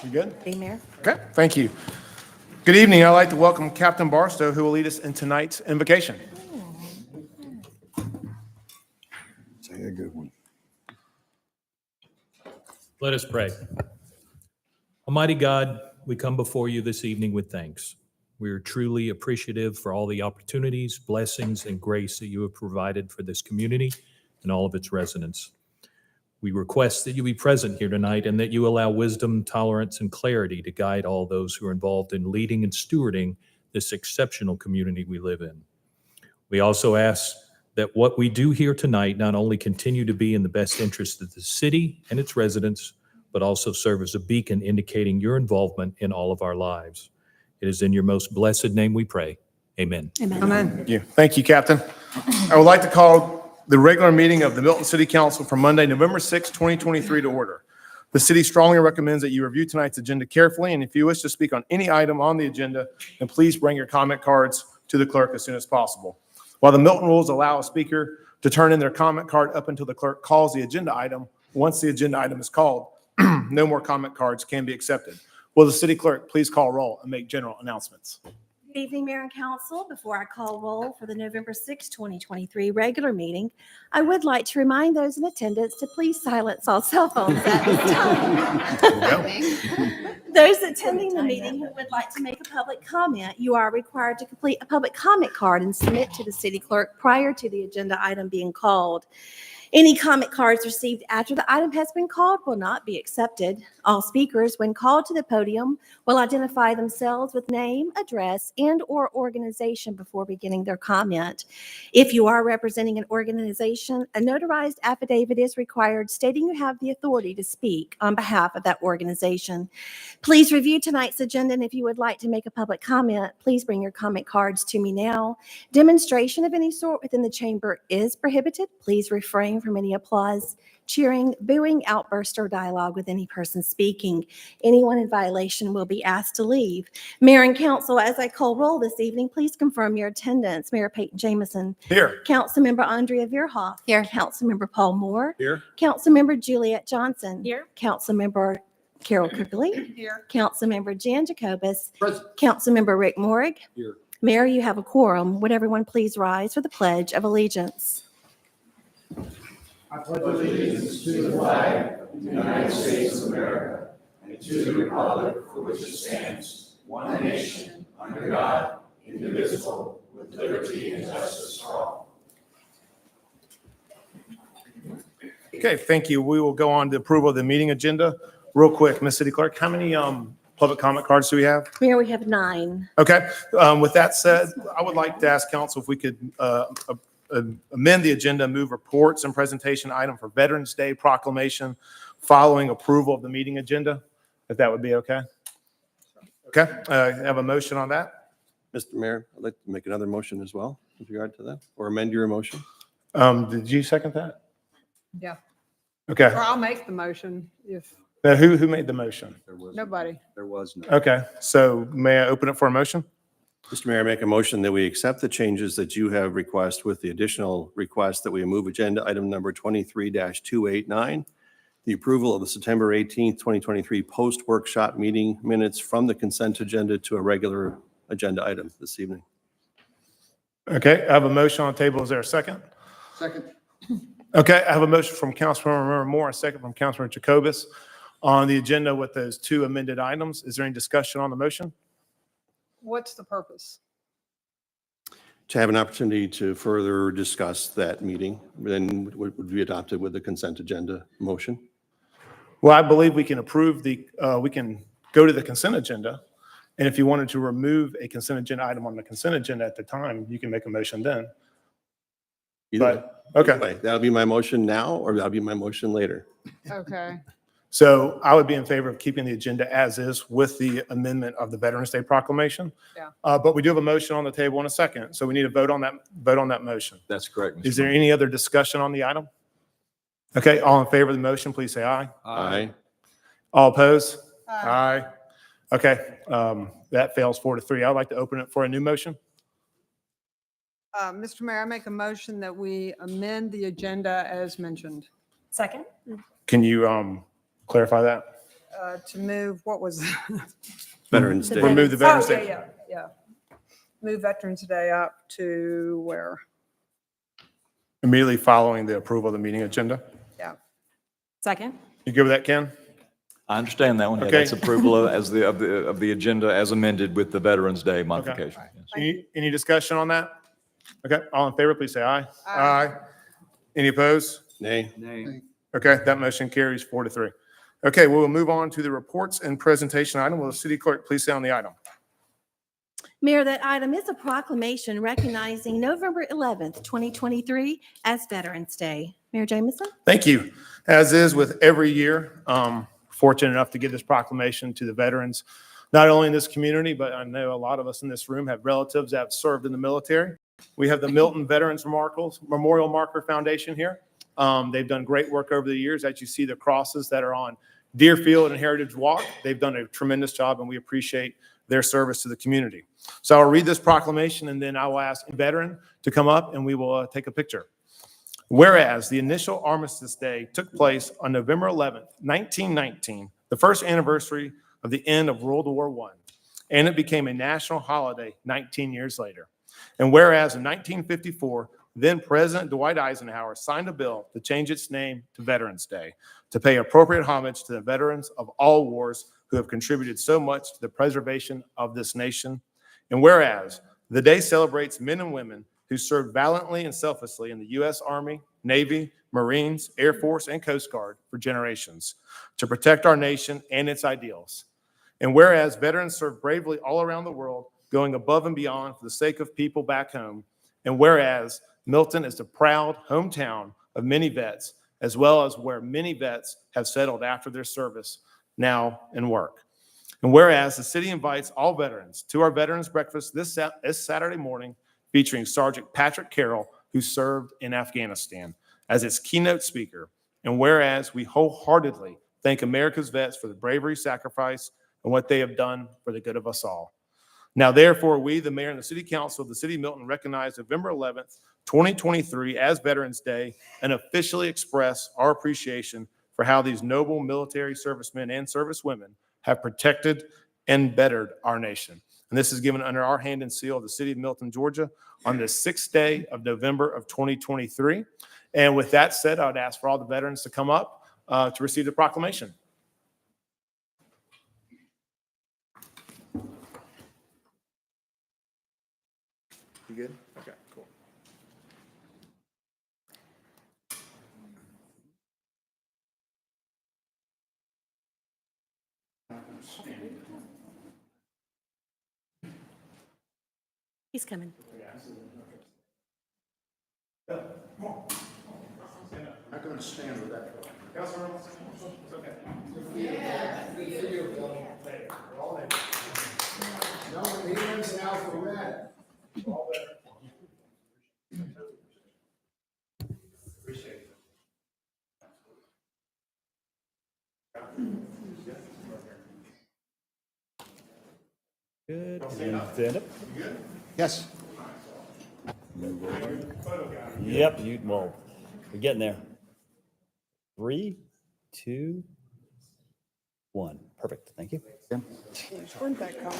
You good? Hey, Mayor. Okay, thank you. Good evening. I'd like to welcome Captain Barstow, who will lead us in tonight's invocation. Say a good one. Let us pray. Almighty God, we come before you this evening with thanks. We are truly appreciative for all the opportunities, blessings, and grace that you have provided for this community and all of its residents. We request that you be present here tonight and that you allow wisdom, tolerance, and clarity to guide all those who are involved in leading and stewarding this exceptional community we live in. We also ask that what we do here tonight not only continue to be in the best interest of the city and its residents, but also serve as a beacon indicating your involvement in all of our lives. It is in your most blessed name we pray. Amen. Amen. Thank you, Captain. I would like to call the regular meeting of the Milton City Council for Monday, November 6, 2023 to order. The city strongly recommends that you review tonight's agenda carefully, and if you wish to speak on any item on the agenda, then please bring your comment cards to the clerk as soon as possible. While the Milton rules allow a speaker to turn in their comment card up until the clerk calls the agenda item, once the agenda item is called, no more comment cards can be accepted. Will the city clerk please call roll and make general announcements? Good evening, Mayor and Council. Before I call roll for the November 6, 2023 regular meeting, I would like to remind those in attendance to please silence all cell phones at this time. Those attending the meeting who would like to make a public comment, you are required to complete a public comment card and submit to the city clerk prior to the agenda item being called. Any comment cards received after the item has been called will not be accepted. All speakers, when called to the podium, will identify themselves with name, address, and/or organization before beginning their comment. If you are representing an organization, a notarized affidavit is required stating you have the authority to speak on behalf of that organization. Please review tonight's agenda, and if you would like to make a public comment, please bring your comment cards to me now. Demonstration of any sort within the chamber is prohibited. Please refrain from any applause, cheering, booing, outburst, or dialogue with any person speaking. Anyone in violation will be asked to leave. Mayor and Council, as I call roll this evening, please confirm your attendance. Mayor Peyton Jamison. Here. Councilmember Andrea Veerhoff. Here. Councilmember Paul Moore. Here. Councilmember Juliet Johnson. Here. Councilmember Carol Kirkley. Here. Councilmember Jan Jacobus. Present. Councilmember Rick Morrig. Here. Mayor, you have a quorum. Would everyone please rise for the Pledge of Allegiance? I pledge allegiance to the flag of the United States of America and to the republic for which it stands, one nation, under God, indivisible, with liberty and justice for all. Okay, thank you. We will go on to approval of the meeting agenda. Real quick, Ms. City Clerk, how many public comment cards do we have? Mayor, we have 9. Okay, with that said, I would like to ask council if we could amend the agenda, move reports and presentation item for Veterans Day proclamation following approval of the meeting agenda, if that would be okay. Okay, have a motion on that? Mr. Mayor, I'd like to make another motion as well with regard to that, or amend your motion. Did you second that? Yeah. Okay, Or I'll make the motion if now who made the motion? nobody. There was no. Okay, so may I open it for a motion? Mr. Mayor, I make a motion that we accept the changes that you have requested with the additional request that we move agenda item number 23-289, the approval of the September 18th, 2023 post-workshop meeting minutes from the consent agenda to a regular agenda item this evening. Okay, I have a motion on the table. Is there a second? Second. Okay, I have a motion from Councilmember Moore, a second from Councilmember Jacobus on the agenda with those 2 amended items. Is there any discussion on the motion? What's the purpose? To have an opportunity to further discuss that meeting, then would be adopted with the consent agenda motion. Well, I believe we can approve we can go to the consent agenda. And if you wanted to remove a consent agenda item on the consent agenda at the time, you can make a motion then. Either Okay, way, that'll be my motion now, or that'll be my motion later. Okay. so I would be in favor of keeping the agenda as is with the amendment of the Veterans Day proclamation. Yeah. But we do have a motion on the table in a second, so we need to vote on that motion. That's correct. Is there any other discussion on the item? Okay, all in favor of the motion, please say aye. Aye. All opposed? Aye. Okay, that fails 4-3. I'd like to open it for a new motion. Mr. Mayor, I make a motion that we amend the agenda as mentioned. Second. Can you clarify that? to move, what was? Veterans Day. Remove the Oh, Veterans yeah, Day. yeah. Move Veterans Day up to where? Immediately following the approval of the meeting agenda. Yeah. Second. You good with that, Ken? I understand that one. Yeah, Okay. that's approval of the agenda as amended with the Veterans Day modification. Yes. Any discussion on that? Okay, all in favor, please say aye. Aye. Any opposed? Nay. Okay, that motion carries 4-3. Okay, we'll move on to the reports and presentation item. Will the city clerk please sound the item? Mayor, that item is a proclamation recognizing November 11th, 2023 as Veterans Day. Mayor Jameson? Thank you. As is with every year, fortunate enough to give this proclamation to the veterans, not only in this community, but I know a lot of us in this room have relatives that have served in the military. We have the Milton Veterans Memorial Marker Foundation here. They've done great work over the years. As you see the crosses that are on Deerfield and Heritage Walk, they've done a tremendous job, and we appreciate their service to the community. So I'll read this proclamation, and then I will ask a veteran to come up, and we will take a picture. Whereas the initial Armistice Day took place on November 11th, 1919, the first anniversary of the end of World War I, and it became a national holiday 19 years later. And whereas in 1954, then President Dwight Eisenhower signed a bill to change its name to Veterans Day to pay appropriate homage to the veterans of all wars who have contributed so much to the preservation of this nation. And whereas the day celebrates men and women who served valiantly and selflessly in the U.S. Army, Navy, Marines, Air Force, and Coast Guard for generations to protect our nation and its ideals. And whereas veterans serve bravely all around the world, going above and beyond for the sake of people back home. And whereas Milton is the proud hometown of many vets, as well as where many vets have settled after their service now and work. And whereas the city invites all veterans to our Veterans Breakfast this Saturday morning, featuring Sergeant Patrick Carroll, who served in Afghanistan, as its keynote speaker. And whereas we wholeheartedly thank America's vets for the bravery, sacrifice, and what they have done for the good of us all. Now, therefore, we, the mayor and the city council of the city of Milton, recognize November 11th, 2023 as Veterans Day and officially express our appreciation for how these noble military servicemen and servicewomen have protected and bettered our nation. And this is given under our hand and seal of the city of Milton, Georgia, on the 6th day of November of 2023. And with that said, I would ask for all the veterans to come up to receive the proclamation. You good? Okay, cool. He's coming. I'm going to stand with that. No, he lives in Alpharetta. Good. Stand up. Yes. Yep, well, we're getting there. 3, 2, 1. Perfect. Thank you. Where'd that come?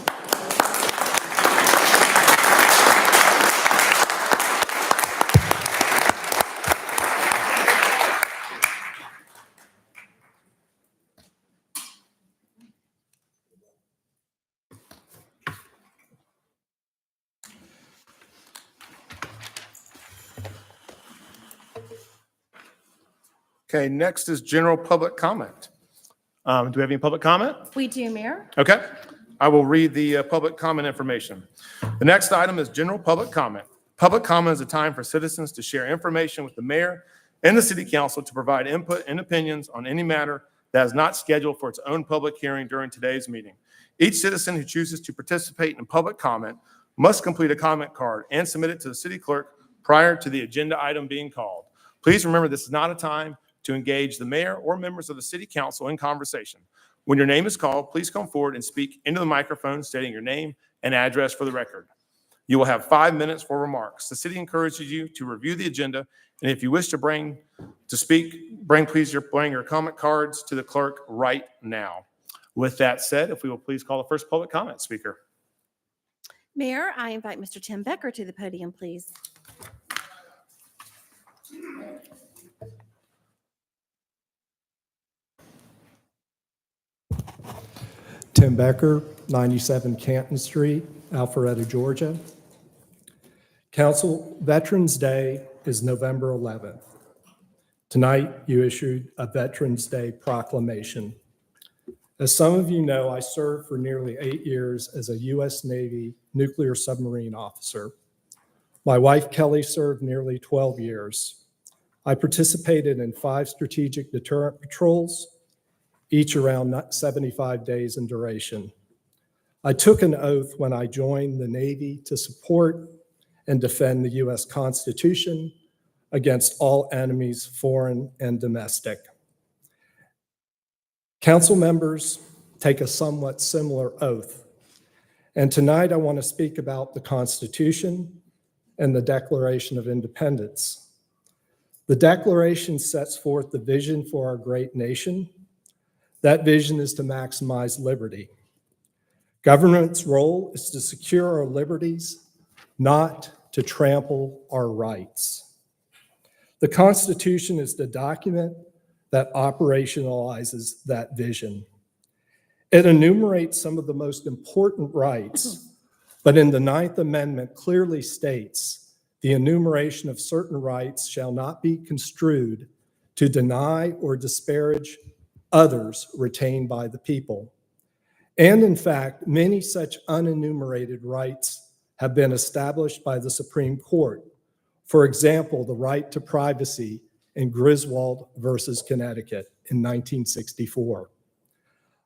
Okay, next is general public comment. Do we have any public comment? We do, Mayor. Okay, I will read the public comment information. The next item is general public comment. Public comment is a time for citizens to share information with the mayor and the city council to provide input and opinions on any matter that is not scheduled for its own public hearing during today's meeting. Each citizen who chooses to participate in public comment must complete a comment card and submit it to the city clerk prior to the agenda item being called. Please remember, this is not a time to engage the mayor or members of the city council in conversation. When your name is called, please come forward and speak into the microphone, stating your name and address for the record. You will have 5 minutes for remarks. The city encourages you to review the agenda, and if you wish to speak, bring your comment cards to the clerk right now. With that said, if we will please call the first public comment speaker. Mayor, I invite Mr. Tim Becker to the podium, please. Tim Becker, 97 Canton Street, Alpharetta, Georgia. Council, Veterans Day is November 11th. Tonight, you issued a Veterans Day proclamation. As some of you know, I served for nearly 8 years as a U.S. Navy nuclear submarine officer. My wife, Kelly, served nearly 12 years. I participated in 5 strategic deterrent patrols, each around 75 days in duration. I took an oath when I joined the Navy to support and defend the U.S. Constitution against all enemies, foreign and domestic. Council members take a somewhat similar oath. And tonight I want to speak about the Constitution and the Declaration of Independence. The Declaration sets forth the vision for our great nation. That vision is to maximize liberty. Government's role is to secure our liberties, not to trample our rights. The Constitution is the document that operationalizes that vision. It enumerates some of the most important rights, but in the 9th Amendment clearly states the enumeration of certain rights shall not be construed to deny or disparage others retained by the people. And in fact, many such unenumerated rights have been established by the Supreme Court. For example, the right to privacy in Griswold versus Connecticut in 1964.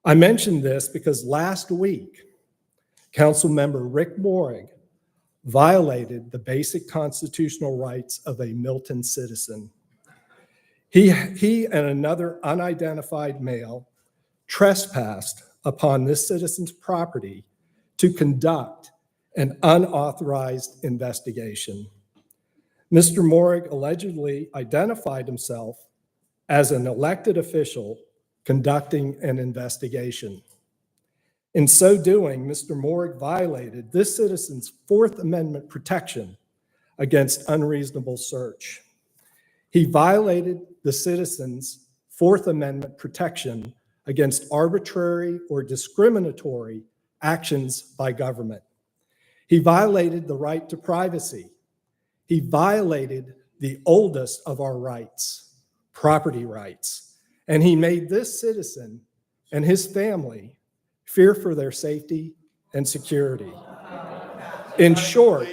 I mention this because last week, Councilmember Rick Morrig violated the basic constitutional rights of a Milton citizen. He and another unidentified male trespassed upon this citizen's property to conduct an unauthorized investigation. Mr. Morrig allegedly identified himself as an elected official conducting an investigation. In so doing, Mr. Morrig violated this citizen's Fourth Amendment protection against unreasonable search. He violated the citizen's Fourth Amendment protection against arbitrary or discriminatory actions by government. He violated the right to privacy. He violated the oldest of our rights, property rights, and he made this citizen and his family fear for their safety and security. In short,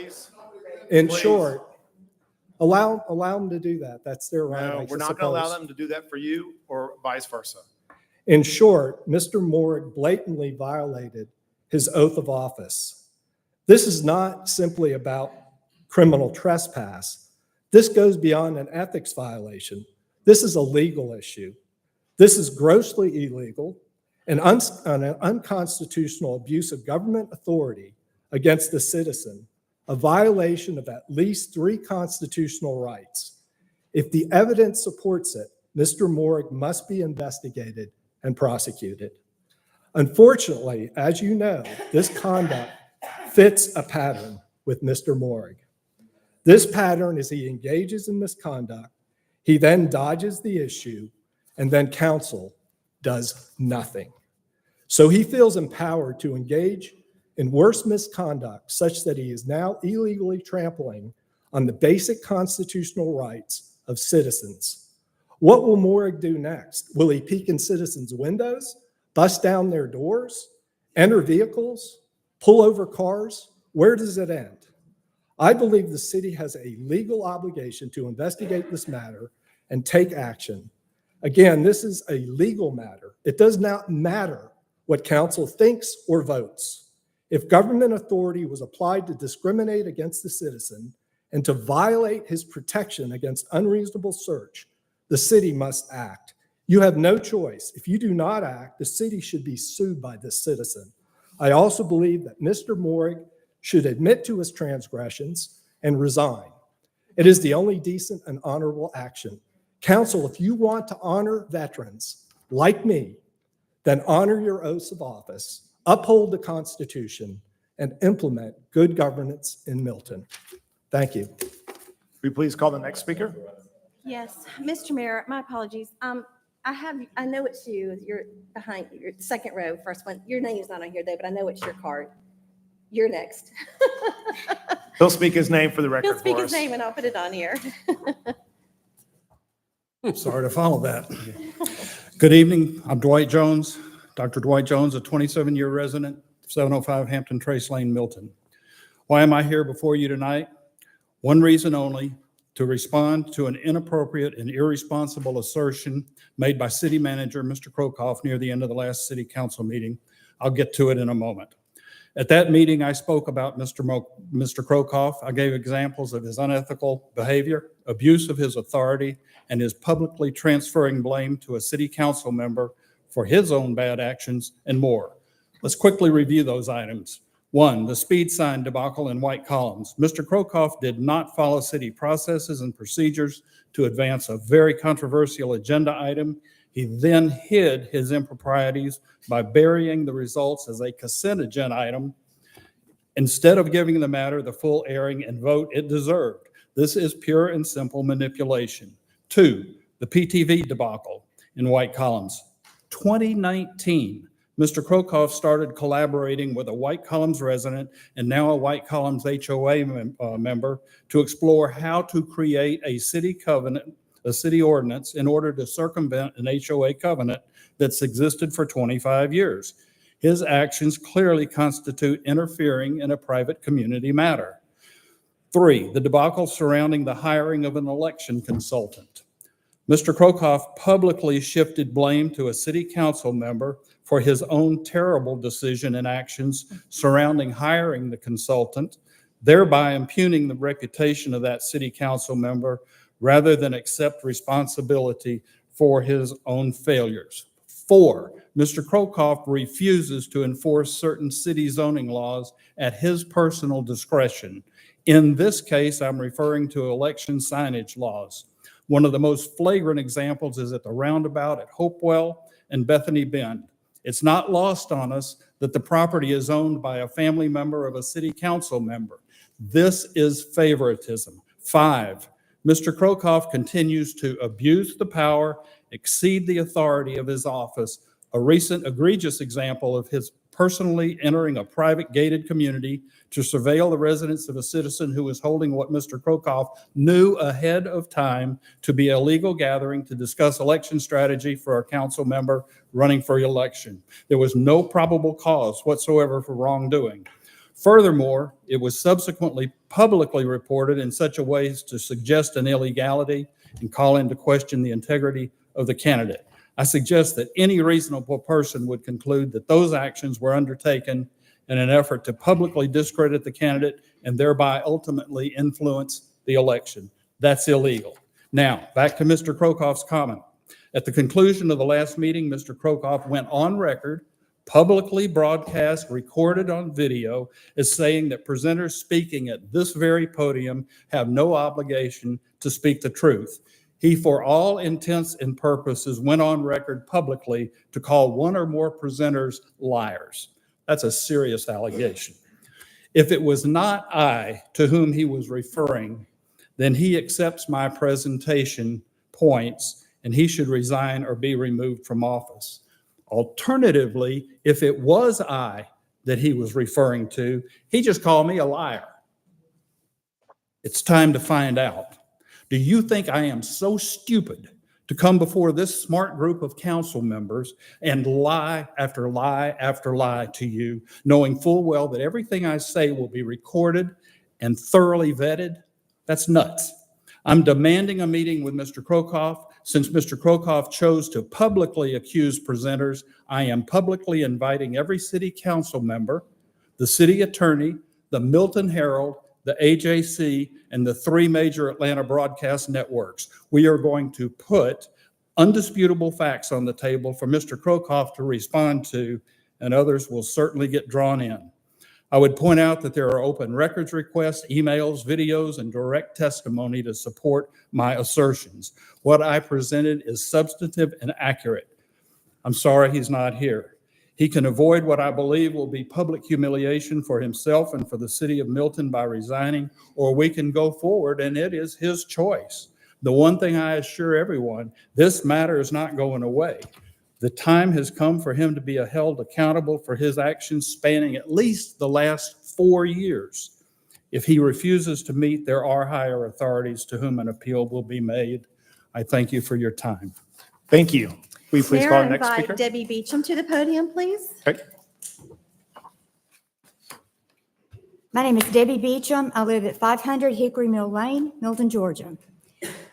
allow them to do that. That's their right. No, we're not going to allow them to do that for you or vice versa. In short, Mr. Morrig blatantly violated his oath of office. This is not simply about criminal trespass. This goes beyond an ethics violation. This is a legal issue. This is grossly illegal and an unconstitutional abuse of government authority against the citizen, a violation of at least 3 constitutional rights. If the evidence supports it, Mr. Morrig must be investigated and prosecuted. Unfortunately, as you know, this conduct fits a pattern with Mr. Morrig. This pattern is he engages in misconduct, he then dodges the issue, and then counsel does nothing. So he feels empowered to engage in worse misconduct such that he is now illegally trampling on the basic constitutional rights of citizens. What will Morrig do next? Will he peek in citizens' windows, bust down their doors, enter vehicles, pull over cars? Where does it end? I believe the city has a legal obligation to investigate this matter and take action. Again, this is a legal matter. It does not matter what council thinks or votes. If government authority was applied to discriminate against the citizen and to violate his protection against unreasonable search, the city must act. You have no choice. If you do not act, the city should be sued by this citizen. I also believe that Mr. Morrig should admit to his transgressions and resign. It is the only decent and honorable action. Council, if you want to honor veterans like me, then honor your oaths of office, uphold the Constitution, and implement good governance in Milton. Thank you. Will you please call the next speaker? Yes, Mr. Mayor, my apologies. I know it's you. You're behind your second row, first one. Your name's not on here though, but I know it's your card. You're next. He'll speak his name for the record He'll speak for his us. name and I'll put it on here. Sorry to follow that. Good evening. I'm Dwight Jones, Dr. Dwight Jones, a 27-year resident, 705 Hampton Trace Lane, Milton. Why am I here before you tonight? One reason only, to respond to an inappropriate and irresponsible assertion made by City Manager Mr. Krokoff near the end of the last City Council meeting. I'll get to it in a moment. At that meeting, I spoke about Mr. Krokoff. I gave examples of his unethical behavior, abuse of his authority, and his publicly transferring blame to a City Council member for his own bad actions and more. Let's quickly review those items. 1, the speed sign debacle in white columns. Mr. Krokoff did not follow city processes and procedures to advance a very controversial agenda item. He then hid his improprieties by burying the results as a consent agenda item instead of giving the matter the full airing and vote it deserved. This is pure and simple manipulation. 2, the PTV debacle in white columns. 2019. Mr. Krokoff started collaborating with a White Columns resident and now a White Columns HOA member to explore how to create a city covenant, a city ordinance in order to circumvent an HOA covenant that's existed for 25 years. His actions clearly constitute interfering in a private community matter. 3, the debacle surrounding the hiring of an election consultant. Mr. Krokoff publicly shifted blame to a city council member for his own terrible decision and actions surrounding hiring the consultant, thereby impugning the reputation of that city council member rather than accept responsibility for his own failures. 4, Mr. Krokoff refuses to enforce certain city zoning laws at his personal discretion. In this case, I'm referring to election signage laws. One of the most flagrant examples is at the roundabout at Hopewell and Bethany Bend. It's not lost on us that the property is owned by a family member of a city council member. This is favoritism. 5, Mr. Krokoff continues to abuse the power, exceed the authority of his office. A recent egregious example of his personally entering a private gated community to surveil the residence of a citizen who was holding what Mr. Krokoff knew ahead of time to be a legal gathering to discuss election strategy for a council member running for election. There was no probable cause whatsoever for wrongdoing. Furthermore, it was subsequently publicly reported in such a way as to suggest an illegality and call into question the integrity of the candidate. I suggest that any reasonable person would conclude that those actions were undertaken in an effort to publicly discredit the candidate and thereby ultimately influence the election. That's illegal. Now, back to Mr. Krokoff's comment. At the conclusion of the last meeting, Mr. Krokoff went on record, publicly broadcast, recorded on video, as saying that presenters speaking at this very podium have no obligation to speak the truth. He, for all intents and purposes, went on record publicly to call one or more presenters liars. That's a serious allegation. If it was not I to whom he was referring, then he accepts my presentation points and he should resign or be removed from office. Alternatively, if it was I that he was referring to, he just called me a liar. It's time to find out. Do you think I am so stupid to come before this smart group of council members and lie after lie after lie to you, knowing full well that everything I say will be recorded and thoroughly vetted? That's nuts. I'm demanding a meeting with Mr. Krokoff. Since Mr. Krokoff chose to publicly accuse presenters, I am publicly inviting every city council member, the city attorney, the Milton Herald, the AJC, and the 3 major Atlanta broadcast networks. We are going to put undisputable facts on the table for Mr. Krokoff to respond to, and others will certainly get drawn in. I would point out that there are open records requests, emails, videos, and direct testimony to support my assertions. What I presented is substantive and accurate. I'm sorry he's not here. He can avoid what I believe will be public humiliation for himself and for the city of Milton by resigning, or we can go forward, and it is his choice. The one thing I assure everyone, this matter is not going away. The time has come for him to be held accountable for his actions spanning at least the last 4 years. If he refuses to meet, there are higher authorities to whom an appeal will be made. I thank you for your time. Thank you. Will you please Mayor, call the next invite speaker? Debbie Beecham to the podium, please. Okay. My name is Debbie Beecham. I live at 500 Hickory Mill Lane, Milton, Georgia.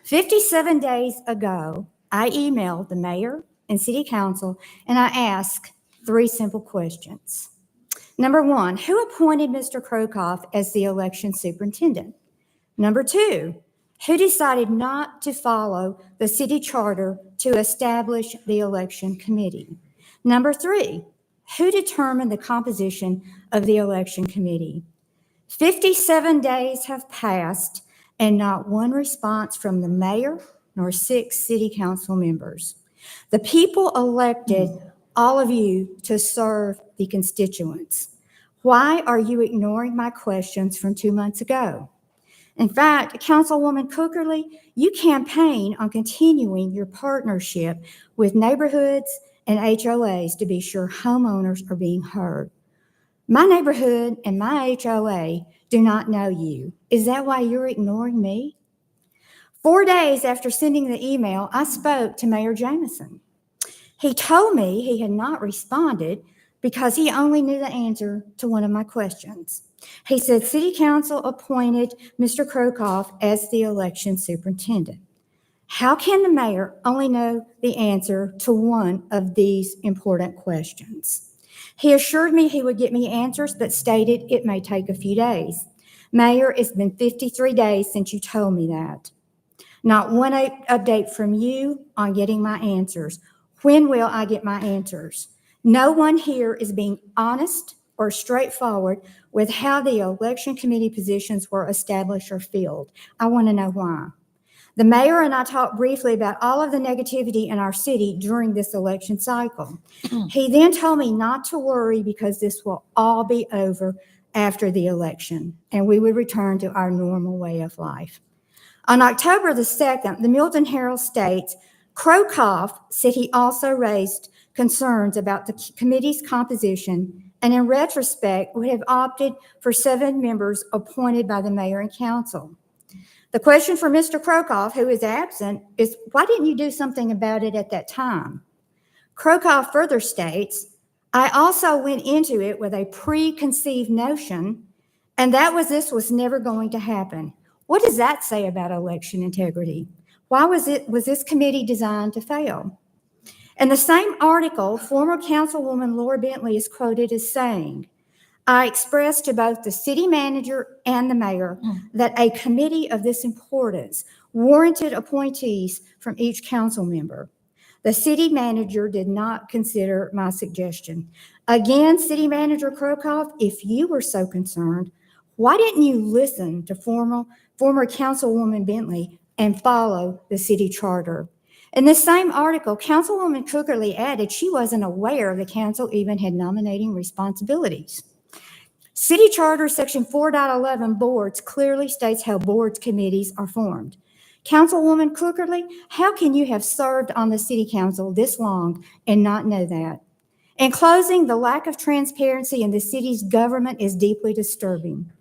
57 days ago, I emailed the mayor and city council, and I asked 3 simple questions. Number 1, who appointed Mr. Krokoff as the election superintendent? Number 2, who decided not to follow the city charter to establish the election committee? Number 3, who determined the composition of the election committee? 57 days have passed and not one response from the mayor nor 6 city council members. The people elected all of you to serve the constituents. Why are you ignoring my questions from 2 months ago? In fact, Councilwoman Cookerly, you campaign on continuing your partnership with neighborhoods and HOAs to be sure homeowners are being heard. My neighborhood and my HOA do not know you. Is that why you're ignoring me? 4 days after sending the email, I spoke to Mayor Jameson. He told me he had not responded because he only knew the answer to one of my questions. He said City Council appointed Mr. Krokoff as the election superintendent. How can the mayor only know the answer to one of these important questions? He assured me he would get me answers, but stated it may take a few days. Mayor, it's been 53 days since you told me that. Not one update from you on getting my answers. When will I get my answers? No one here is being honest or straightforward with how the election committee positions were established or filled. I want to know why. The mayor and I talked briefly about all of the negativity in our city during this election cycle. He then told me not to worry because this will all be over after the election and we would return to our normal way of life. On October the 2nd, the Milton Herald states, Krokoff said he also raised concerns about the committee's composition and in retrospect would have opted for 7 members appointed by the mayor and council. The question for Mr. Krokoff, who is absent, is why didn't you do something about it at that time? Krokoff further states, I also went into it with a preconceived notion, and that was this was never going to happen. What does that say about election integrity? Why was this committee designed to fail? In the same article, former Councilwoman Laura Bentley is quoted as saying, I expressed to both the city manager and the mayor that a committee of this importance warranted appointees from each council member. The city manager did not consider my suggestion. Again, City Manager Krokoff, if you were so concerned, why didn't you listen to former Councilwoman Bentley and follow the city charter? In this same article, Councilwoman Cookerly added she wasn't aware the council even had nominating responsibilities. City Charter Section 4.11 boards clearly states how boards committees are formed. Councilwoman Cookerly, how can you have served on the city council this long and not know that? In closing, the lack of transparency in the city's government is deeply disturbing.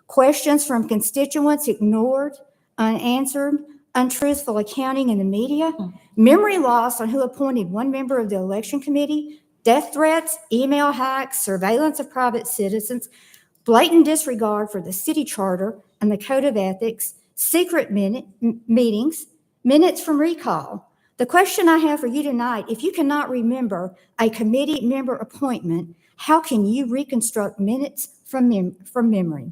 Questions from constituents ignored, unanswered, untruthful accounting in the media, memory loss on who appointed one member of the election committee, death threats, email hacks, surveillance of private citizens, blatant disregard for the city charter and the code of ethics, secret meetings, minutes from recall. The question I have for you tonight, if you cannot remember a committee member appointment, how can you reconstruct minutes from memory?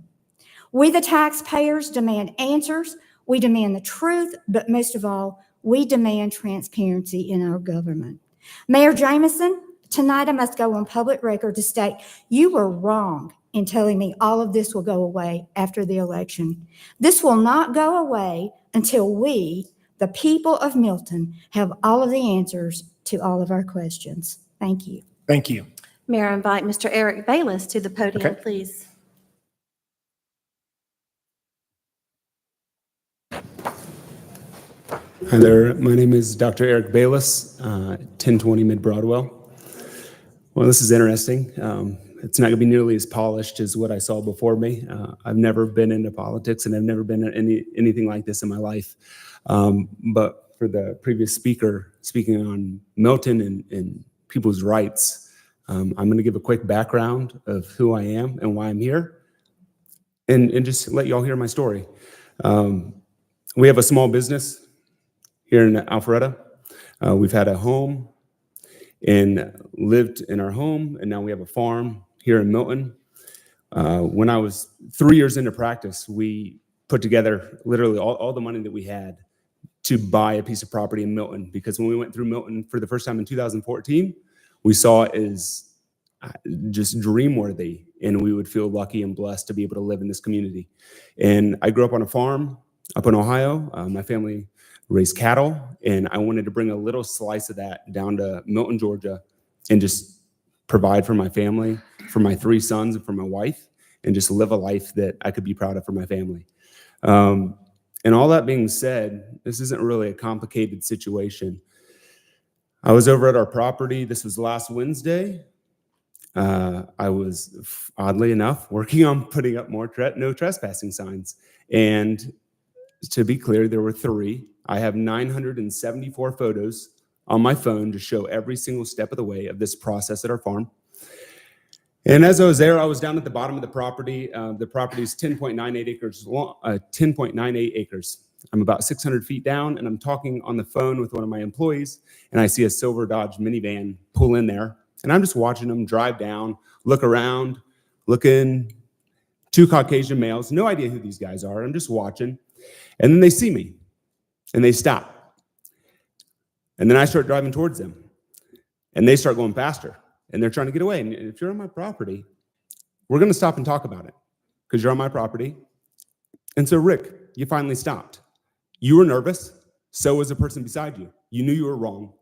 We, the taxpayers, demand answers. We demand the truth, but most of all, we demand transparency in our government. Mayor Jameson, tonight I must go on public record to state you were wrong in telling me all of this will go away after the election. This will not go away until we, the people of Milton, have all of the answers to all of our questions. Thank you. Thank you. Mayor, I invite Mr. Eric Bayless to the podium, Okay. please. Hi there, my name is Dr. Eric Bayless, 1020 Mid Broadwell. Well, this is interesting. It's not going to be nearly as polished as what I saw before me. I've never been into politics and I've never been in anything like this in my life. But for the previous speaker speaking on Milton and people's rights, I'm going to give a quick background of who I am and why I'm here and just let y'all hear my story. We have a small business here in Alpharetta. We've had a home and lived in our home, and now we have a farm here in Milton. When I was 3 years into practice, we put together literally all the money that we had to buy a piece of property in Milton, because when we went through Milton for the first time in 2014, we saw it as just dream-worthy, and we would feel lucky and blessed to be able to live in this community. And I grew up on a farm up in Ohio. My family raised cattle, and I wanted to bring a little slice of that down to Milton, Georgia, and just provide for my family, for my 3 sons, and for my wife, and just live a life that I could be proud of for my family. And all that being said, this isn't really a complicated situation. I was over at our property. This was last Wednesday. I was, oddly enough, working on putting up more no trespassing signs. And to be clear, there were 3. I have 974 photos on my phone to show every single step of the way of this process at our farm. And as I was there, I was down at the bottom of the property. The property is 10.98 acres long, 10.98 acres. I'm about 600 feet down, and I'm talking on the phone with one of my employees, and I see a silver Dodge minivan pull in there, and I'm just watching them drive down, look around, looking. 2 Caucasian males, no idea who these guys are. I'm just watching, and then they see me. And they stop. And then I start driving towards them. And they start going faster. And they're trying to get away. And if you're on my property, we're going to stop and talk about it. Because you're on my property. And so, Rick, you finally stopped. You were nervous. So was the person beside you. You knew you were wrong.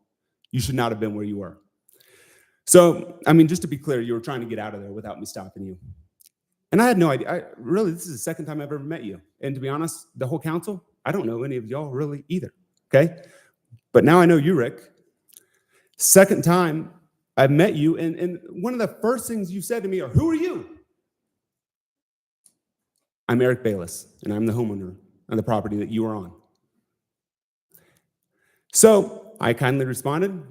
You should not have been where you were. So, I mean, just to be clear, you were trying to get out of there without me stopping you. And I had no idea. Really, this is the second time I've ever met you. And to be honest, the whole council, I don't know any of y'all really either, okay? But now I know you, Rick. Second time I've met you, and one of the first things you said to me are, who are you? I'm Eric Bayless, and I'm the homeowner of the property that you are on. So I kindly responded,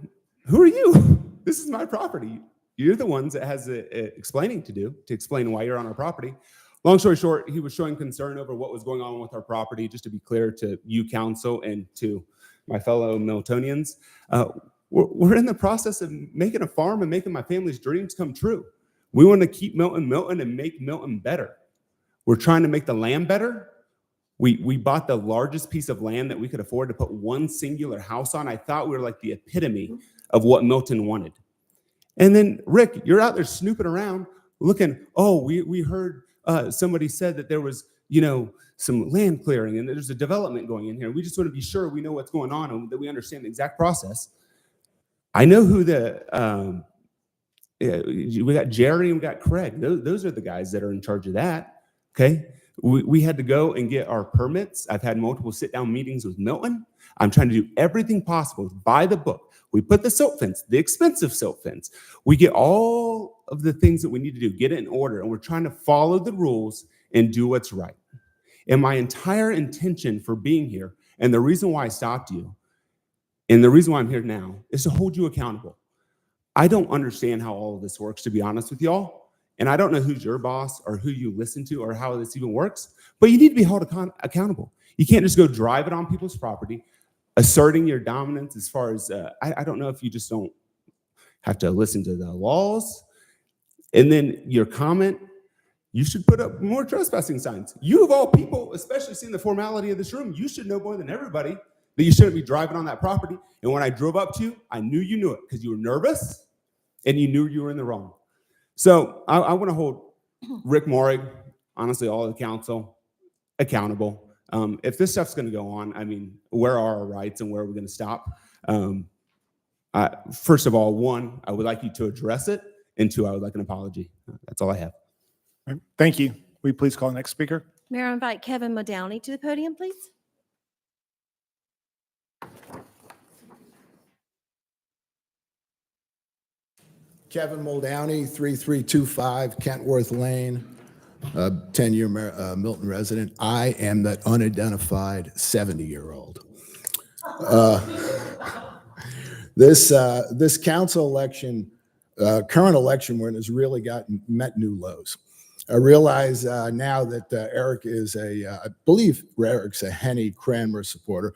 who are you? This is my property. You're the ones that has explaining to do, to explain why you're on our property. Long story short, he was showing concern over what was going on with our property. Just to be clear to you, council, and to my fellow Miltonians, we're in the process of making a farm and making my family's dreams come true. We want to keep Milton Milton and make Milton better. We're trying to make the land better. We bought the largest piece of land that we could afford to put one singular house on. I thought we were like the epitome of what Milton wanted. And then, Rick, you're out there snooping around looking, oh, we heard somebody said that there was, some land clearing and there's a development going in here. We just want to be sure we know what's going on and that we understand the exact process. I know who we got Jerry and we got Craig. Those are the guys that are in charge of that, okay? We had to go and get our permits. I've had multiple sit-down meetings with Milton. I'm trying to do everything possible by the book. We put the silt fence, the expensive silt fence. We get all of the things that we need to do, get it in order, and we're trying to follow the rules and do what's right. And my entire intention for being here, and the reason why I stopped you, and the reason why I'm here now, is to hold you accountable. I don't understand how all of this works, to be honest with y'all, and I don't know who's your boss or who you listen to or how this even works, but you need to be held accountable. You can't just go drive it on people's property, asserting your dominance as far as, I don't know if you just don't have to listen to the laws. And then your comment, you should put up more trespassing signs. You of all people, especially seeing the formality of this room, you should know more than everybody that you shouldn't be driving on that property. And when I drove up to you, I knew you knew it because you were nervous and you knew you were in the wrong. So I want to hold Rick Morrig, honestly, all of the council, accountable. If this stuff's going to go on, I mean, where are our rights and where are we going to stop? First of all, one, I would like you to address it, and two, I would like an apology. That's all I have. Thank you. Will you please call the next speaker? Mayor, I invite Kevin Modowney to the podium, please. Kevin Muldowney, 3325 Kentworth Lane, 10-year Milton resident. I am that unidentified 70-year-old. This council election, current election win has really met new lows. I realize now that Eric is I believe Eric's a Henny Cranmer supporter.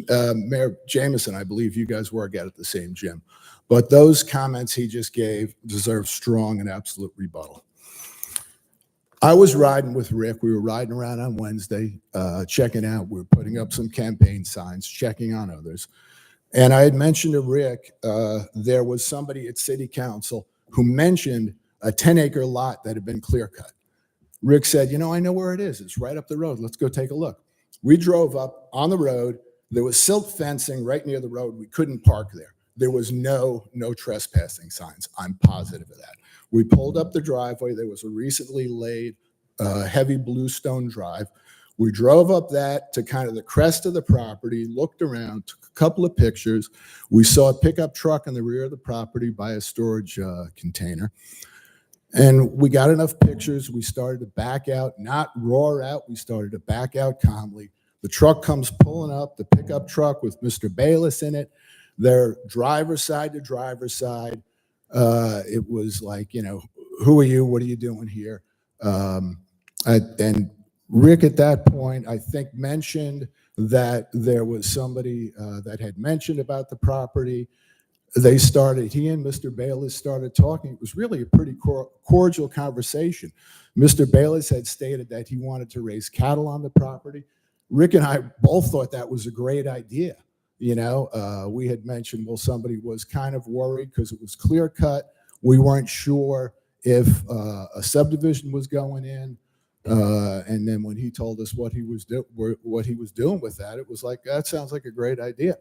Mayor Jameson, I believe you guys work out at the same gym. But those comments he just gave deserve strong and absolute rebuttal. I was riding with Rick. We were riding around on Wednesday, checking out. We were putting up some campaign signs, checking on others. And I had mentioned to Rick, there was somebody at City Council who mentioned a 10-acre lot that had been clear cut. Rick said, you know, I know where it is. It's right up the road. Let's go take a look. We drove up on the road. There was silt fencing right near the road. We couldn't park there. There was no trespassing signs. I'm positive of that. We pulled up the driveway. There was a recently laid heavy bluestone drive. We drove up that to kind of the crest of the property, looked around, took a couple of pictures. We saw a pickup truck in the rear of the property by a storage container. And we got enough pictures. We started to back out, not roar out. We started to back out calmly. The truck comes pulling up, the pickup truck with Mr. Bayless in it. They're driver's side to driver's side. It was like, you know, who are you? What are you doing here? And Rick at that point, I think, mentioned that there was somebody that had mentioned about the property. He and Mr. Bayless started talking. It was really a pretty cordial conversation. Mr. Bayless had stated that he wanted to raise cattle on the property. Rick and I both thought that was a great idea. You know, we had mentioned, well, somebody was kind of worried because it was clear cut. We weren't sure if a subdivision was going in. And then when he told us what he was doing with that, it was like, that sounds like a great idea.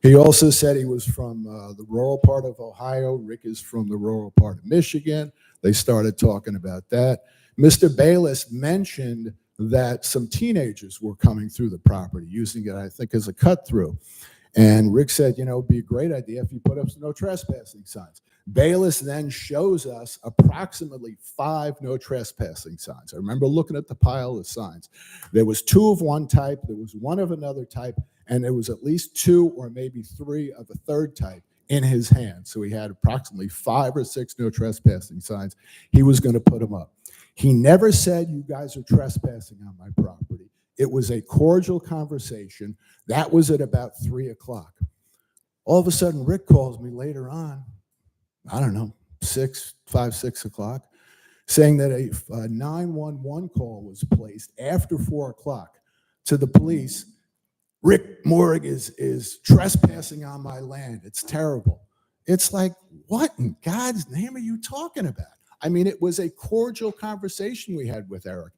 He also said he was from the rural part of Ohio. Rick is from the rural part of Michigan. They started talking about that. Mr. Bayless mentioned that some teenagers were coming through the property, using it, I think, as a cut through. And Rick said, you know, it'd be a great idea if you put up some no trespassing signs. Bayless then shows us approximately 5 no trespassing signs. I remember looking at the pile of signs. There was 2 of one type, there was 1 of another type, and there was at least 2 or maybe 3 of a third type in his hand. So he had approximately 5 or 6 no trespassing signs. He was going to put them up. He never said, you guys are trespassing on my property. It was a cordial conversation. That was at about 3 o'clock. All of a sudden, Rick calls me later on, I don't know, 5, 6 o'clock, saying that a 911 call was placed after 4 o'clock to the police. Rick Morrig is trespassing on my land. It's terrible. It's like, what in God's name are you talking about? I mean, it was a cordial conversation we had with Eric.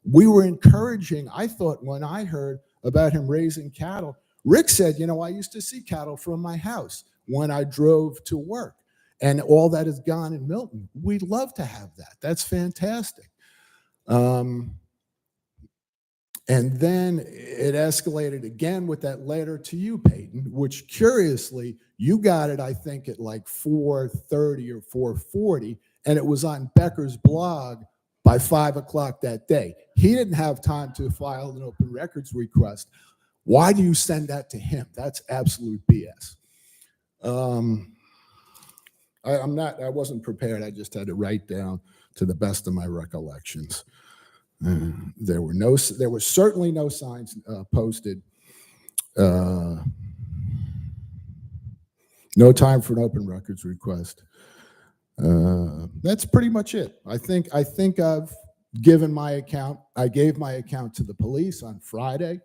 We were encouraging. I thought when I heard about him raising cattle, Rick said, you know, I used to see cattle from my house when I drove to work. And all that is gone in Milton. We'd love to have that. That's fantastic. And then it escalated again with that letter to you, Peyton, which curiously, you got it, I think, at like 4:30 or 4:40, and it was on Becker's blog by 5 o'clock that day. He didn't have time to file an open records request. Why do you send that to him? That's absolute BS. I wasn't prepared. I just had to write down to the best of my recollections. There were certainly no signs posted. No time for an open records request. That's pretty much it. I think I've given my account. I gave my account to the police on Friday.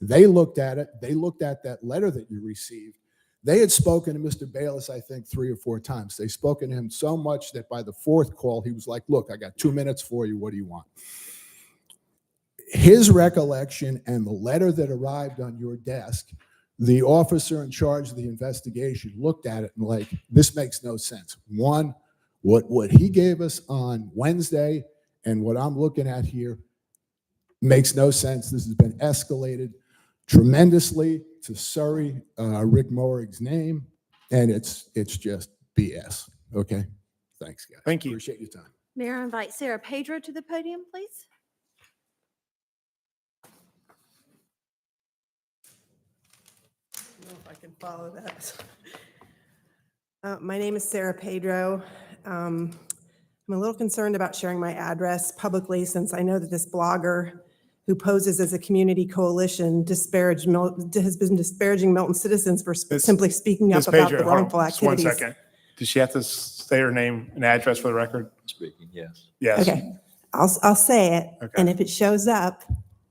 They looked at it. They looked at that letter that you received. They had spoken to Mr. Bayless, I think, 3 or 4 times. They spoken to him so much that by the 4th call, he was like, look, I got 2 minutes for you. What do you want? His recollection and the letter that arrived on your desk, The officer in charge of the investigation looked at it and like, this makes no sense. One, what he gave us on Wednesday and what I'm looking at here makes no sense. This has been escalated tremendously to Surrey Rick Morrig's name, and it's just BS. Okay, thanks, guys. Thank you. Appreciate your time. Mayor, I invite Sarah Pedro to the podium, please. I don't know if I can follow that. My name is Sarah Pedro. I'm a little concerned about sharing my address publicly since I know that this blogger who poses as a community coalition has been disparaging Milton citizens for simply speaking up Ms. about Pedro, the hold on wrongful just 1 activities. second. Does she have to say her name and address for the record? Speaking, yes. Yes. Okay, I'll say it, Okay. and if it shows up,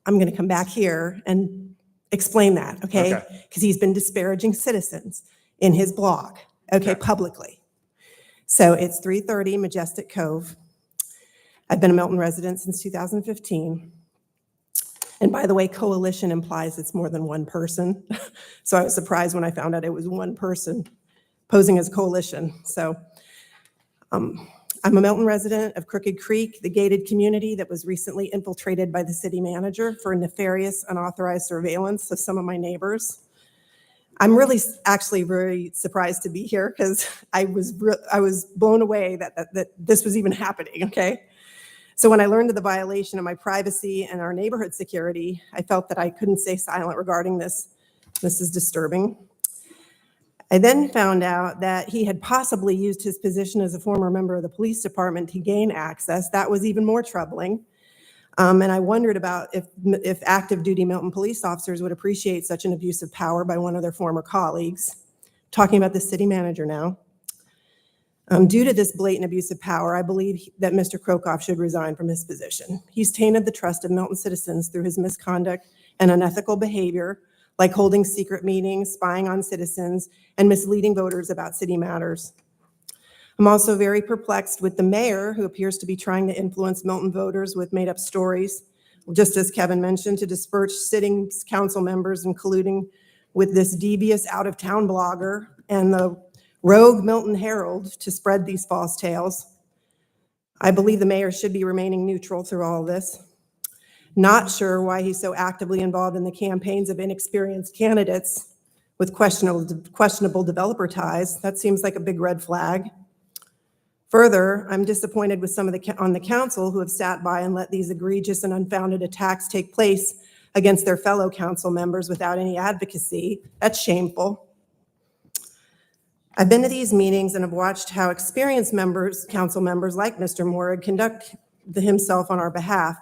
I'm going to come back here and explain that, okay? Okay. Because he's been disparaging citizens in his blog, okay, Okay. publicly. So it's 330 Majestic Cove. I've been a Milton resident since 2015. And by the way, coalition implies it's more than one person. So I was surprised when I found out it was one person posing as coalition. So I'm a Milton resident of Crooked Creek, the gated community that was recently infiltrated by the city manager for nefarious, unauthorized surveillance of some of my neighbors. I'm really actually very surprised to be here because I was blown away that this was even happening, okay? So when I learned of the violation of my privacy and our neighborhood security, I felt that I couldn't stay silent regarding this. This is disturbing. I then found out that he had possibly used his position as a former member of the police department to gain access. That was even more troubling. And I wondered about if active duty Milton police officers would appreciate such an abuse of power by one of their former colleagues. Talking about the city manager now. Due to this blatant abuse of power, I believe that Mr. Krokoff should resign from his position. He's tainted the trust of Milton citizens through his misconduct and unethical behavior, like holding secret meetings, spying on citizens, and misleading voters about city matters. I'm also very perplexed with the mayor, who appears to be trying to influence Milton voters with made-up stories, just as Kevin mentioned, to disperse sitting council members and colluding with this devious out-of-town blogger and the rogue Milton Herald to spread these false tales. I believe the mayor should be remaining neutral through all of this. Not sure why he's so actively involved in the campaigns of inexperienced candidates with questionable developer ties. That seems like a big red flag. Further, I'm disappointed with some of on the council who have sat by and let these egregious and unfounded attacks take place against their fellow council members without any advocacy. That's shameful. I've been to these meetings and have watched how experienced council members like Mr. Morrig conduct himself on our behalf.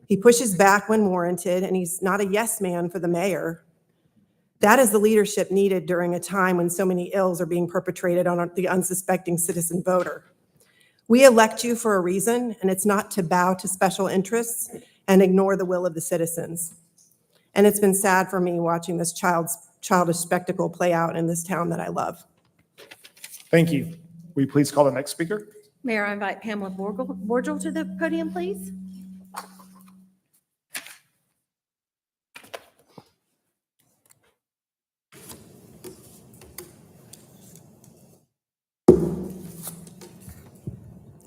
He pushes back when warranted, and he's not a yes man for the mayor. That is the leadership needed during a time when so many ills are being perpetrated on the unsuspecting citizen voter. We elect you for a reason, and it's not to bow to special interests and ignore the will of the citizens. And it's been sad for me watching this childish spectacle play out in this town that I love. Thank you. Will you please call the next speaker? Mayor, I invite Pamela Borgel to the podium, please.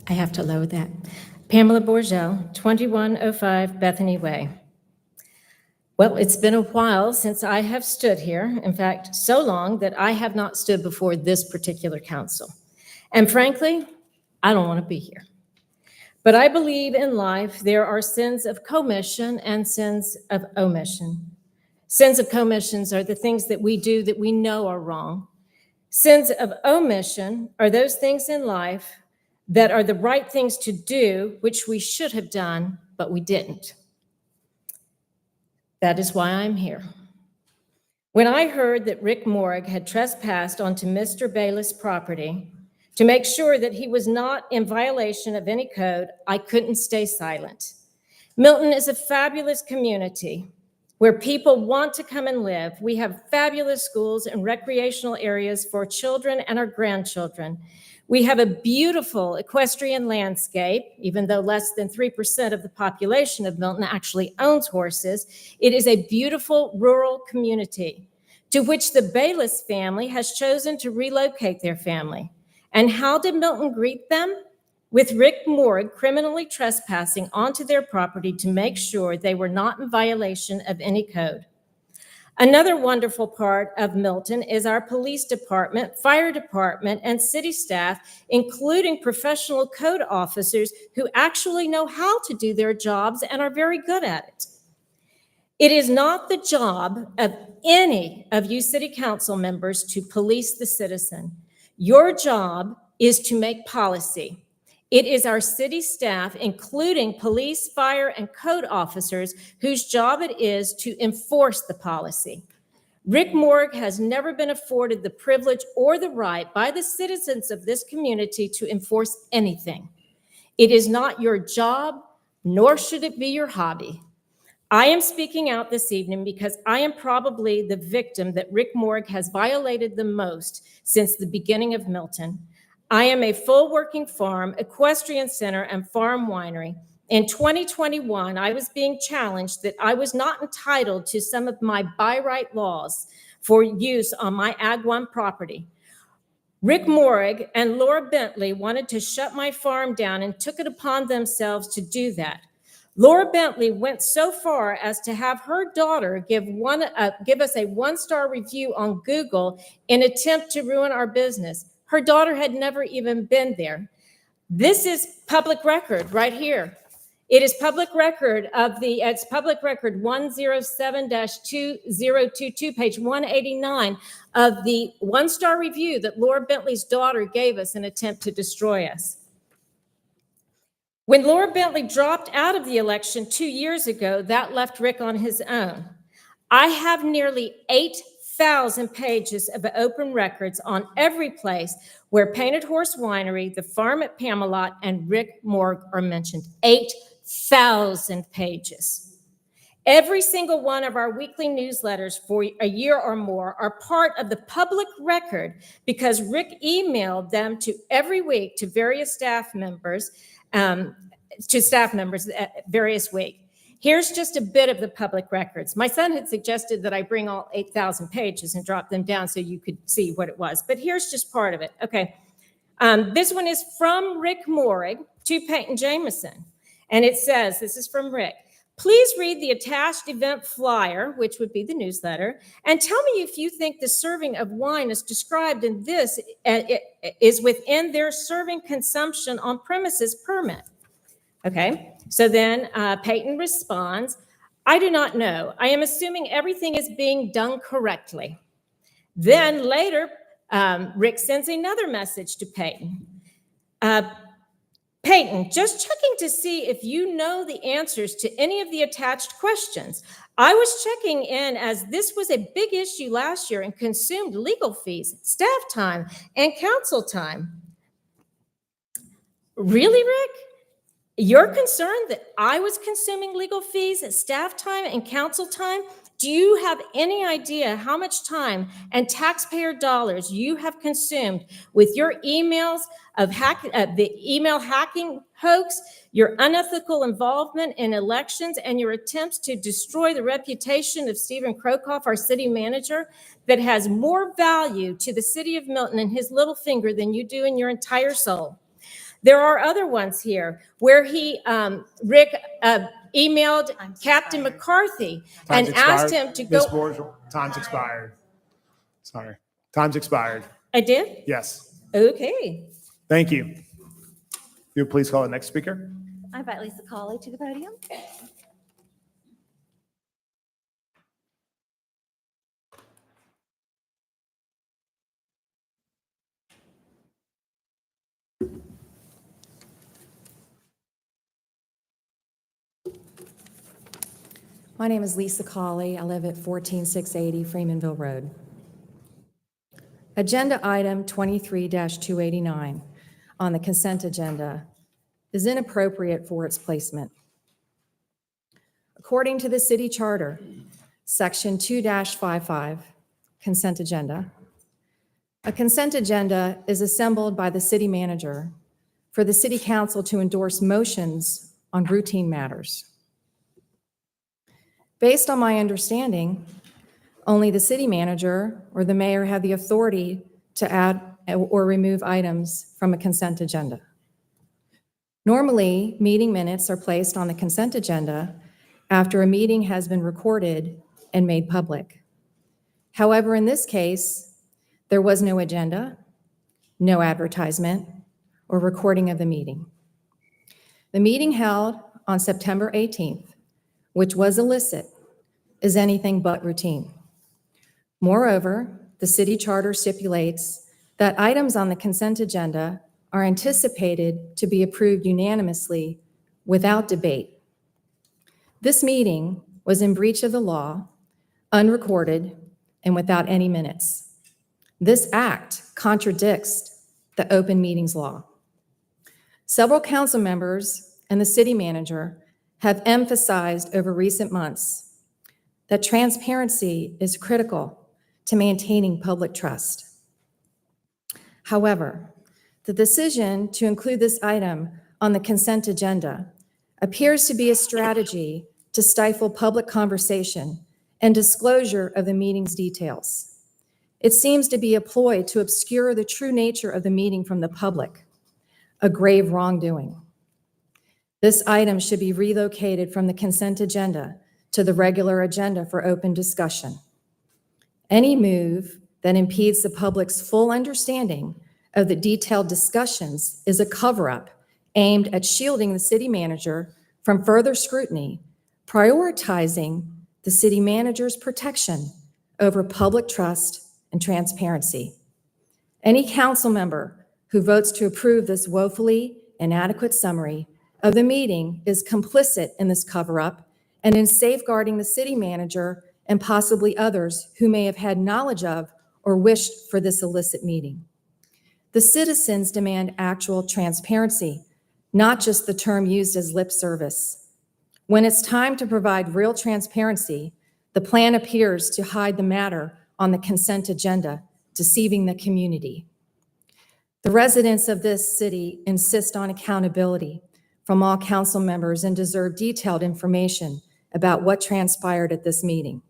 I have to load that. Pamela Borgel, 2105 Bethany Way. Well, it's been a while since I have stood here. In fact, so long that I have not stood before this particular council. And frankly, I don't want to be here. But I believe in life there are sins of commission and sins of omission. Sins of commissions are the things that we do that we know are wrong. Sins of omission are those things in life that are the right things to do, which we should have done, but we didn't. That is why I'm here. When I heard that Rick Morrig had trespassed onto Mr. Bayless' property to make sure that he was not in violation of any code, I couldn't stay silent. Milton is a fabulous community where people want to come and live. We have fabulous schools and recreational areas for children and our grandchildren. We have a beautiful equestrian landscape, even though less than 3% of the population of Milton actually owns horses. It is a beautiful rural community. to which the Bayless family has chosen to relocate their family. And how did Milton greet them? With Rick Morg criminally trespassing onto their property to make sure they were not in violation of any code. Another wonderful part of Milton is our police department, fire department, and city staff, including professional code officers who actually know how to do their jobs and are very good at it. It is not the job of any of you city council members to police the citizen. Your job is to make policy. It is our city staff, including police, fire, and code officers, whose job it is to enforce the policy. Rick Morg has never been afforded the privilege or the right by the citizens of this community to enforce anything. It is not your job, nor should it be your hobby. I am speaking out this evening because I am probably the victim that Rick Morg has violated the most since the beginning of Milton. I am a full working farm, equestrian center, and farm winery. In 2021, I was being challenged that I was not entitled to some of my by right laws for use on my Ag 1 property. Rick Morg and Laura Bentley wanted to shut my farm down and took it upon themselves to do that. Laura Bentley went so far as to have her daughter give us a one-star review on Google in attempt to ruin our business. Her daughter had never even been there. This is public record right here. It is public record it's public record 107-2022, page 189 of the one-star review that Laura Bentley's daughter gave us in an attempt to destroy us. When Laura Bentley dropped out of the election 2 years ago, that left Rick on his own. I have nearly 8,000 pages of open records on every place where Painted Horse Winery, the farm at Pamelot, and Rick Morg are mentioned. 8,000 pages. Every single one of our weekly newsletters for a year or more are part of the public record because Rick emailed them to every week to various staff members, various week. Here's just a bit of the public records. My son had suggested that I bring all 8,000 pages and drop them down so you could see what it was, but here's just part of it. Okay, this one is from Rick Morg to Peyton Jameson, and it says, this is from Rick, please read the attached event flyer, which would be the newsletter, and tell me if you think the serving of wine as described in this is within their serving consumption on premises permit. Okay, so then Peyton responds, I do not know. I am assuming everything is being done correctly. Then later, Rick sends another message to Peyton. Peyton, just checking to see if you know the answers to any of the attached questions. I was checking in as this was a big issue last year and consumed legal fees, staff time, and council time. Really, Rick? You're concerned that I was consuming legal fees, staff time, and council time? Do you have any idea how much time and taxpayer dollars you have consumed with your emails of the email hacking hoax, your unethical involvement in elections, and your attempts to destroy the reputation of Stephen Krokoff, our city manager, that has more value to the city of Milton and his little finger than you do in your entire soul? There are other ones here where Rick emailed Captain McCarthy and asked him to Ms. go. Borgel, time's expired. Sorry, time's expired. I did? Yes, Okay. thank you. You please call the next speaker. I invite Lisa Colley to the podium. My name is Lisa Colley. I live at 14680 Freemanville Road. Agenda item 23-289 on the consent agenda is inappropriate for its placement. According to the city charter, section 2-55, consent agenda, a consent agenda is assembled by the city manager for the city council to endorse motions on routine matters. Based on my understanding, Only the city manager or the mayor have the authority to add or remove items from a consent agenda. Normally, meeting minutes are placed on the consent agenda after a meeting has been recorded and made public. However, in this case, there was no agenda, no advertisement, or recording of the meeting. The meeting held on September 18th, which was illicit, is anything but routine. Moreover, the city charter stipulates that items on the consent agenda are anticipated to be approved unanimously without debate. This meeting was in breach of the law, unrecorded, and without any minutes. This act contradicts the open meetings law. Several council members and the city manager have emphasized over recent months that transparency is critical to maintaining public trust. However, the decision to include this item on the consent agenda appears to be a strategy to stifle public conversation and disclosure of the meeting's details. It seems to be a ploy to obscure the true nature of the meeting from the public, a grave wrongdoing. This item should be relocated from the consent agenda to the regular agenda for open discussion. Any move that impedes the public's full understanding of the detailed discussions is a cover-up aimed at shielding the city manager from further scrutiny, prioritizing the city manager's protection over public trust and transparency. Any council member who votes to approve this woefully inadequate summary of the meeting is complicit in this cover-up and in safeguarding the city manager and possibly others who may have had knowledge of or wished for this illicit meeting. The citizens demand actual transparency, not just the term used as lip service. When it's time to provide real transparency, the plan appears to hide the matter on the consent agenda, deceiving the community. The residents of this city insist on accountability from all council members and deserve detailed information about what transpired at this meeting.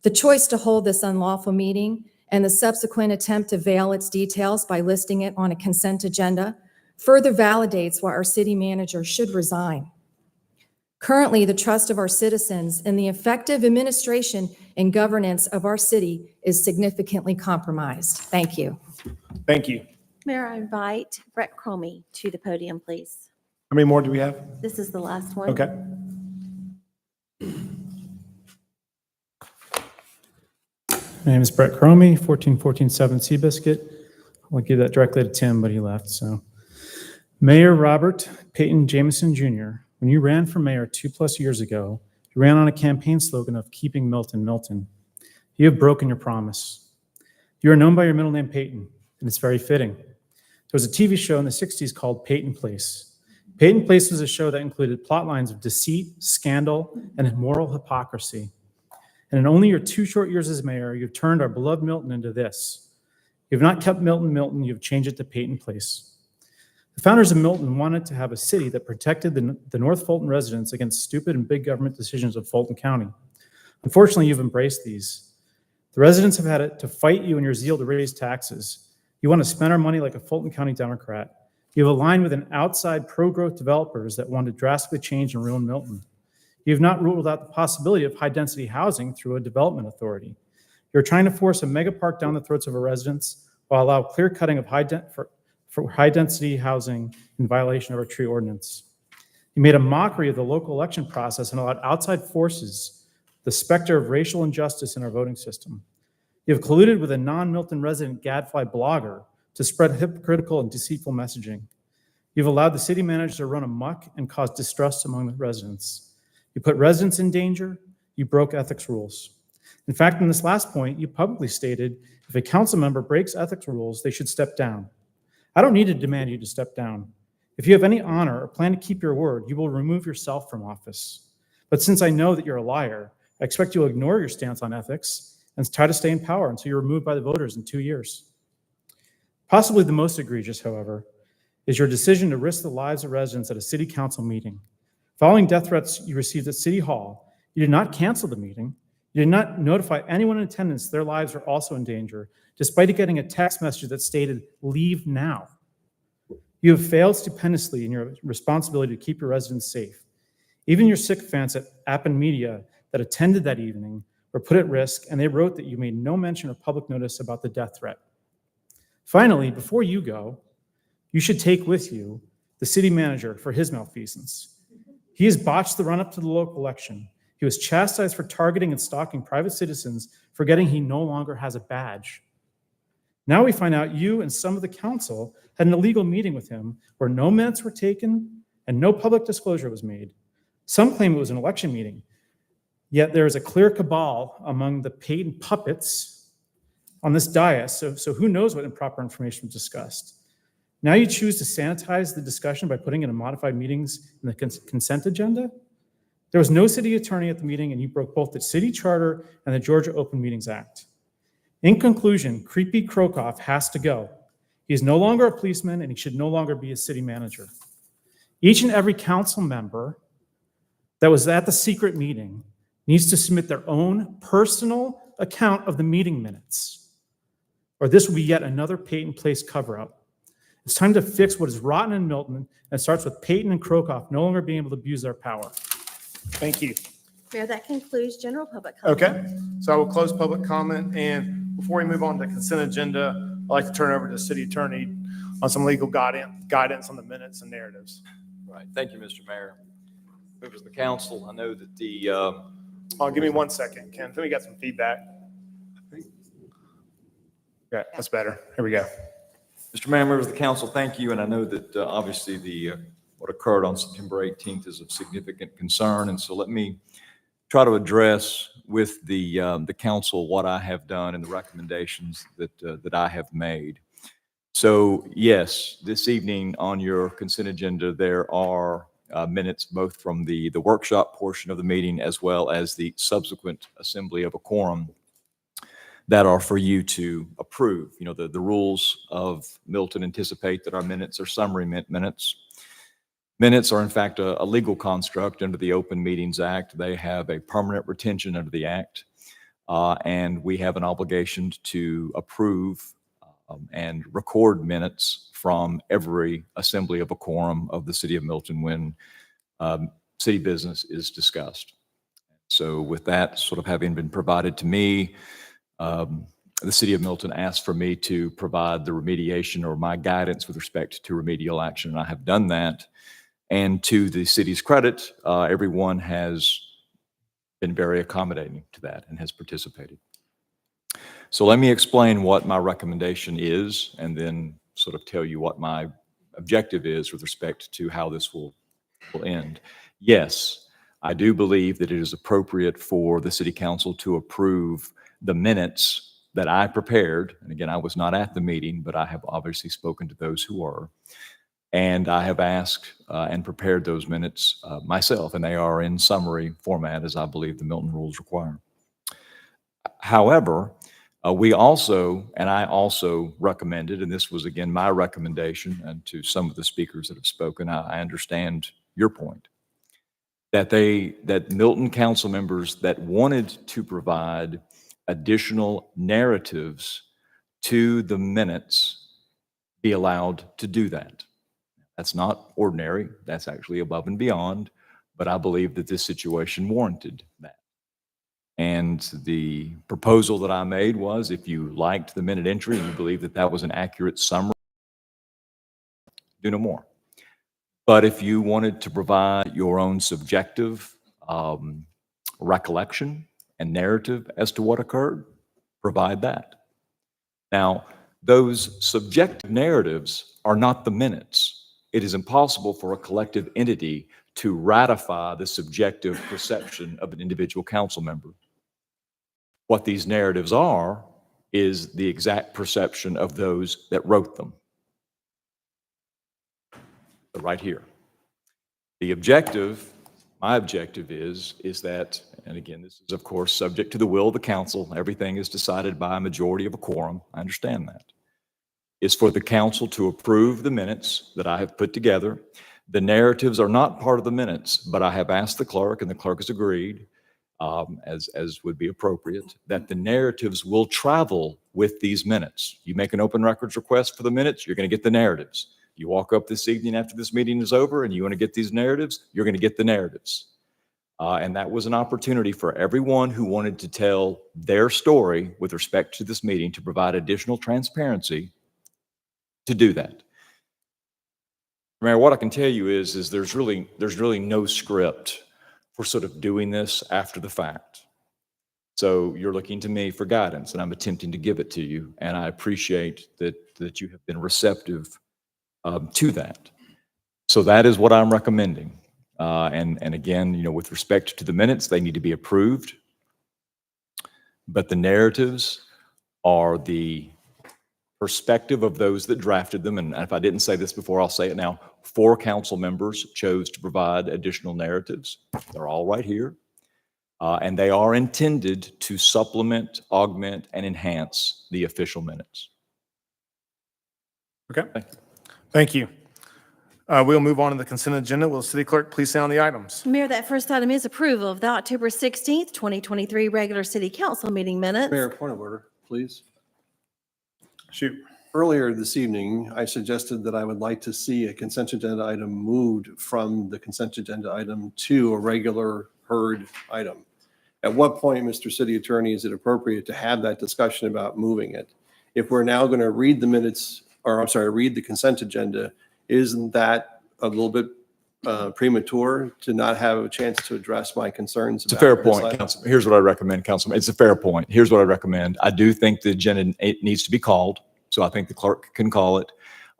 The choice to hold this unlawful meeting and the subsequent attempt to veil its details by listing it on a consent agenda further validates why our city manager should resign. Currently, the trust of our citizens in the effective administration and governance of our city is significantly compromised. Thank you. Thank you. Mayor, I invite Brett Cromie to the podium, please. How many more do we have? This is the last one. Okay. My name is Brett Cromie, 14147 Seabiscuit. I'll give that directly to Tim, but he left, so. Mayor Robert Peyton Jameson Jr., when you ran for mayor 2+ years ago, you ran on a campaign slogan of keeping Milton, Milton. You have broken your promise. You are known by your middle name, Peyton, and it's very fitting. There was a TV show in the 60s called Peyton Place. Peyton Place was a show that included plot lines of deceit, scandal, and immoral hypocrisy. And in only your 2 short years as mayor, you've turned our beloved Milton into this. You've not kept Milton, Milton, you've changed it to Peyton Place. The founders of Milton wanted to have a city that protected the North Fulton residents against stupid and big government decisions of Fulton County. Unfortunately, you've embraced these. The residents have had it to fight you in your zeal to raise taxes. You want to spend our money like a Fulton County Democrat. You have aligned with an outside pro-growth developers that want to drastically change and ruin Milton. You have not ruled out the possibility of high-density housing through a development authority. You're trying to force a mega park down the throats of our residents while allow clear cutting of for high-density housing in violation of our tree ordinance. You made a mockery of the local election process and allowed outside forces, the specter of racial injustice in our voting system. You have colluded with a non-Milton resident gadfly blogger to spread hypocritical and deceitful messaging. You've allowed the city manager to run amok and cause distrust among the residents. You put residents in danger. You broke ethics rules. In fact, in this last point, you publicly stated if a council member breaks ethics rules, they should step down. I don't need to demand you to step down. If you have any honor or plan to keep your word, you will remove yourself from office. But since I know that you're a liar, I expect you will ignore your stance on ethics and try to stay in power until you're removed by the voters in 2 years. Possibly the most egregious, however, is your decision to risk the lives of residents at a city council meeting. Following death threats you received at City Hall, you did not cancel the meeting. You did not notify anyone in attendance their lives are also in danger, despite getting a text message that stated, "Leave now." You have failed stupendously in your responsibility to keep your residents safe. Even your sycophants at Appen Media that attended that evening were put at risk, and they wrote that you made no mention or public notice about the death threat. Finally, before you go, you should take with you the city manager for his malfeasance. He has botched the run-up to the local election. He was chastised for targeting and stalking private citizens, forgetting he no longer has a badge. Now we find out you and some of the council had an illegal meeting with him where no minutes were taken and no public disclosure was made. Some claim it was an election meeting, yet there is a clear cabal among the Peyton puppets on this dais, so who knows what improper information was discussed. Now you choose to sanitize the discussion by putting in modified meetings in the consent agenda? There was no city attorney at the meeting, and you broke both the city charter and the Georgia Open Meetings Act. In conclusion, Creepy Krokoff has to go. He is no longer a policeman, and he should no longer be a city manager. Each and every council member that was at the secret meeting needs to submit their own personal account of the meeting minutes, or this will be yet another Peyton Place cover-up. It's time to fix what is rotten in Milton, and it starts with Peyton and Krokoff no longer being able to abuse their power. Thank you. Mayor, that concludes general public comment. Okay, so I will close public comment, and before we move on to consent agenda, I'd like to turn over to the city attorney on some legal guidance on the minutes and narratives. Right. Thank you, Mr. Mayor. Members of the council, I know that the, Give me 1 second, Ken. I think we got some feedback. Yeah, that's better. Here we go. Mr. Mayor, members of the council, thank you. And I know that obviously what occurred on September 18th is of significant concern. And so let me try to address with the council what I have done and the recommendations that I have made. So yes, this evening on your consent agenda, there are minutes both from the workshop portion of the meeting as well as the subsequent assembly of a quorum that are for you to approve. You know, the rules of Milton anticipate that our minutes are summary minutes. Minutes are in fact a legal construct under the Open Meetings Act. They have a permanent retention under the Act, and we have an obligation to approve and record minutes from every assembly of a quorum of the city of Milton when city business is discussed. So with that sort of having been provided to me, the city of Milton asked for me to provide the remediation or my guidance with respect to remedial action, and I have done that. And to the city's credit, everyone has been very accommodating to that and has participated. So let me explain what my recommendation is and then sort of tell you what my objective is with respect to how this will end. Yes, I do believe that it is appropriate for the city council to approve the minutes that I prepared. And again, I was not at the meeting, but I have obviously spoken to those who were. And I have asked and prepared those minutes myself, and they are in summary format as I believe the Milton rules require. However, we also, and I also recommended, and this was again my recommendation, and to some of the speakers that have spoken, I understand your point, that Milton council members that wanted to provide additional narratives to the minutes be allowed to do that. That's not ordinary. That's actually above and beyond, but I believe that this situation warranted that. And the proposal that I made was if you liked the minute entry and you believe that that was an accurate summary, do no more. But if you wanted to provide your own subjective recollection and narrative as to what occurred, provide that. Now, those subjective narratives are not the minutes. It is impossible for a collective entity to ratify the subjective perception of an individual council member. What these narratives are is the exact perception of those that wrote them. Right here. The objective, my objective is that, and again, this is of course subject to the will of the council. Everything is decided by a majority of a quorum. I understand that. Is for the council to approve the minutes that I have put together. The narratives are not part of the minutes, but I have asked the clerk, and the clerk has agreed, as would be appropriate, that the narratives will travel with these minutes. You make an open records request for the minutes, you're going to get the narratives. You walk up this evening after this meeting is over and you want to get these narratives, you're going to get the narratives. And that was an opportunity for everyone who wanted to tell their story with respect to this meeting to provide additional transparency to do that. Mayor, what I can tell you is there's really no script for sort of doing this after the fact. So you're looking to me for guidance, and I'm attempting to give it to you. And I appreciate that you have been receptive to that. So that is what I'm recommending. And again, with respect to the minutes, they need to be approved. But the narratives are the perspective of those that drafted them. And if I didn't say this before, I'll say it now. 4 council members chose to provide additional narratives. They're all right here. And they are intended to supplement, augment, and enhance the official minutes. Okay. Thank you. We'll move on to the consent agenda. Will the city clerk please sound the items? Mayor, that first item is approval of the October 16th, 2023 regular city council meeting minutes. Mayor, point of order, please. Shoot. Earlier this evening, I suggested that I would like to see a consent agenda item moved from the consent agenda item to a regular heard item. At what point, Mr. City Attorney, is it appropriate to have that discussion about moving it? If we're now going to read the minutes, or I'm sorry, read the consent agenda, isn't that a little bit premature to not have a chance to address my concerns? It's a fair point, Councilman. Here's what I recommend, Councilman. It's a fair point. Here's what I recommend. I do think the agenda needs to be called, so I think the clerk can call it.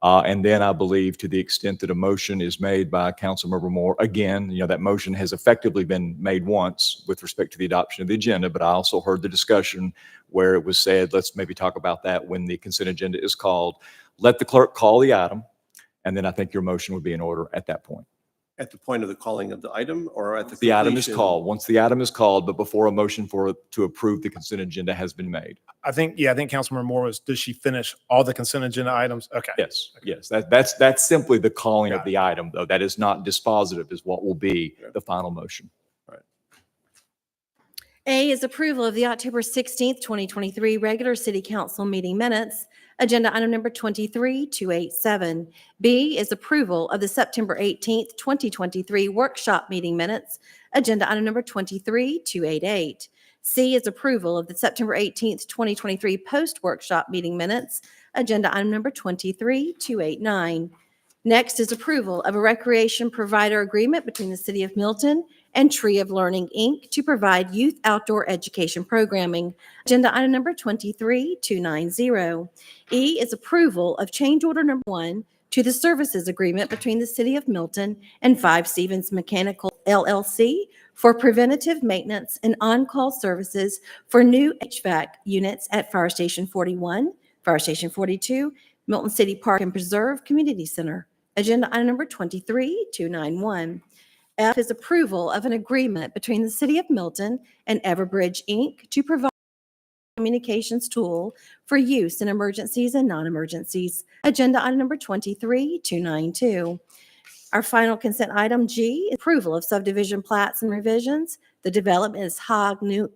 And then I believe, to the extent that a motion is made by Councilmember Moore, again, that motion has effectively been made once with respect to the adoption of the agenda, but I also heard the discussion where it was said, let's maybe talk about that when the consent agenda is called. Let the clerk call the item, and then I think your motion would be in order at that point. At the point of the calling of the item, or at The item is completion? called. Once the item is called, but before a motion to approve the consent agenda has been made. I think Councilmember Moore was, does she finish all the consent agenda items? Okay. Yes. That's simply the calling of the item, though. That is not dispositive, is what will be the final motion. A is approval of the October 16th, 2023 regular city council meeting minutes, agenda item number 23287. B is approval of the September 18th, 2023 workshop meeting minutes, agenda item number 23288. C is approval of the September 18th, 2023 post-workshop meeting minutes, agenda item number 23289. Next is approval of a recreation provider agreement between the City of Milton and Tree of Learning, Inc. to provide youth outdoor education programming. Agenda item number 23290. E is approval of change order number 1 to the services agreement between the City of Milton and 5 Stevens Mechanical LLC for preventative maintenance and on-call services for new HVAC units at Fire Station 41, Fire Station 42, Milton City Park and Preserve Community Center. Agenda item number 23291. F is approval of an agreement between the City of Milton and Everbridge, Inc. to provide a communications tool for use in emergencies and non-emergencies. Agenda item number 23292. Our final consent item, G, approval of subdivision plats and revisions. The development is help me.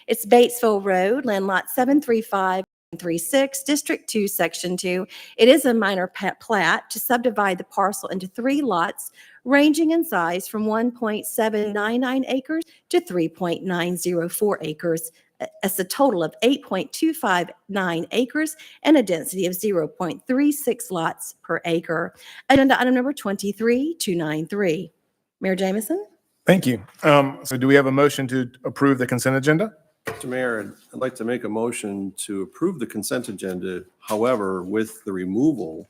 It's Batesville Road, land lot 73536, District 2, Section 2. It is a minor plat to subdivide the parcel into 3 lots ranging in size from 1.799 acres to 3.904 acres. That's a total of 8.259 acres and a density of 0.36 lots per acre. Agenda item number 23293. Mayor Jameson? Thank you. So do we have a motion to approve the consent agenda? Mr. Mayor, I'd like to make a motion to approve the consent agenda, however, with the removal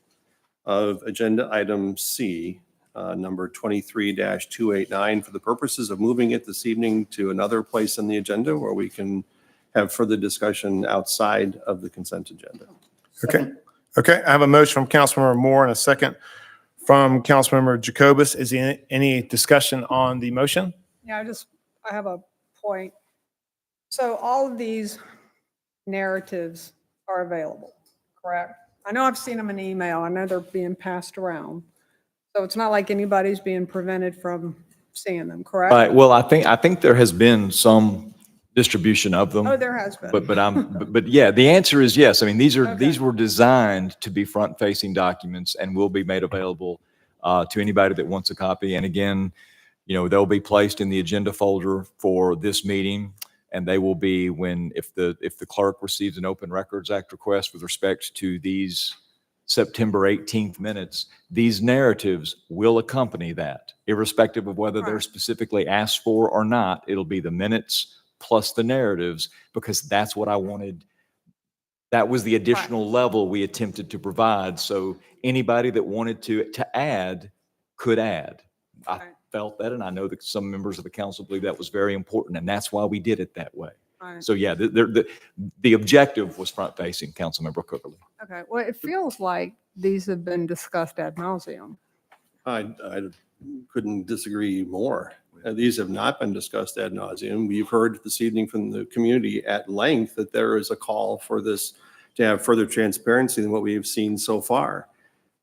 of agenda item C, number 23-289, for the purposes of moving it this evening to another place in the agenda where we can have further discussion outside of the consent agenda. Okay. I have a motion from Councilmember Moore and a second from Councilmember Jacobus. Is there any discussion on the motion? Yeah, I have a point. So all of these narratives are available, correct? I know I've seen them in email. I know they're being passed around. So it's not like anybody's being prevented from seeing them, correct? Right, well, I think there has been some distribution of them. Oh, there has been. But yeah, the answer is yes. I mean, these Okay. were designed to be front-facing documents and will be made available to anybody that wants a copy. And again, they'll be placed in the agenda folder for this meeting, and they will be if the clerk receives an Open Records Act request with respect to these September 18th minutes, these narratives will accompany that, irrespective of whether they're specifically asked for or not. It'll be the minutes plus the narratives, because that's what I wanted. That was the additional level we attempted to provide. So anybody that wanted to add could add. I felt that, and I know that some members of the council believe that was very important, and that's why we did it that way. Right. So yeah, the objective was front-facing, Councilmember Cookerly. Okay, well, it feels like these have been discussed ad nauseum. I couldn't disagree more. These have not been discussed ad nauseum. We've heard this evening from the community at length that there is a call for this to have further transparency than what we have seen so far.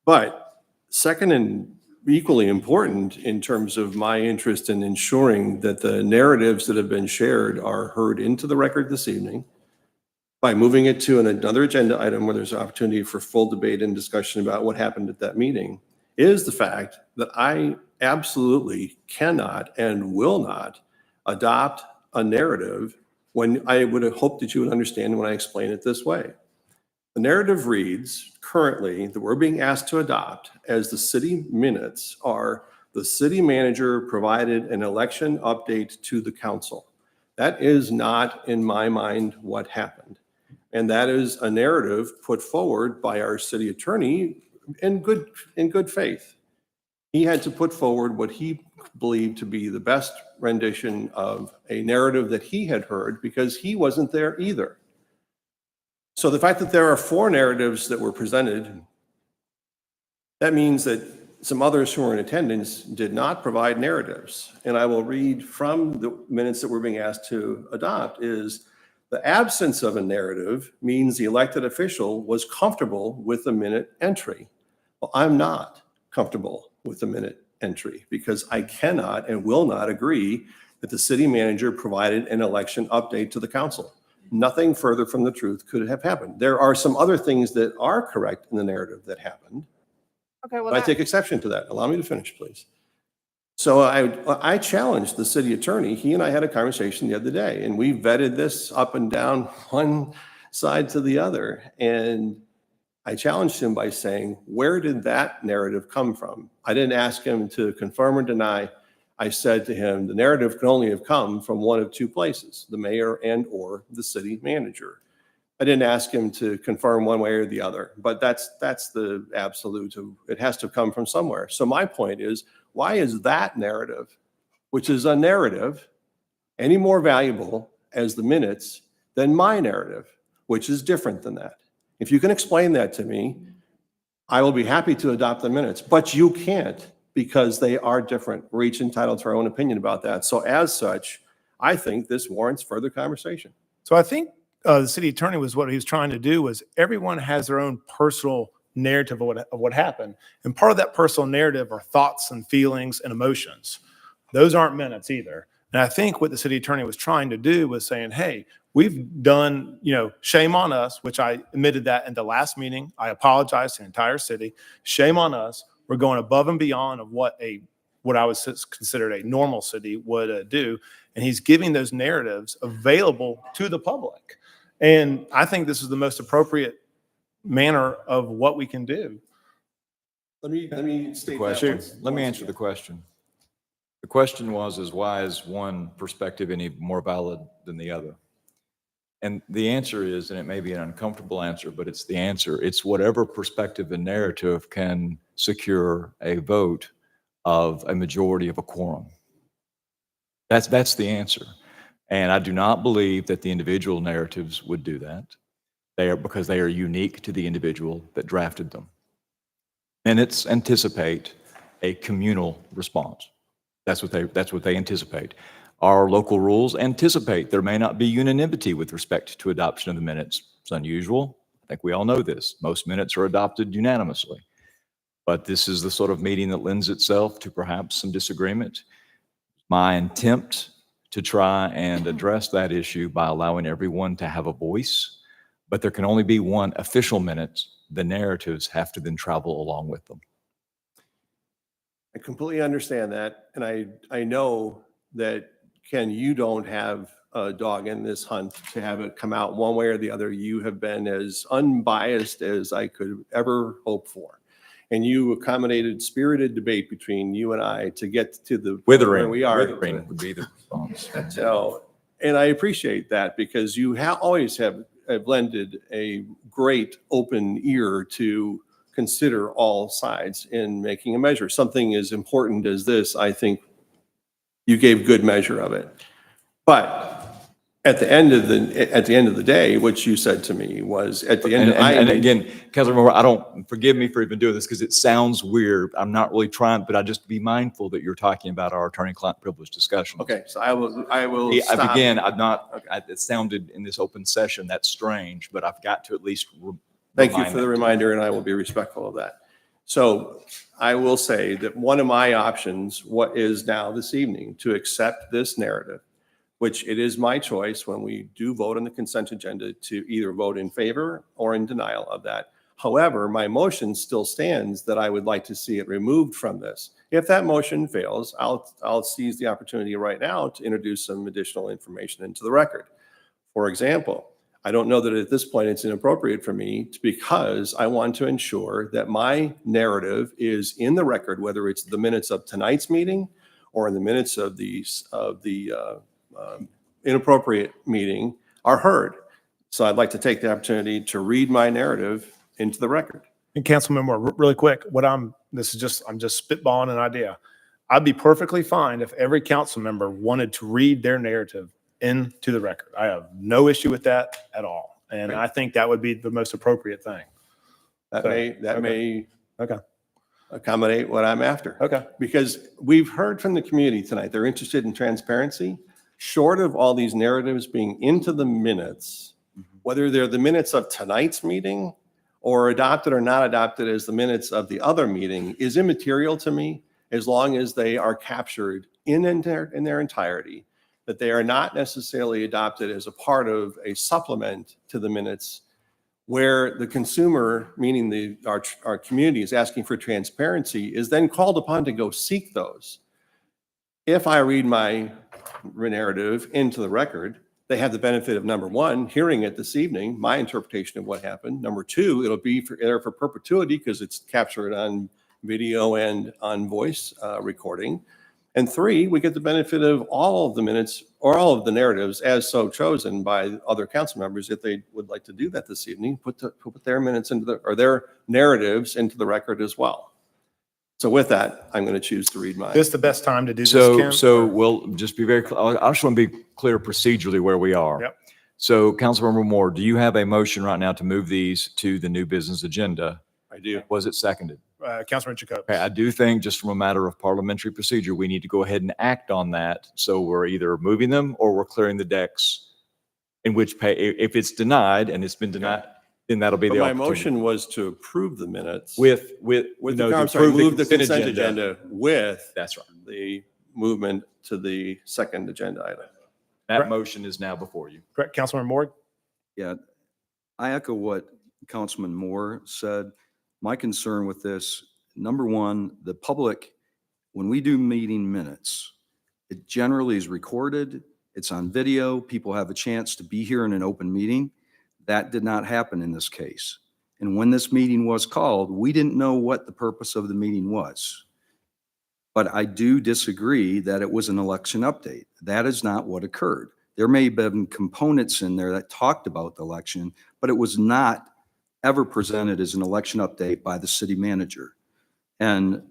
But second and equally important in terms of my interest in ensuring that the narratives that have been shared are heard into the record this evening by moving it to another agenda item where there's an opportunity for full debate and discussion about what happened at that meeting, is the fact that I absolutely cannot and will not adopt a narrative when I would have hoped that you would understand when I explain it this way. The narrative reads currently that we're being asked to adopt as the city minutes are: the city manager provided an election update to the council. That is not, in my mind, what happened. And that is a narrative put forward by our city attorney in good faith. He had to put forward what he believed to be the best rendition of a narrative that he had heard, because he wasn't there either. So the fact that there are 4 narratives that were presented, that means that some others who were in attendance did not provide narratives. And I will read from the minutes that we're being asked to adopt is: the absence of a narrative means the elected official was comfortable with the minute entry. Well, I'm not comfortable with the minute entry, because I cannot and will not agree that the city manager provided an election update to the council. Nothing further from the truth could have happened. There are some other things that are correct in the narrative that happened. Okay, well, But I take exception to that. Allow me to finish, please. So I challenged the city attorney. He and I had a conversation the other day, and we vetted this up and down one side to the other. And I challenged him by saying, where did that narrative come from? I didn't ask him to confirm or deny. I said to him, the narrative can only have come from one of 2 places: the mayor and or the city manager. I didn't ask him to confirm one way or the other, but that's the absolute. It has to come from somewhere. So my point is, why is that narrative, which is a narrative, any more valuable as the minutes than my narrative, which is different than that? If you can explain that to me, I will be happy to adopt the minutes, but you can't, because they are different. We're each entitled to our own opinion about that. So as such, I think this warrants further conversation. So I think the city attorney what he was trying to do was everyone has their own personal narrative of what happened. And part of that personal narrative are thoughts and feelings and emotions. Those aren't minutes either. And I think what the city attorney was trying to do was saying, hey, we've done, shame on us, which I admitted that in the last meeting. I apologize to the entire city. Shame on us. We're going above and beyond of what I would consider a normal city would do. And he's giving those narratives available to the public. And I think this is the most appropriate manner of what we can do. Let me state Question. that. Let me answer the question. The question was why is one perspective any more valid than the other? And the answer is, and it may be an uncomfortable answer, but it's the answer. It's whatever perspective and narrative can secure a vote of a majority of a quorum. That's the answer. And I do not believe that the individual narratives would do that. Because they are unique to the individual that drafted them. Minutes anticipate a communal response. That's what they anticipate. Our local rules anticipate there may not be unanimity with respect to adoption of the minutes. It's unusual. I think we all know this. Most minutes are adopted unanimously. But this is the sort of meeting that lends itself to perhaps some disagreement. my attempt to try and address that issue by allowing everyone to have a voice, but there can only be one official minute. The narratives have to then travel along with them. I completely understand that. And I know that, Ken, you don't have a dog in this hunt to have it come out one way or the other. You have been as unbiased as I could ever hope for. And you accommodated spirited debate between you and I to get to the Withering, where we are. withering would be the response. So, and I appreciate that because you always have lended a great open ear to consider all sides in making a measure. Something as important as this, I think you gave good measure of it. But at the end of the day, what you said to me was at the end. And again, Councilmember, forgive me for even doing this because it sounds weird. I'm not really trying, but I just be mindful that you're talking about our attorney-client privilege discussion. Okay, so I will stop. Again, it sounded in this open session, that's strange, but I've got to at least Thank you for the reminder, and I will be respectful of that. So I will say that one of my options, what is now this evening, to accept this narrative, which it is my choice when we do vote on the consent agenda to either vote in favor or in denial of that. However, my motion still stands that I would like to see it removed from this. If that motion fails, I'll seize the opportunity right now to introduce some additional information into the record. For example, I don't know that at this point it's inappropriate for me because I want to ensure that my narrative is in the record, whether it's the minutes of tonight's meeting or in the minutes of the inappropriate meeting are heard. So I'd like to take the opportunity to read my narrative into the record. And Councilmember, really quick, I'm just spitballing an idea. I'd be perfectly fine if every council member wanted to read their narrative into the record. I have no issue with that at all. And I think that would be the most appropriate thing. That may accommodate what I'm after. Okay. Because we've heard from the community tonight, they're interested in transparency. Short of all these narratives being into the minutes, whether they're the minutes of tonight's meeting or adopted or not adopted as the minutes of the other meeting is immaterial to me as long as they are captured in their entirety, that they are not necessarily adopted as a part of a supplement to the minutes where the consumer, meaning our community, is asking for transparency, is then called upon to go seek those. If I read my narrative into the record, they have the benefit of, number one, hearing it this evening, my interpretation of what happened. Number two, it'll be there for perpetuity because it's captured on video and on voice recording. And three, we get the benefit of all of the minutes or all of the narratives as so chosen by other council members if they would like to do that this evening, put their minutes or their narratives into the record as well. So with that, I'm going to choose to read mine. This the best time to do this, Ken? So we'll just be very clear. I just want to be clear procedurally where we are. Yep. So Councilmember Moore, do you have a motion right now to move these to the new business agenda? I do. Was it seconded? Councilman Jacobs. Okay, I do think just from a matter of parliamentary procedure, we need to go ahead and act on that. So we're either moving them or we're clearing the decks, in which if it's denied and it's been denied, then that'll be But the my opportunity. motion was to approve the minutes. Move the consent agenda with That's right. the movement to the second agenda item. That motion is now before you. Correct, Councilman Moore? Yeah, I echo what Councilman Moore said. My concern with this, number one, the public, when we do meeting minutes, it generally is recorded, it's on video, people have a chance to be here in an open meeting. That did not happen in this case. And when this meeting was called, we didn't know what the purpose of the meeting was. But I do disagree that it was an election update. That is not what occurred. There may have been components in there that talked about the election, but it was not ever presented as an election update by the city manager. And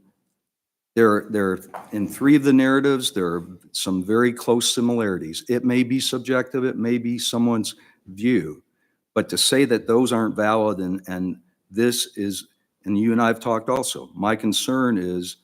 there in three of the narratives, there are some very close similarities. It may be subjective, it may be someone's view, but to say that those aren't valid and this is, and you and I have talked also, my concern is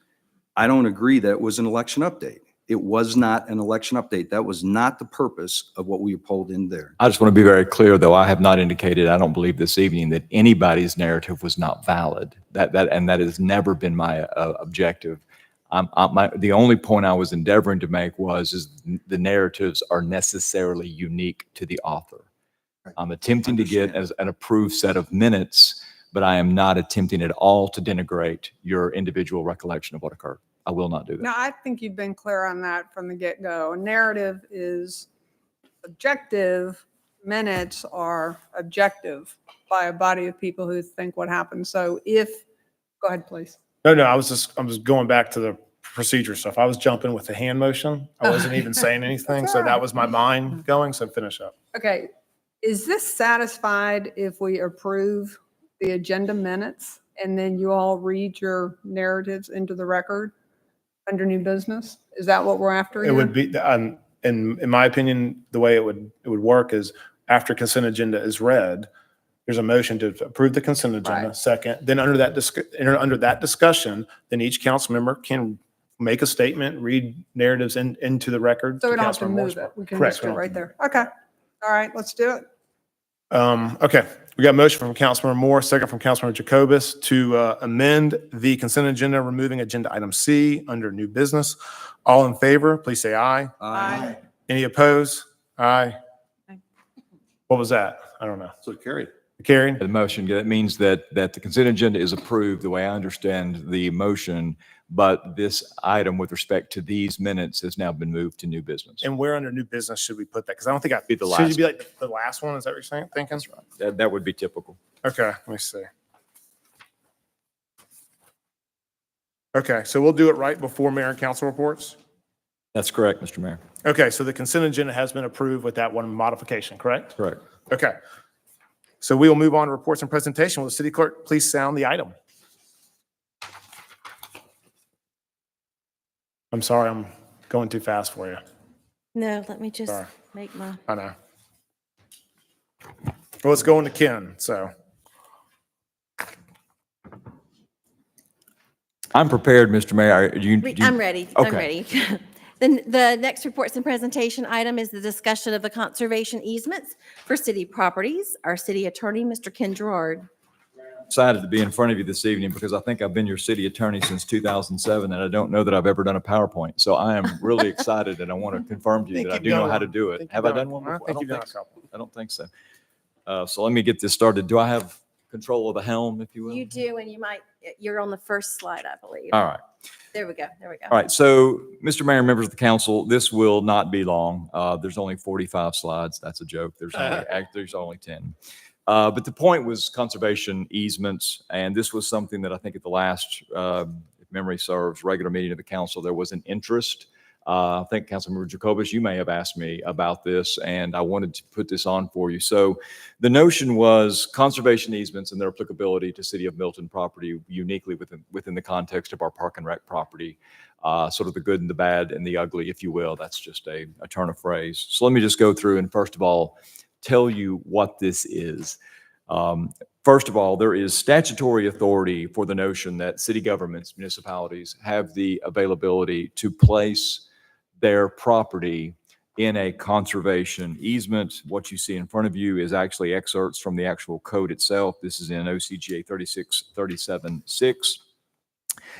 I don't agree that it was an election update. It was not an election update. That was not the purpose of what we pulled in there. I just want to be very clear, though. I have not indicated, I don't believe this evening, that anybody's narrative was not valid. That has never been my objective. The only point I was endeavoring to make is the narratives are necessarily unique to the author. I'm attempting to get as an approved set of minutes, but I am not attempting at all to denigrate your individual recollection of what occurred. I will not do that. No, I think you've been clear on that from the get-go. A narrative is objective, minutes are objective by a body of people who think what happened. So go ahead, please. No, I was going back to the procedure stuff. I was jumping with the hand motion. I wasn't even saying anything. That's So all that right. was my mind going. So finish up. Okay, is this satisfied if we approve the agenda minutes and then you all read your narratives into the record under new business? Is that what we're after It here? would be, in my opinion, the way it would work is after consent agenda is read, there's a motion to approve the consent agenda. Right. Second, then under that discussion, then each council member can make a statement, read narratives into the record. So we don't have to Councilmember Moore's move it. part. We can Correct, just we do it don't right have to there. Okay. All right, let's do it. Okay, we got a motion from Councilmember Moore, second from Councilmember Jacobus to amend the consent agenda, removing agenda item C under new business. All in favor, please say aye. Aye. Any opposed? Aye. What was that? I don't know. So carried. Carried? The motion, that means that the consent agenda is approved the way I understand the motion, but this item with respect to these minutes has now been moved to new business. And where under new business should we put that? Because I don't think Be the should last it be like the last one? Is that what you're saying, thinking? That's right. That would be typical. Okay, let me see. Okay, so we'll do it right before mayor and council reports. That's correct, Mr. Mayor. Okay, so the consent agenda has been approved with that one modification, correct? Correct. Okay. So we will move on to reports and presentation. Will the city clerk please sound the item? I'm sorry, I'm going too fast for you. No, let me just Sorry. make my, I know. Well, it's going to Ken, so. I'm prepared, Mr. Mayor. I'm ready. I'm Okay. ready. Then the next reports and presentation item is the discussion of the conservation easements for city properties. Our city attorney, Mr. Ken Gerard. Excited to be in front of you this evening because I think I've been your city attorney since 2007, and I don't know that I've ever done a PowerPoint. So I am really excited, and I want to confirm to you that I do know how to do it. Have I done one before? I think you've done a couple. I don't think so. So let me get this started. Do I have control of the helm, if you will? You do, and you're on the first slide, I believe. All right. There we go. All right. So, Mr. Mayor, members of the council, this will not be long. There's only 45 slides. That's a joke. There's only 10. But the point was conservation easements, and this was something that I think at the last, if memory serves, regular meeting of the council, there was an interest. I think Councilmember Jacobus, you may have asked me about this, and I wanted to put this on for you. So the notion was conservation easements and their applicability to City of Milton property uniquely within the context of our Park and Rec property, sort of the good and the bad and the ugly, if you will. That's just a turn of phrase. So let me just go through and first of all, tell you what this is. First of all, there is statutory authority for the notion that city governments, municipalities have the availability to place their property in a conservation easement. What you see in front of you is actually excerpts from the actual code itself. This is in OCGA 3637-6.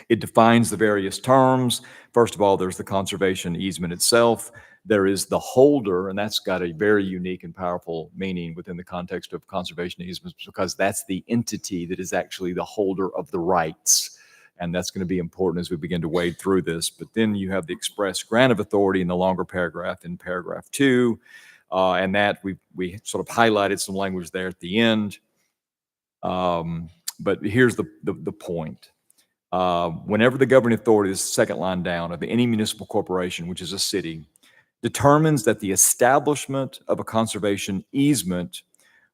It defines the various terms. First of all, there's the conservation easement itself. There is the holder, and that's got a very unique and powerful meaning within the context of conservation easements because that's the entity that is actually the holder of the rights. And that's going to be important as we begin to wade through this. But then you have the express grant of authority in the longer paragraph in paragraph 2. And that we sort of highlighted some language there at the end. But here's the point. Whenever the governing authority, this is the second line down, of any municipal corporation, which is a city, determines that the establishment of a conservation easement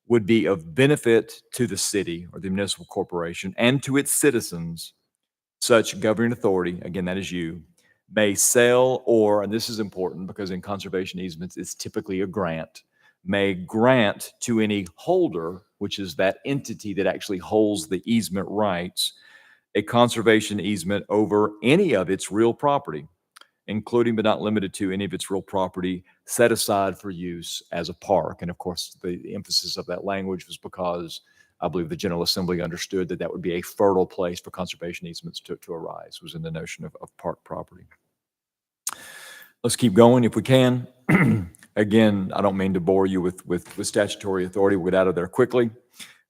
would be of benefit to the city or the municipal corporation and to its citizens, such governing authority, again, that is you, may sell or, and this is important because in conservation easements, it's typically a grant, may grant to any holder, which is that entity that actually holds the easement rights, a conservation easement over any of its real property, including but not limited to any of its real property set aside for use as a park. And of course, the emphasis of that language was because I believe the General Assembly understood that that would be a fertile place for conservation easements to arise, was in the notion of park property. Let's keep going if we can. Again, I don't mean to bore you with statutory authority. We'll get out of there quickly.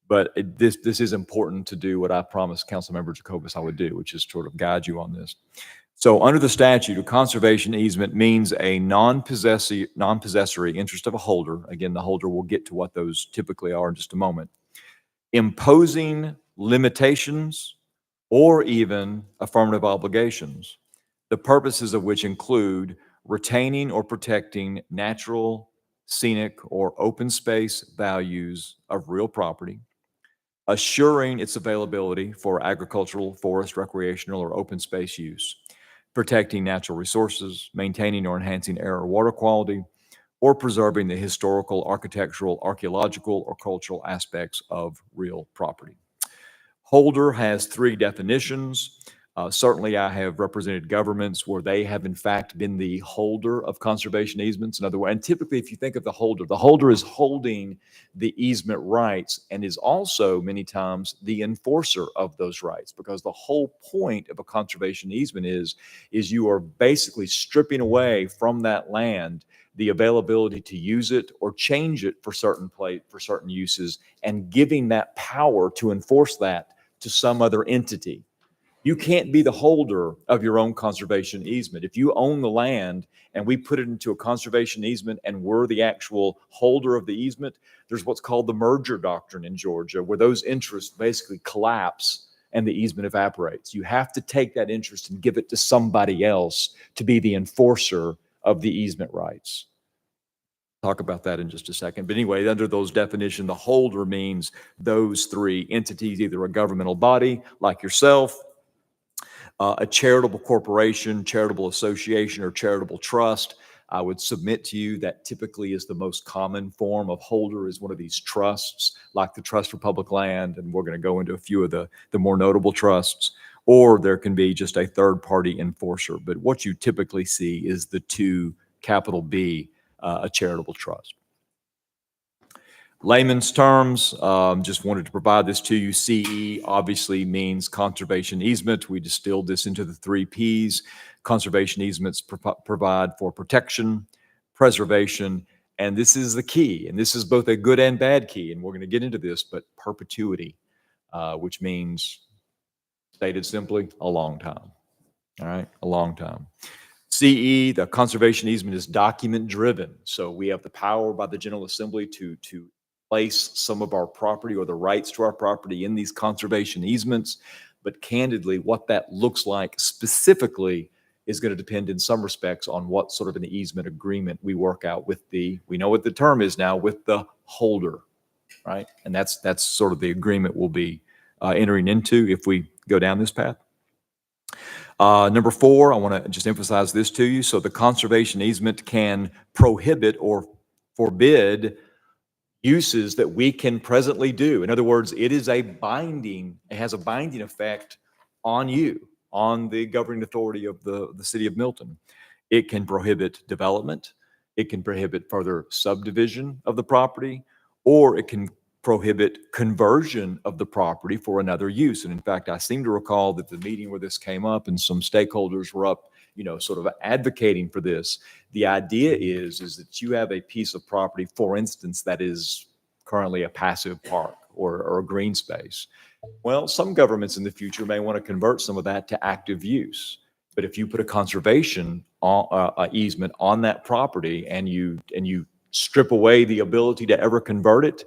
But this is important to do what I promised Councilmember Jacobus I would do, which is sort of guide you on this. So under the statute, a conservation easement means a non-possessory interest of a holder. Again, the holder, will get to what those typically are in just a moment. Imposing limitations or even affirmative obligations, the purposes of which include retaining or protecting natural, scenic, or open space values of real property, assuring its availability for agricultural, forest, recreational, or open space use, protecting natural resources, maintaining or enhancing air or water quality, or preserving the historical, architectural, archaeological, or cultural aspects of real property. Holder has three definitions. Certainly, I have represented governments where they have, in fact, been the holder of conservation easements. In other words, and typically, if you think of the holder is holding the easement rights and is also many times the enforcer of those rights, because the whole point of a conservation easement is you are basically stripping away from that land the availability to use it or change it for certain uses, and giving that power to enforce that to some other entity. You can't be the holder of your own conservation easement. If you own the land and we put it into a conservation easement and we're the actual holder of the easement, there's what's called the merger doctrine in Georgia, where those interests basically collapse and the easement evaporates. You have to take that interest and give it to somebody else to be the enforcer of the easement rights. Talk about that in just a second. But anyway, under those definitions, the holder means those three entities, either a governmental body like yourself, a charitable corporation, charitable association, or charitable trust. I would submit to you that typically is the most common form of holder, is one of these trusts, like the Trust for Public Land, and we're going to go into a few of the more notable trusts, or there can be just a third-party enforcer. But what you typically see is the two, capital B, a charitable trust. Layman's terms, just wanted to provide this to you. CE obviously means conservation easement. We distilled this into the 3 Ps. Conservation easements provide for protection, preservation, and this is the key, and this is both a good and bad key, and we're going to get into this, but perpetuity, which means, stated simply, a long time. All right, a long time. CE, the conservation easement, is document driven. So we have the power by the General Assembly to place some of our property or the rights to our property in these conservation easements. But candidly, what that looks like specifically is going to depend in some respects on what sort of an easement agreement we work out with we know what the term is now, with the holder, right? And that's sort of the agreement we'll be entering into if we go down this path. Number 4, I want to just emphasize this to you. So the conservation easement can prohibit or forbid uses that we can presently do. In other words, it has a binding effect on you, on the governing authority of the city of Milton. It can prohibit development, it can prohibit further subdivision of the property, or it can prohibit conversion of the property for another use. And in fact, I seem to recall that the meeting where this came up and some stakeholders were up, sort of advocating for this. The idea is that you have a piece of property, for instance, that is currently a passive park or a green space. Well, some governments in the future may want to convert some of that to active use. But if you put a conservation easement on that property and you strip away the ability to ever convert it,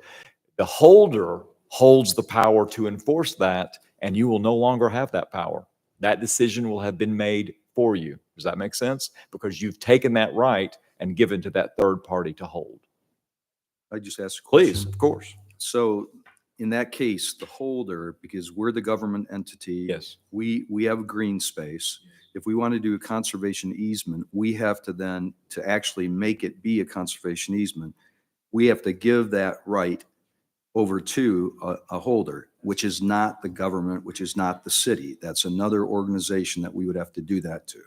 the holder holds the power to enforce that, and you will no longer have that power. That decision will have been made for you. Does that make sense? Because you've taken that right and given to that third party to hold. I just asked a question. Please, of course. So in that case, the holder, because we're the government entity, yes, we have a green space. If we want to do a conservation easement, we have to then, to actually make it be a conservation easement, we have to give that right over to a holder, which is not the government, which is not the city. That's another organization that we would have to do that to.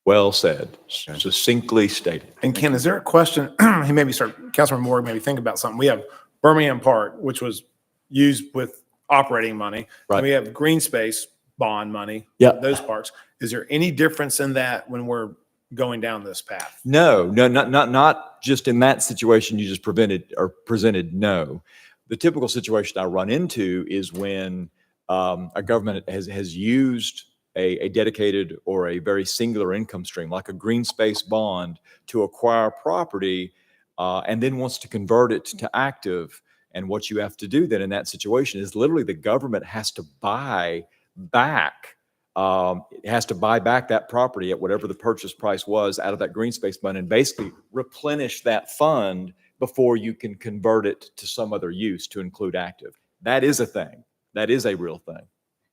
Well said. Succinctly stated. And Ken, is there a question? Councilman Moore, maybe think about something. We have Birmingham Park, which was used with operating money. Right. And we have green space bond money. Yeah. Those parks. Is there any difference in that when we're going down this path? No, not just in that situation you just presented. No, the typical situation I run into is when a government has used a dedicated or a very singular income stream, like a green space bond, to acquire property, and then wants to convert it to active. And what you have to do then in that situation is literally the government has to buy back. It has to buy back that property at whatever the purchase price was out of that green space fund and basically replenish that fund before you can convert it to some other use to include active. That is a thing. That is a real thing.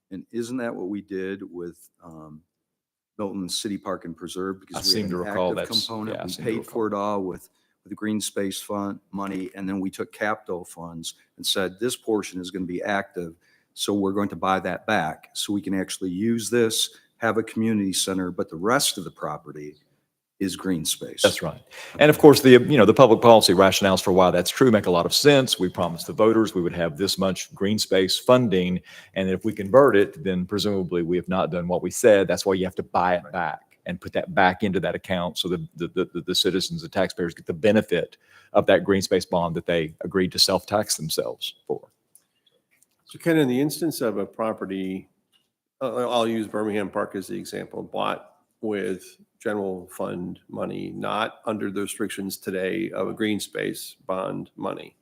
And isn't that what we did with Milton City Park and Preserve? I Because we seem had to an recall active that's- component. yeah, I We seem to paid for it all with the green space fund money, and then we took capital funds and said, this portion is going to be active. So we're going to buy that back so we can actually use this, have a community center, but the rest of the property is green space. That's right. And of course, the public policy rationales for why that's true make a lot of sense. We promised the voters we would have this much green space funding, and if we convert it, then presumably we have not done what we said. That's why you have to buy it back and put that back into that account so the citizens, the taxpayers get the benefit of that green space bond that they agreed to self-tax themselves for. So Ken, in the instance of a property, I'll use Birmingham Park as the example, bought with general fund money, not under the restrictions today of a green space bond money.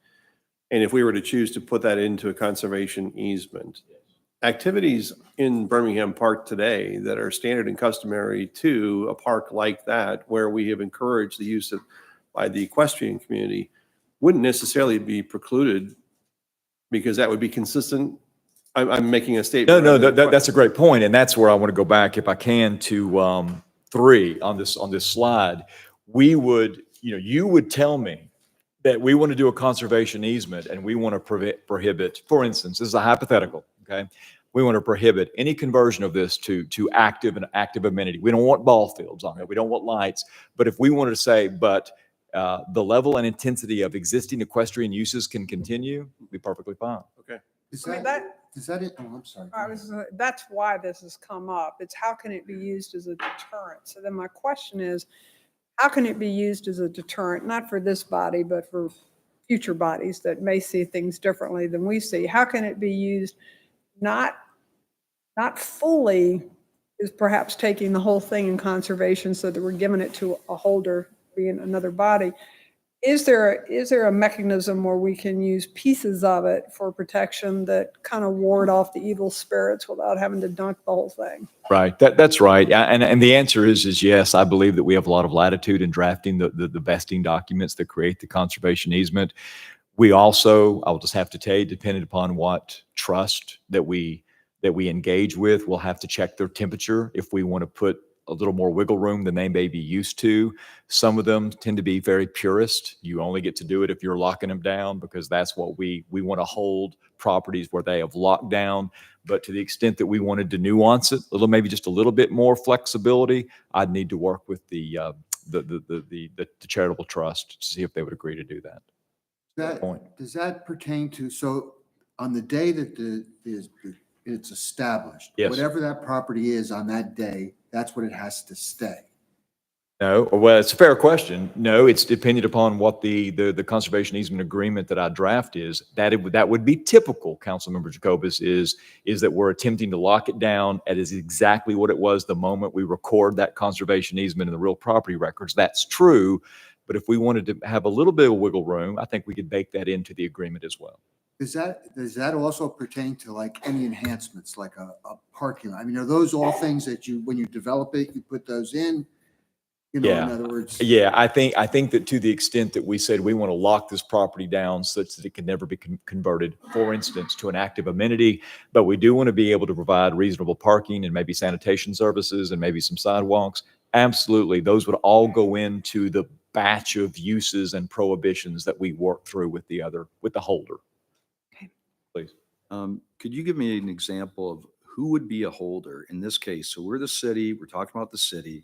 And if we were to choose to put that into a conservation easement, activities in Birmingham Park today that are standard and customary to a park like that, where we have encouraged the use of by the equestrian community, wouldn't necessarily be precluded because that would be consistent. I'm making a statement. No, that's a great point, and that's where I want to go back, if I can, to 3 on this slide. We would, you would tell me that we want to do a conservation easement and we want to prohibit, for instance, this is a hypothetical, okay? We want to prohibit any conversion of this to active amenity. We don't want ball fields on it. We don't want lights. But if we wanted to say, but the level and intensity of existing equestrian uses can continue, be perfectly fine. Okay. I mean, Is that it? Oh, I'm sorry. That's why this has come up. It's how can it be used as a deterrent? So then my question is, how can it be used as a deterrent, not for this body, but for future bodies that may see things differently than we see? How can it be used not fully is perhaps taking the whole thing in conservation so that we're giving it to a holder, being another body? Is there a mechanism where we can use pieces of it for protection that kind of ward off the evil spirits without having to dunk the whole thing? Right. That's right. And the answer is yes. I believe that we have a lot of latitude in drafting the vesting documents that create the conservation easement. We also, I'll just have to tell you, depending upon what trust that we engage with, we'll have to check their temperature if we want to put a little more wiggle room than they may be used to. Some of them tend to be very purist. You only get to do it if you're locking them down, because that's what we want to hold properties where they have locked down. But to the extent that we wanted to nuance it, maybe just a little bit more flexibility, I'd need to work with the charitable trust to see if they would agree to do that. Does that pertain to, so on the day that it's established, Yes. whatever that property is on that day, that's what it has to stay? No, well, it's a fair question. No, it's dependent upon what the conservation easement agreement that I draft is. That would be typical, Councilmember Jacobus, is that we're attempting to lock it down at is exactly what it was the moment we record that conservation easement in the real property records. That's true, but if we wanted to have a little bit of wiggle room, I think we could bake that into the agreement as well. Does that also pertain to like any enhancements, like a parking lot? I mean, are those all things that when you develop it, you put those in? In other words. Yeah, I think that to the extent that we said we want to lock this property down such that it can never be converted, for instance, to an active amenity, but we do want to be able to provide reasonable parking and maybe sanitation services and maybe some sidewalks. Absolutely, those would all go into the batch of uses and prohibitions that we work through with the holder. Please. Could you give me an example of who would be a holder in this case? So we're the city, we're talking about the city.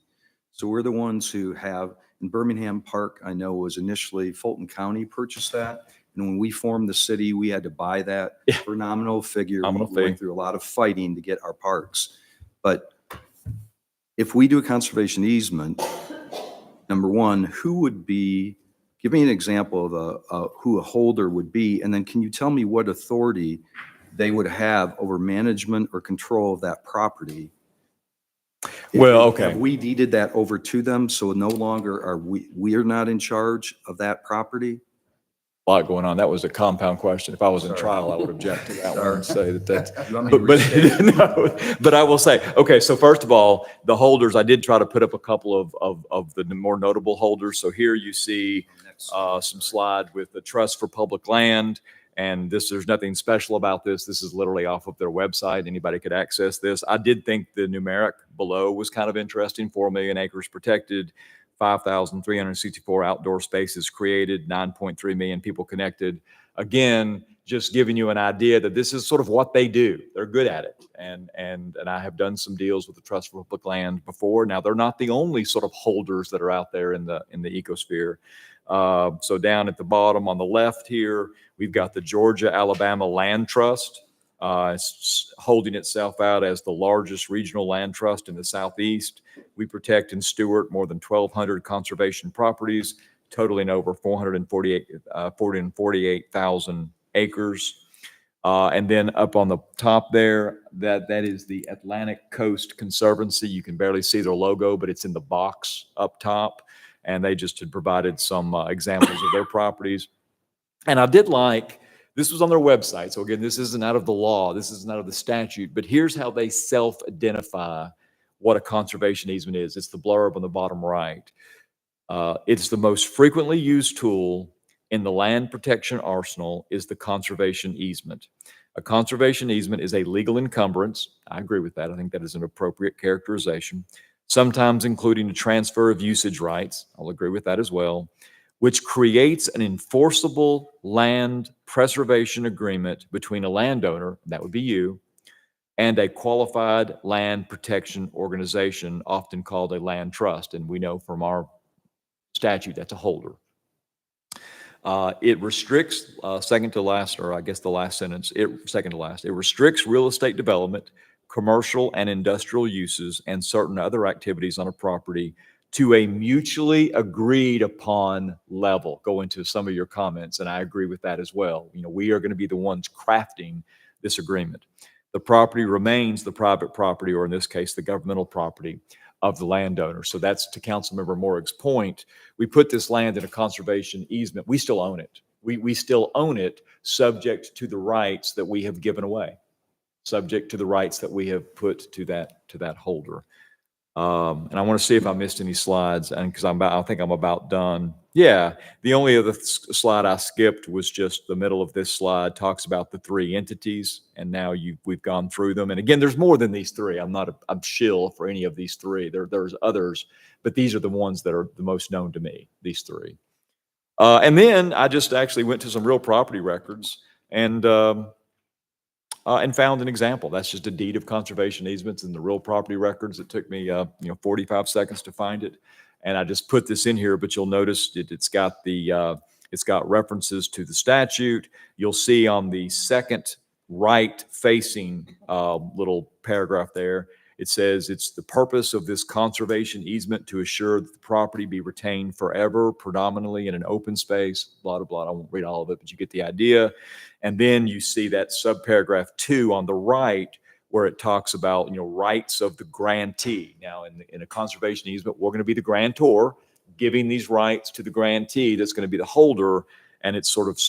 So we're the ones who have, in Birmingham Park, I know was initially Fulton County purchased that. And when we formed the city, we had to buy that for nominal figure. Nominal We went fee. through a lot of fighting to get our parks. But if we do a conservation easement, number one, give me an example of who a holder would be, and then can you tell me what authority they would have over management or control of that property? Well, okay. Have we deeded that over to them, so no longer are we're not in charge of that property? A lot going on. That was a compound question. If I was in Sorry. trial, I would object to that one and say that that's. You want me to restate? No, but I will say, okay, so first of all, the holders, I did try to put up a couple of the more notable holders. So here you see some slide with the Trust for Public Land. And there's nothing special about this. This is literally off of their website. Anybody could access this. I did think the numeric below was kind of interesting. 4 million acres protected, 5,364 outdoor spaces created, 9.3 million people connected. Again, just giving you an idea that this is sort of what they do. They're good at it. And I have done some deals with the Trust for Public Land before. Now, they're not the only sort of holders that are out there in the ecosphere. So down at the bottom on the left here, we've got the Georgia-Alabama Land Trust. It's holding itself out as the largest regional land trust in the Southeast. We protect and steward more than 1,200 conservation properties, totaling over 448,000 acres. And then up on the top there, that is the Atlantic Coast Conservancy. You can barely see their logo, but it's in the box up top. And they just had provided some examples of their properties. And I did like, this was on their website. So again, this isn't out of the law. This isn't out of the statute. But here's how they self-identify what a conservation easement is. It's the blurb on the bottom right. It's the most frequently used tool in the land protection arsenal is the conservation easement. A conservation easement is a legal encumbrance. I agree with that. I think that is an appropriate characterization. Sometimes including a transfer of usage rights. I'll agree with that as well, which creates an enforceable land preservation agreement between a landowner, that would be you, and a qualified land protection organization, often called a land trust. And we know from our statute that's a holder. It restricts, second to last, or I guess the last sentence, second to last, it restricts real estate development, commercial and industrial uses, and certain other activities on a property to a mutually agreed upon level. Go into some of your comments, and I agree with that as well. You know, we are going to be the ones crafting this agreement. The property remains the private property, or in this case, the governmental property of the landowner. So that's to Councilmember Morig's point. We put this land in a conservation easement. We still own it. We still own it, subject to the rights that we have given away, subject to the rights that we have put to that holder. And I want to see if I missed any slides, and because I think I'm about done. Yeah, the only other slide I skipped was just the middle of this slide talks about the 3 entities, and now we've gone through them. And again, there's more than these 3. I'm not a shill for any of these 3. There's others, but these are the ones that are the most known to me. These 3. And then I just actually went to some real property records and found an example. That's just a deed of conservation easements in the real property records. It took me 45 seconds to find it. And I just put this in here, but you'll notice it's got references to the statute. You'll see on the second right facing little paragraph there, it says it's the purpose of this conservation easement to assure that the property be retained forever, predominantly in an open space, blah, blah, blah. I won't read all of it, but you get the idea. And then you see that subparagraph 2 on the right, where it talks about, rights of the grantee. Now, in a conservation easement, we're going to be the grantor, giving these rights to the grantee that's going to be the holder, and it sort of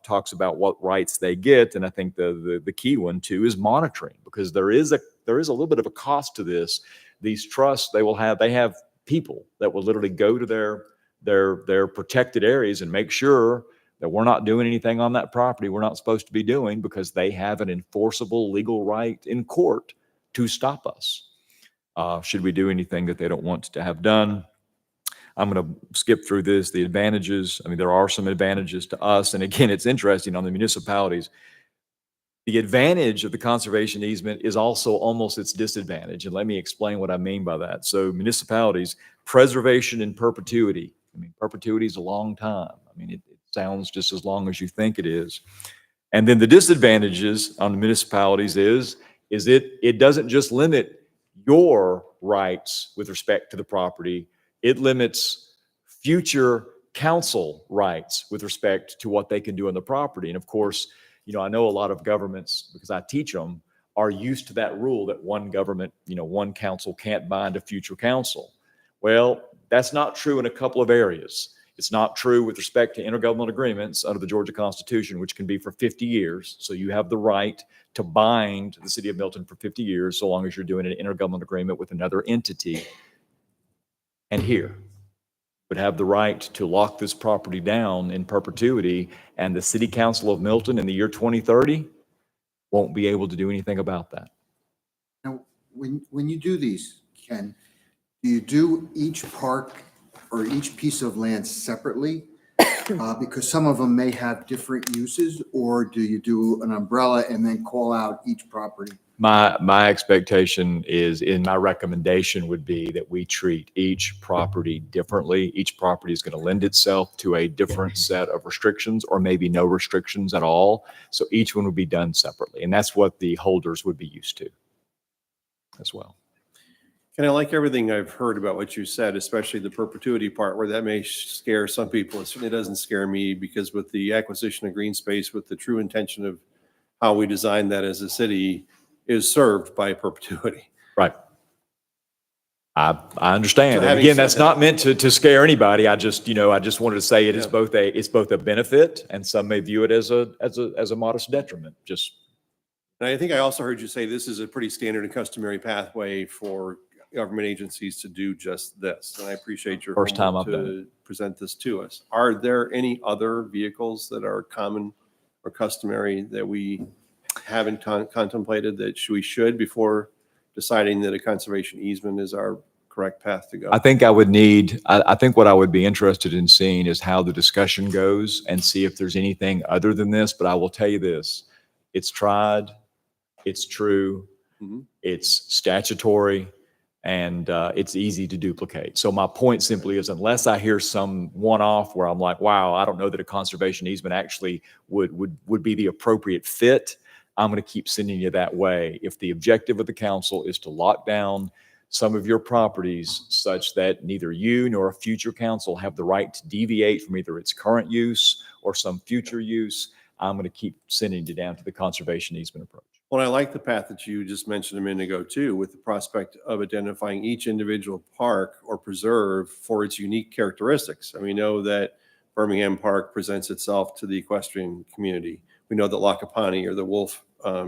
talks about what rights they get. And I think the key one too is monitoring, because there is a little bit of a cost to this. These trusts, they have people that will literally go to their protected areas and make sure that we're not doing anything on that property we're not supposed to be doing, because they have an enforceable legal right in court to stop us should we do anything that they don't want to have done. I'm going to skip through this. The advantages, there are some advantages to us. And again, it's interesting on the municipalities. The advantage of the conservation easement is also almost its disadvantage. And let me explain what I mean by that. So municipalities, preservation in perpetuity. Perpetuity is a long time. sounds just as long as you think it is. And then the disadvantages on the municipalities is it doesn't just limit your rights with respect to the property, it limits future council rights with respect to what they can do on the property. And of course, I know a lot of governments, because I teach them, are used to that rule that one government, one council can't bind a future council. Well, that's not true in a couple of areas. It's not true with respect to intergovernmental agreements under the Georgia Constitution, which can be for 50 years. So you have the right to bind the city of Milton for 50 years, so long as you're doing an intergovernmental agreement with another entity. And here would have the right to lock this property down in perpetuity, and the City Council of Milton in the year 2030 won't be able to do anything about that. Now, when you do these, Ken, do you do each park or each piece of land separately? Because some of them may have different uses, or do you do an umbrella and then call out each property? My expectation is, in my recommendation would be that we treat each property differently. Each property is going to lend itself to a different set of restrictions, or maybe no restrictions at all. So each one would be done separately. And that's what the holders would be used to as well. And I like everything I've heard about what you said, especially the perpetuity part, where that may scare some people. It certainly doesn't scare me, because with the acquisition of green space, with the true intention of how we design that as a city, is served by perpetuity. Right. I understand. So And again, that's not meant to scare anybody. I just wanted to say it's both a benefit, and some may view it as a modest detriment. And I think I also heard you say this is a pretty standard and customary pathway for government agencies to do just this. And I appreciate your First time homework I've done to present this to us. Are there any other vehicles that are common or customary that we haven't contemplated that we should before deciding that a conservation easement is our correct path to go? I think what I would be interested in seeing is how the discussion goes, and see if there's anything other than this. But I will tell you this, it's tried, it's true, it's statutory, and it's easy to duplicate. So my point simply is, unless I hear some one-off where I'm like, wow, I don't know that a conservation easement actually would be the appropriate fit, I'm going to keep sending you that way. If the objective of the council is to lock down some of your properties such that neither you nor a future council have the right to deviate from either its current use or some future use, I'm going to keep sending you down to the conservation easement approach. Well, I like the path that you just mentioned a minute ago too, with the prospect of identifying each individual park or preserve for its unique characteristics. And we know that Birmingham Park presents itself to the equestrian community. We know that Lakapani or the Wolf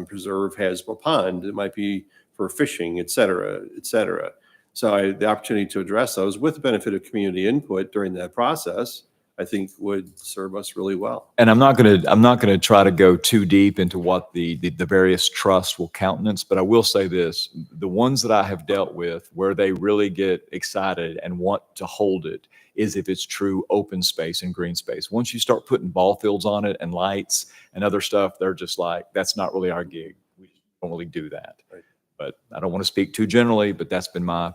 Preserve has a pond. It might be for fishing, et cetera, et cetera. So the opportunity to address those with the benefit of community input during that process, I think would serve us really well. And I'm not going to try to go too deep into what the various trusts will countenance, but I will say this: the ones that I have dealt with where they really get excited and want to hold it is if it's true open space and green space. Once you start putting ball fields on it and lights and other stuff, they're just like, that's not really our gig. We don't really do that. Right. But I don't want to speak too generally, but that's been my.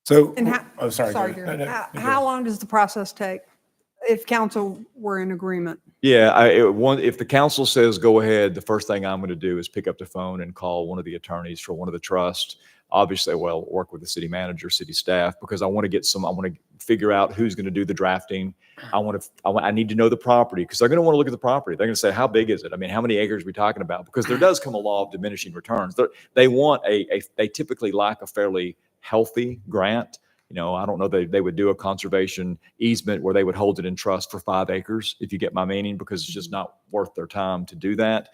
So, And how, sorry. sorry, go Gary. ahead. How long does the process take if council were in agreement? Yeah, if the council says go ahead, the first thing I'm going to do is pick up the phone and call one of the attorneys for one of the trusts. Obviously, work with the city manager, city staff, because I want to figure out who's going to do the drafting. I need to know the property, because they're going to want to look at the property. They're going to say, how big is it? I mean, how many acres are we talking about? Because there does come a law of diminishing returns. They typically like a fairly healthy grant. I don't know that they would do a conservation easement where they would hold it in trust for 5 acres, if you get my meaning, because it's just not worth their time to do that.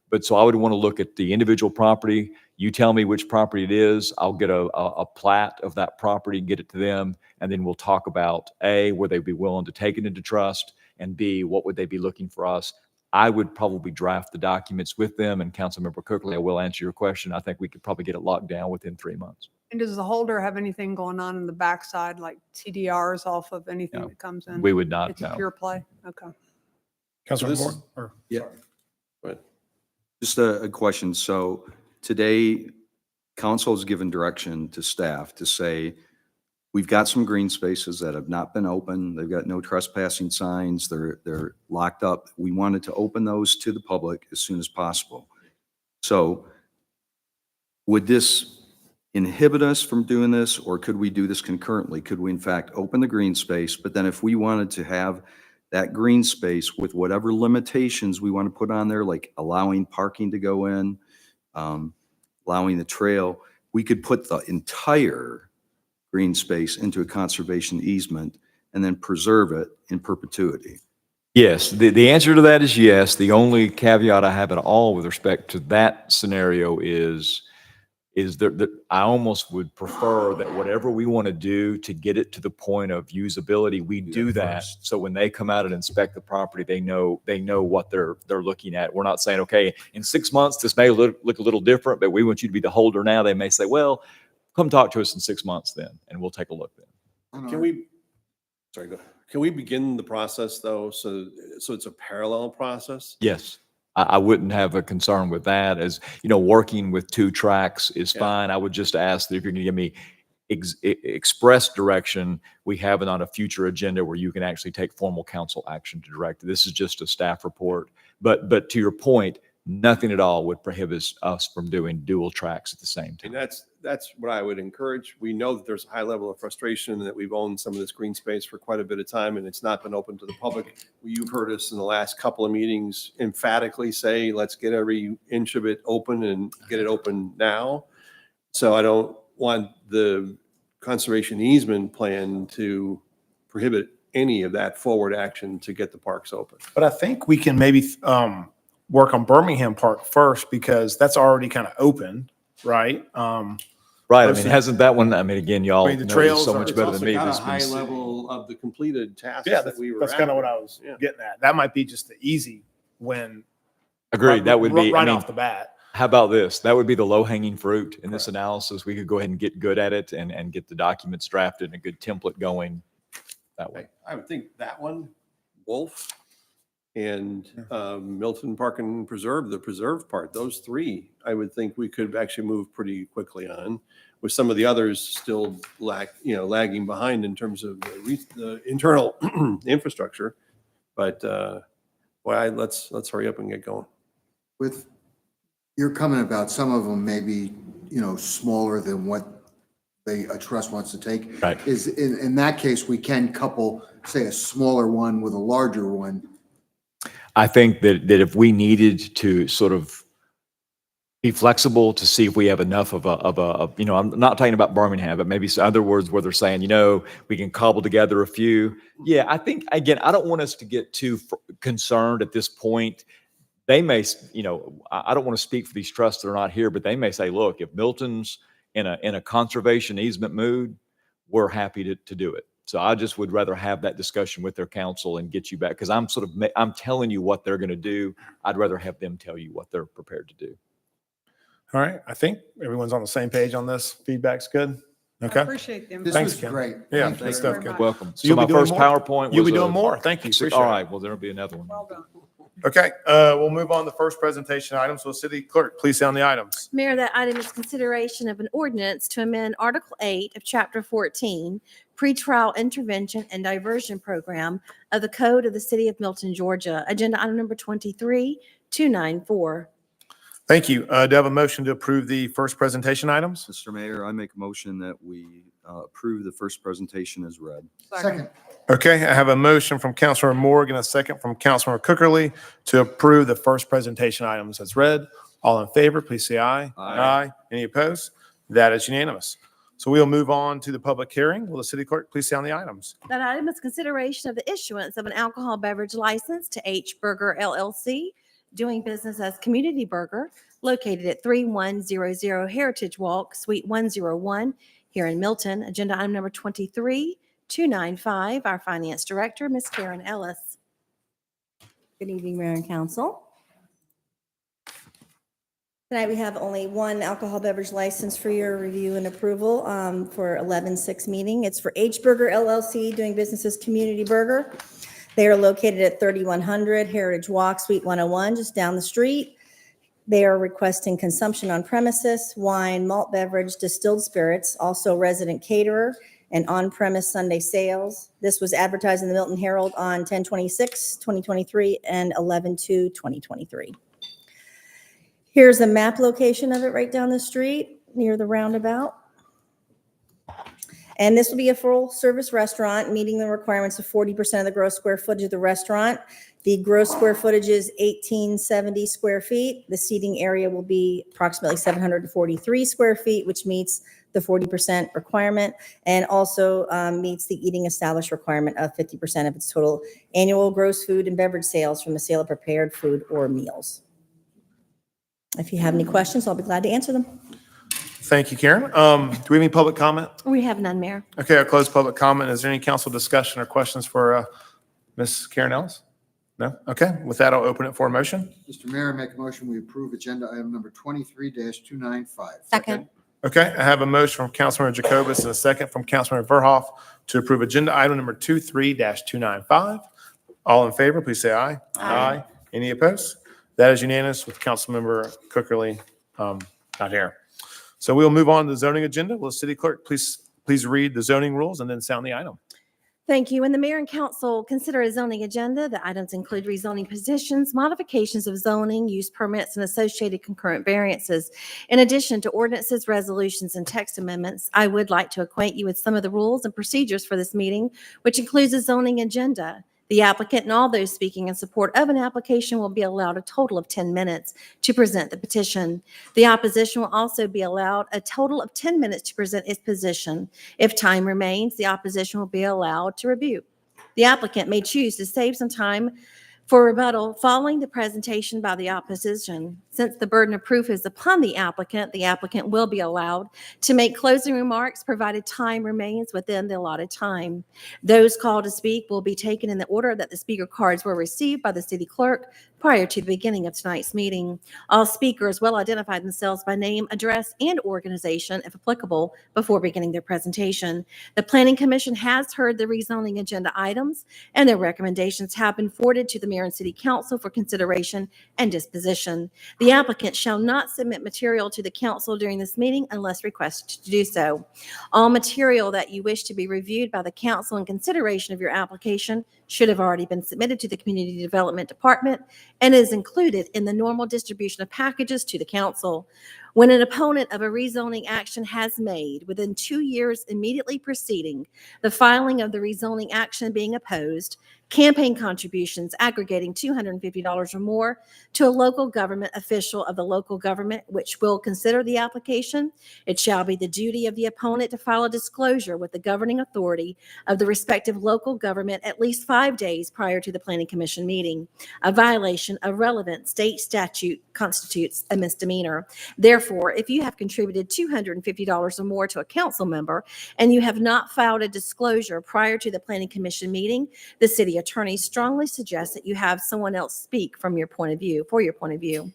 But so I would want to look at the individual property. You tell me which property it is. I'll get a plat of that property, get it to them, and then we'll talk about A, would they be willing to take it into trust, and B, what would they be looking for us? I would probably draft the documents with them, and Councilmember Cookley, I will answer your question. I think we could probably get it locked down within 3 months. And does the holder have anything going on in the backside, like TDRs off of anything No, that comes in? we would not, It's a no. pure play? Okay. Councilor So this- Moore? Or- Yeah. Go ahead. Just a question. So today, council has given direction to staff to say, We've got some green spaces that have not been open. They've got no trespassing signs. They're locked up. We wanted to open those to the public as soon as possible. So would this inhibit us from doing this, or could we do this concurrently? Could we in fact open the green space, but then if we wanted to have that green space with whatever limitations we want to put on there, like allowing parking to go in, allowing the trail, we could put the entire green space into a conservation easement and then preserve it in perpetuity? Yes, the answer to that is yes. The only caveat I have at all with respect to that scenario is that I almost would prefer that whatever we want to do to get it to the point of usability, we do that. So when they come out and inspect the property, they know what they're looking at. We're not saying, okay, in 6 months, this may look a little different, but we want you to be the holder now. They may say, well, come talk to us in 6 months then, and we'll take a look then. Can we, sorry, go ahead. Can we begin the process though? So it's a parallel process? Yes. I wouldn't have a concern with that. As you know, working with 2 tracks is fine. I would just ask that if you're going to give me express direction, we have it on a future agenda where you can actually take formal council action to direct it. This is just a staff report. But to your point, nothing at all would prohibit us from doing dual tracks at the same time. And that's what I would encourage. We know that there's a high level of frustration that we've owned some of this green space for quite a bit of time and it's not been open to the public. You've heard us in the last couple of meetings emphatically say, let's get every inch of it open and get it open now. So I don't want the conservation easement plan to prohibit any of that forward action to get the parks open. But I think we can maybe work on Birmingham Park first because that's already kind of open, right? Right. I mean, hasn't that one, I mean, again, y'all I mean, the know this trails so are- much it's better than me. Kind This of has high been- level of the completed tasks Yeah, that we were that's kind of what I after. was Yeah. getting at. That might be just the easy win. Agreed. That would be, I right mean, off the bat. how about this? That would be the low hanging fruit in this analysis. We could go ahead and get good at it and get the documents drafted and a good template going that way. I would think that one, Wolf, and Milton Park and Preserve, the preserve part, those 3, I would think we could actually move pretty quickly on, with some of the others still lagging behind in terms of the internal infrastructure. But let's hurry up and get going. With your comment about some of them may be, smaller than what a trust wants to take. Right. Is in that case, we can couple, say, a smaller one with a larger one. I think that if we needed to sort of be flexible to see if we have enough of a, I'm not talking about Birmingham, but maybe some other words where they're saying, we can cobble together a few. Yeah, I think, again, I don't want us to get too concerned at this point. They may, I don't want to speak for these trusts that are not here, but they may say, look, if Milton's in a conservation easement mood, we're happy to do it. So I just would rather have that discussion with their counsel and get you back, because I'm telling you what they're going to do. I'd rather have them tell you what they're prepared to do. All right. I think everyone's on the same page on this. Feedback's good. Okay. I appreciate them. This Thanks, was Ken. great. Yeah, Thank you good very stuff. much. Good. Welcome. So So you'll my be doing first more? PowerPoint You'll was be doing more. Thank you. Appreciate all it. right. Well, there'll be another one. Well done. Okay. We'll move on to the first presentation item. So City Clerk, please sound the items. Mayor, that item is consideration of an ordinance to amend Article 8 of Chapter 14, Pretrial Intervention and Diversion Program of the Code of the City of Milton, Georgia. Agenda item number 23294. Thank you. Do I have a motion to approve the first presentation items? Mr. Mayor, I make a motion that we approve the first presentation as read. Second. Okay, I have a motion from Councilor Morgan, a second from Councilor Cookerly to approve the first presentation items as read. All in favor, please say aye. Aye. Any opposed? That is unanimous. So we'll move on to the public hearing. Will the city clerk please sound the items? That item is consideration of the issuance of an alcohol beverage license to H Burger LLC, doing business as Community Burger, located at 3100 Heritage Walk, Suite 101, here in Milton. Agenda item number 23295. Our Finance Director, Ms. Karen Ellis. Good evening, Mayor and Council. Tonight, we have only one alcohol beverage license for your review and approval for 11/6 meeting. It's for H Burger LLC, doing business as Community Burger. They are located at 3100 Heritage Walk, Suite 101, just down the street. They are requesting consumption on premises, wine, malt beverage, distilled spirits, also resident caterer, and on-premise Sunday sales. This was advertised in the Milton Herald on 10/26/2023 and 11/2/2023. Here's the map location of it right down the street near the roundabout. And this will be a full-service restaurant, meeting the requirements of 40% of the gross square footage of the restaurant. The gross square footage is 1870 square feet. The seating area will be approximately 743 square feet, which meets the 40% requirement, and also meets the eating established requirement of 50% of its total annual gross food and beverage sales from the sale of prepared food or meals. If you have any questions, I'll be glad to answer them. Thank you, Karen. Do we have any public comment? We have none, Mayor. Okay, I'll close public comment. Is there any council discussion or questions for Ms. Karen Ellis? No? Okay, with that, I'll open it for a motion. Mr. Mayor, I make a motion, we approve agenda item number 23-295. Second. Okay, I have a motion from Councilmember Jacobus and a second from Councilmember Verhoff to approve agenda item number 23-295. All in favor, please say aye. Aye. Any opposed? That is unanimous with Councilmember Cookerly not here. So we'll move on to the zoning agenda. Will the city clerk please read the zoning rules and then sound the item? Thank you. When the mayor and council consider a zoning agenda, the items include rezoning positions, modifications of zoning, use permits, and associated concurrent variances. In addition to ordinances, resolutions, and text amendments, I would like to acquaint you with some of the rules and procedures for this meeting, which includes a zoning agenda. The applicant and all those speaking in support of an application will be allowed a total of 10 minutes to present the petition. The opposition will also be allowed a total of 10 minutes to present its position. If time remains, the opposition will be allowed to rebut. The applicant may choose to save some time for rebuttal following the presentation by the opposition. Since the burden of proof is upon the applicant will be allowed to make closing remarks provided time remains within the allotted time. Those called to speak will be taken in the order that the speaker cards were received by the city clerk prior to the beginning of tonight's meeting. All speakers will identify themselves by name, address, and organization, if applicable, before beginning their presentation. The Planning Commission has heard the rezoning agenda items, and their recommendations have been forwarded to the Mayor and City Council for consideration and disposition. The applicant shall not submit material to the council during this meeting unless requested to do so. All material that you wish to be reviewed by the council in consideration of your application should have already been submitted to the Community Development Department and is included in the normal distribution of packages to the council. When an opponent of a rezoning action has made within 2 years immediately preceding the filing of the rezoning action being opposed, campaign contributions aggregating $250 or more to a local government official of the local government which will consider the application, it shall be the duty of the opponent to file a disclosure with the governing authority of the respective local government at least 5 days prior to the Planning Commission meeting. A violation of relevant state statute constitutes a misdemeanor. Therefore, if you have contributed $250 or more to a council member and you have not filed a disclosure prior to the Planning Commission meeting, the city attorney strongly suggests that you have someone else speak from your point of view, for your point of view.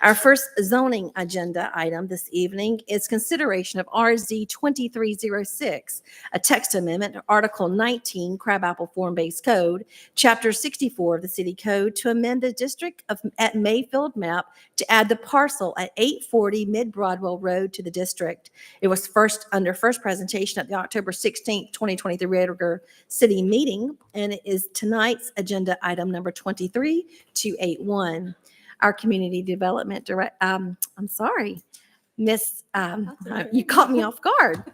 Our first zoning agenda item this evening is consideration of RZ 2306, a text amendment to Article 19, Crabapple Form-Based Code, Chapter 64 of the City Code to amend the district at Mayfield map to add the parcel at 840 Mid-Broadwell Road to the district. It was first presentation at the October 16th, 2023 regular city meeting, and it is tonight's agenda item number 23-281. Our community development direct, I'm sorry, Miss, you caught me off guard.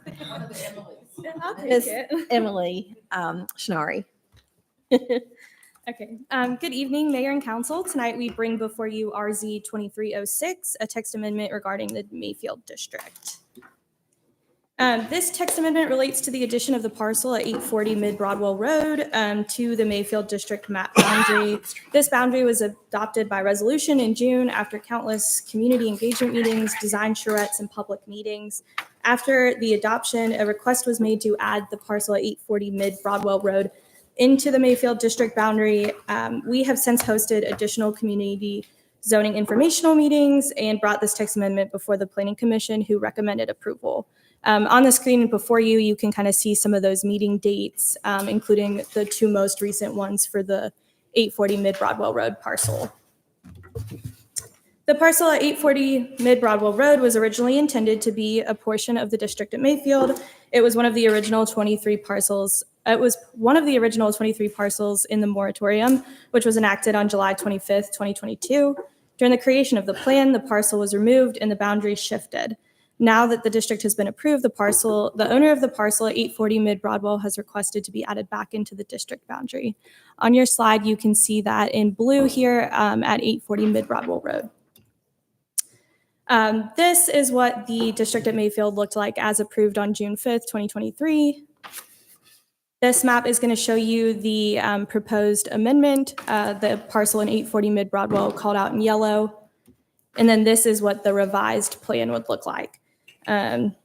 Miss Emily Schnarry. Okay. Good evening, Mayor and Council. Tonight we bring before you RZ 2306, a text amendment regarding the Mayfield District. This text amendment relates to the addition of the parcel at 840 Mid-Broadwell Road to the Mayfield District map boundary. This boundary was adopted by resolution in June after countless community engagement meetings, design charrettes, and public meetings. After the adoption, a request was made to add the parcel at 840 Mid-Broadwell Road into the Mayfield District boundary. We have since hosted additional community zoning informational meetings and brought this text amendment before the Planning Commission, who recommended approval. On the screen before you, you can kind of see some of those meeting dates, including the two most recent ones for the 840 Mid-Broadwell Road parcel. The parcel at 840 Mid-Broadwell Road was originally intended to be a portion of the district at Mayfield. It was one of the original 23 parcels. It was one of the original 23 parcels in the moratorium, which was enacted on July 25th, 2022. During the creation of the plan, the parcel was removed and the boundaries shifted. Now that the district has been approved, the owner of the parcel at 840 Mid-Broadwell has requested to be added back into the district boundary. On your slide, you can see that in blue here at 840 Mid-Broadwell Road. This is what the district at Mayfield looked like as approved on June 5th, 2023. This map is going to show you the proposed amendment, the parcel in 840 Mid-Broadwell called out in yellow. And then this is what the revised plan would look like. That's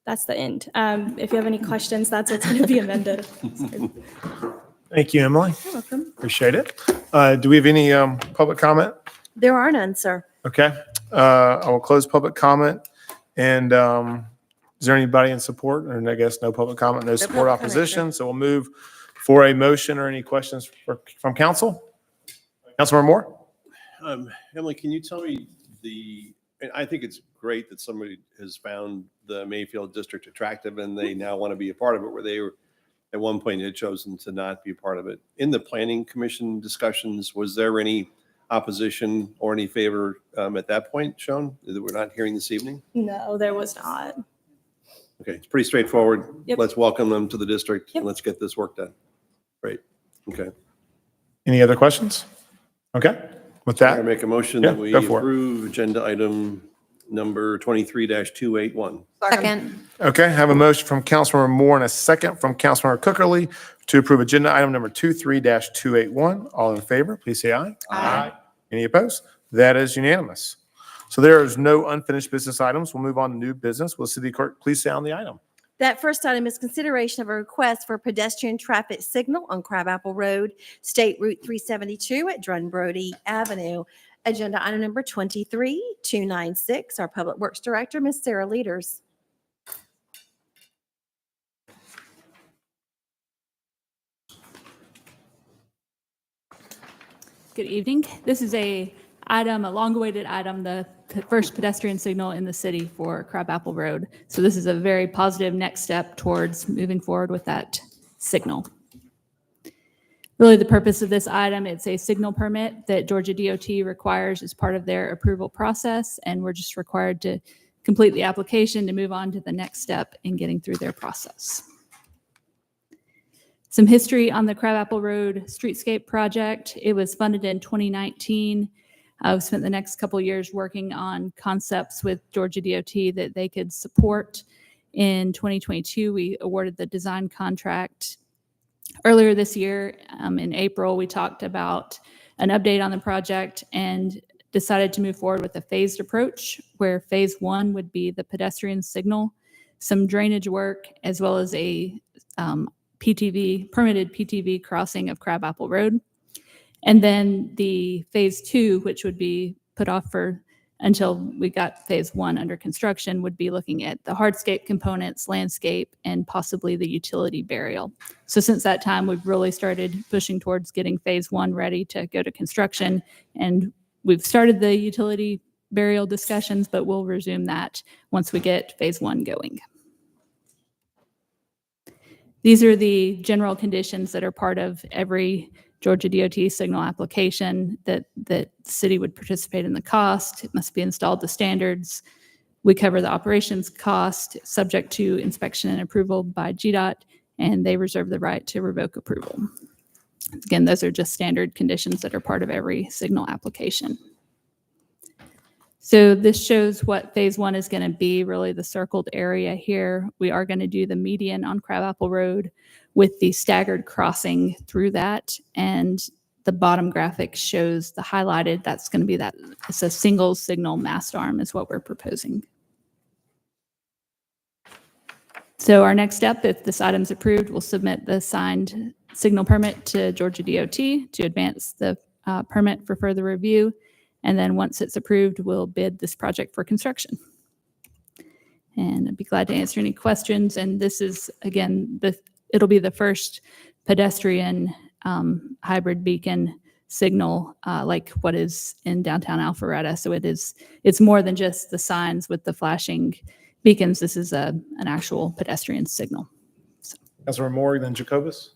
the end. If you have any questions, that's what's going to be amended. Thank you, Emily. You're welcome. Appreciate it. Do we have any public comment? There are none, sir. Okay. I will close public comment. And is there anybody in support? And I guess no public comment, no support, public comment, opposition. So we'll move for a motion or any questions from council. Councilmember Moore? Emily, can you tell me and I think it's great that somebody has found the Mayfield district attractive and they now want to be a part of it, where they were at one point had chosen to not be a part of it. In the planning commission discussions, was there any opposition or any favor at that point shown that we're not hearing this evening? No, there was not. Okay, it's pretty straightforward. Yep. Let's welcome them to the district and let's get this work done. Great. Okay. Any other questions? Okay. With I that, make a motion Yeah, that we go for it. approve agenda item number 23-281. Second. okay, I have a motion from Councilmember Moore and a second from Councilmember Cookerly to approve agenda item number 23-281. All in favor, please say aye. Aye. Any opposed? That is unanimous. So there is no unfinished business items. We'll move on to new business. Will City Clerk please sound the item? That first item is consideration of a request for a pedestrian traffic signal on Crabapple Road, State Route 372 at Drunbrody Avenue. Agenda item number 23-296. Our Public Works Director, Ms. Sarah Leaders. Good evening. This is a long-awaited item, the first pedestrian signal in the city for Crabapple Road. So this is a very positive next step towards moving forward with that signal. Really, the purpose of this item, it's a signal permit that Georgia DOT requires as part of their approval process, and we're just required to complete the application to move on to the next step in getting through their process. Some history on the Crabapple Road Streetscape project. It was funded in 2019. I've spent the next couple of years working on concepts with Georgia DOT that they could support. In 2022, we awarded the design contract. Earlier this year, in April, we talked about an update on the project and decided to move forward with a phased approach, where phase one would be the pedestrian signal, some drainage work, as well as a permitted PTV crossing of Crabapple Road. And then the phase two, which would be put off until we got phase one under construction, would be looking at the hardscape components, landscape, and possibly the utility burial. So since that time, we've really started pushing towards getting phase one ready to go to construction. And we've started the utility burial discussions, but we'll resume that once we get phase one going. These are the general conditions that are part of every Georgia DOT signal application, that the city would participate in the cost. It must be installed to standards. We cover the operations cost, subject to inspection and approval by GDOT, and they reserve the right to revoke approval. Again, those are just standard conditions that are part of every signal application. So this shows what phase one is going to be, really the circled area here. We are going to do the median on Crabapple Road with the staggered crossing through that. And the bottom graphic shows the highlighted. That's going to be that. It's a single signal mast arm is what we're proposing. So our next step, if this item's approved, we'll submit the signed signal permit to Georgia DOT to advance the permit for further review. And then once it's approved, we'll bid this project for construction. And I'd be glad to answer any questions. And this is, again, it'll be the first pedestrian hybrid beacon signal like what is in downtown Alpharetta. So it's more than just the signs with the flashing beacons. This is an actual pedestrian signal. Councilmember Moore, then Jacobus.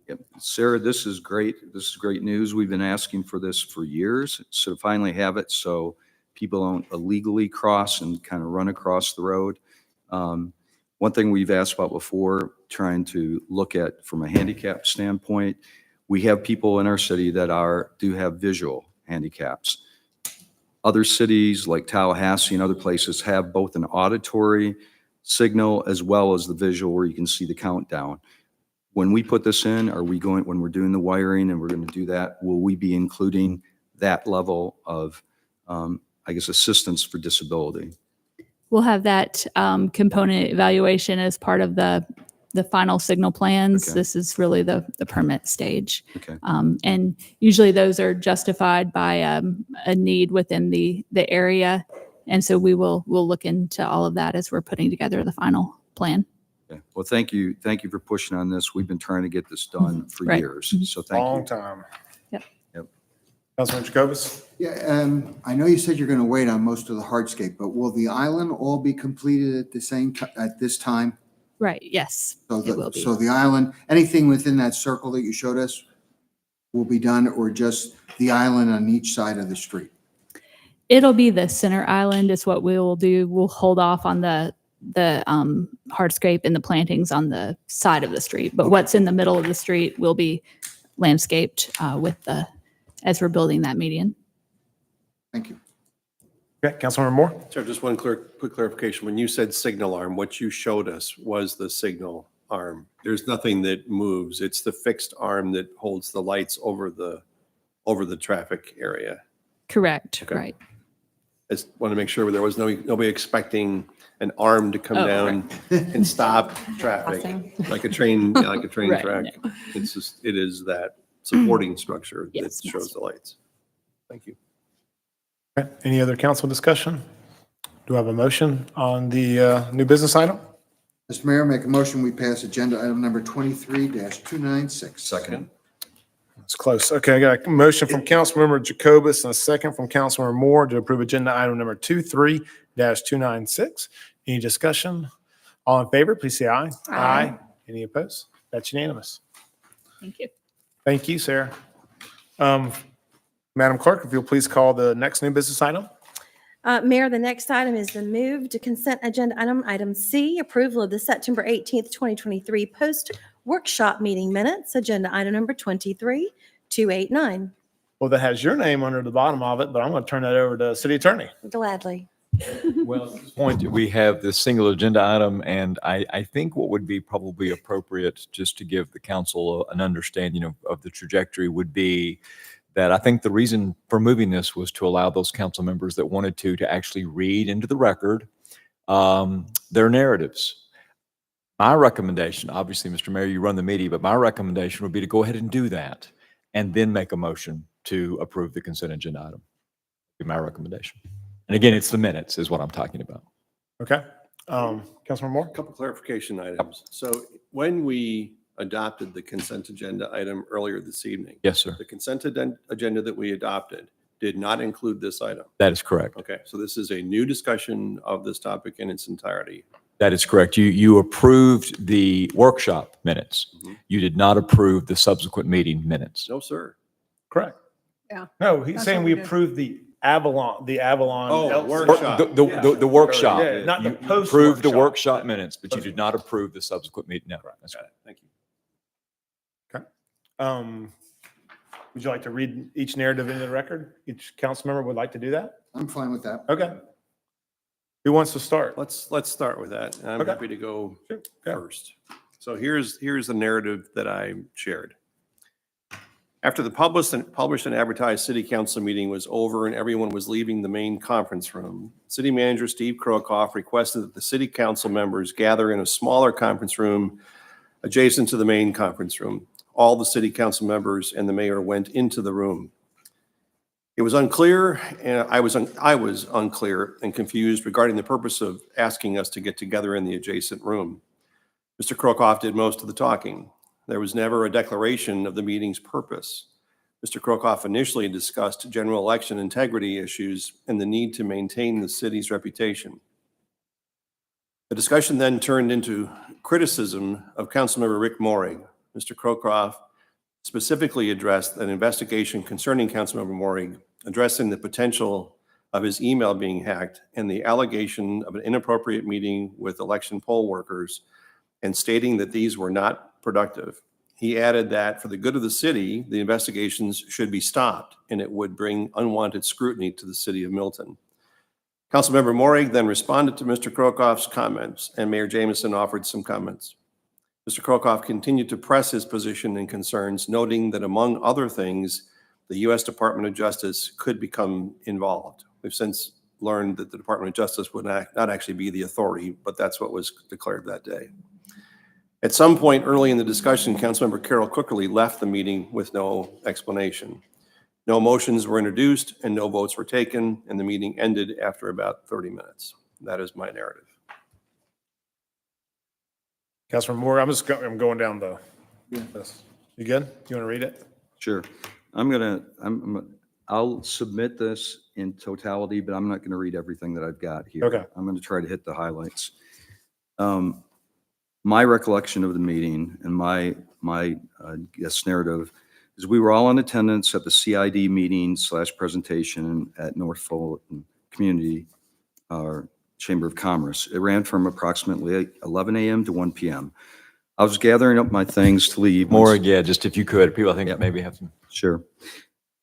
Yep. Sarah, this is great. This is great news. We've been asking for this for years, so to finally have it so people don't illegally cross and kind of run across the road. One thing we've asked about before, trying to look at from a handicap standpoint, we have people in our city that do have visual handicaps. Other cities like Tallahassee and other places have both an auditory signal as well as the visual where you can see the countdown. When we put this in, when we're doing the wiring and we're going to do that, will we be including that level of, I guess, assistance for disability? We'll have that component evaluation as part of the final signal plans. Okay. This is really the permit stage. Okay. And usually those are justified by a need within the area. And so we'll look into all of that as we're putting together the final plan. Okay. Well, thank you. Thank you for pushing on this. We've been trying to get this done for Right. years. So thank Long you. time. Yep. Yep. Councilmember Jacobus. Yeah, I know you said you're going to wait on most of the hardscape, but will the island all be completed at at this time? Right. Yes. So It will be. so the island, anything within that circle that you showed us will be done, or just the island on each side of the street? It'll be the center island is what we'll do. We'll hold off on the hardscape and the plantings on the side of the street. But what's in the middle of the street will be landscaped as we're building that median. Thank you. Okay, Councilmember Moore. Sir, just one quick clarification. When you said signal arm, what you showed us was the signal arm. There's nothing that moves. It's the fixed arm that holds the lights over the traffic area. Correct. Okay. Right. I just want to make sure there was nobody expecting an arm to come down and stop traffic Crossing. like a train, like a train Right, track. It is that supporting structure that Yes, shows the lights. Thank you. Okay, any other council discussion? Do I have a motion on the new business item? Mr. Mayor, make a motion, we pass agenda item number 23-296. Second. It's close. Okay, I got a motion from Councilmember Jacobus and a second from Councilmember Moore to approve agenda item number 23-296. Any discussion? All in favor, please say aye. Aye. Any opposed? That's unanimous. Thank you. Thank you, Sarah. Madam Clerk, if you'll please call the next new business item. Mayor, the next item is the move to consent agenda item C, approval of the September 18th, 2023 post-workshop meeting minutes, agenda item number 23-289. Well, that has your name under the bottom of it, but I'm going to turn that over to City Attorney. Gladly. Well, at this point, we have this single agenda item, and I think what would be probably appropriate, just to give the council an understanding of the trajectory, would be that I think the reason for moving this was to allow those council members that wanted to actually read into the record their narratives. My recommendation, obviously, Mr. Mayor, you run the meeting, but my recommendation would be to go ahead and do that and then make a motion to approve the consent agenda item. Be my recommendation. And again, it's the minutes is what I'm talking about. Okay. Councilmember Moore? A couple clarification items. So when we adopted the consent agenda item earlier this evening. Yes, sir. The consent agenda that we adopted did not include this item. That is correct. Okay, so this is a new discussion of this topic in its entirety. That is correct. You approved the workshop minutes. You did not approve the subsequent meeting minutes. No, sir. Correct. Yeah. No, he's That's saying what we we did. approved the Avalon. Oh, LC. workshop. The workshop. Yeah, not the You post approved the workshop. workshop minutes, but you did not approve the subsequent meeting. No, that's Got it. Thank you. Would you like to read each narrative into the record? Each council member would like to do that? I'm fine with that. Okay. Who wants to start? Let's start with that. I'm Okay. happy to go Sure. Go. first. So here's the narrative that I shared. After the published and advertised city council meeting was over and everyone was leaving the main conference room, city manager Steve Krokoff requested that the city council members gather in a smaller conference room adjacent to the main conference room. All the city council members and the mayor went into the room. It was unclear, and I was unclear and confused regarding the purpose of asking us to get together in the adjacent room. Mr. Krokoff did most of the talking. There was never a declaration of the meeting's purpose. Mr. Krokoff initially discussed general election integrity issues and the need to maintain the city's reputation. The discussion then turned into criticism of Councilmember Rick Morig. Mr. Krokoff specifically addressed an investigation concerning Councilmember Morig, addressing the potential of his email being hacked and the allegation of an inappropriate meeting with election poll workers, and stating that these were not productive. He added that for the good of the city, the investigations should be stopped and it would bring unwanted scrutiny to the city of Milton. Councilmember Morig then responded to Mr. Krokoff's comments, and Mayor Jamison offered some comments. Mr. Krokoff continued to press his position and concerns, noting that among other things, the U.S. Department of Justice could become involved. We've since learned that the Department of Justice would not actually be the authority, but that's what was declared that day. At some point early in the discussion, Councilmember Carol Cookerly left the meeting with no explanation. No motions were introduced and no votes were taken, and the meeting ended after about 30 minutes. That is my narrative. Councilman Moore, I'm going down the list. You good? You want to read it? Sure. I'll submit this in totality, but I'm not going to read everything that I've got here. Okay. I'm going to try to hit the highlights. My recollection of the meeting and my guest narrative is we were all in attendance at the CID meeting / presentation at North Fulton Community Chamber of Commerce. It ran from approximately 11 a.m. to 1 p.m. I was gathering up my things to leave. More, yeah, just if you could. People, I think, maybe have some. Sure.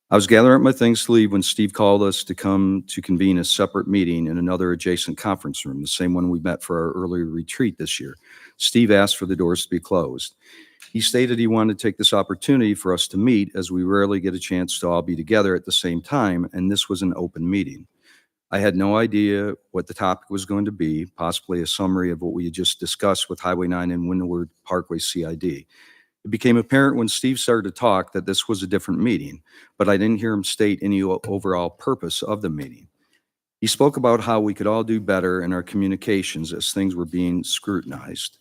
I was gathering up my things to leave when Steve called us to come to convene a separate meeting in another adjacent conference room, the same one we met for our earlier retreat this year. Steve asked for the doors to be closed. He stated he wanted to take this opportunity for us to meet, as we rarely get a chance to all be together at the same time, and this was an open meeting. I had no idea what the topic was going to be, possibly a summary of what we had just discussed with Highway 9 and Windward Parkway CID. It became apparent when Steve started to talk that this was a different meeting, but I didn't hear him state any overall purpose of the meeting. He spoke about how we could all do better in our communications as things were being scrutinized.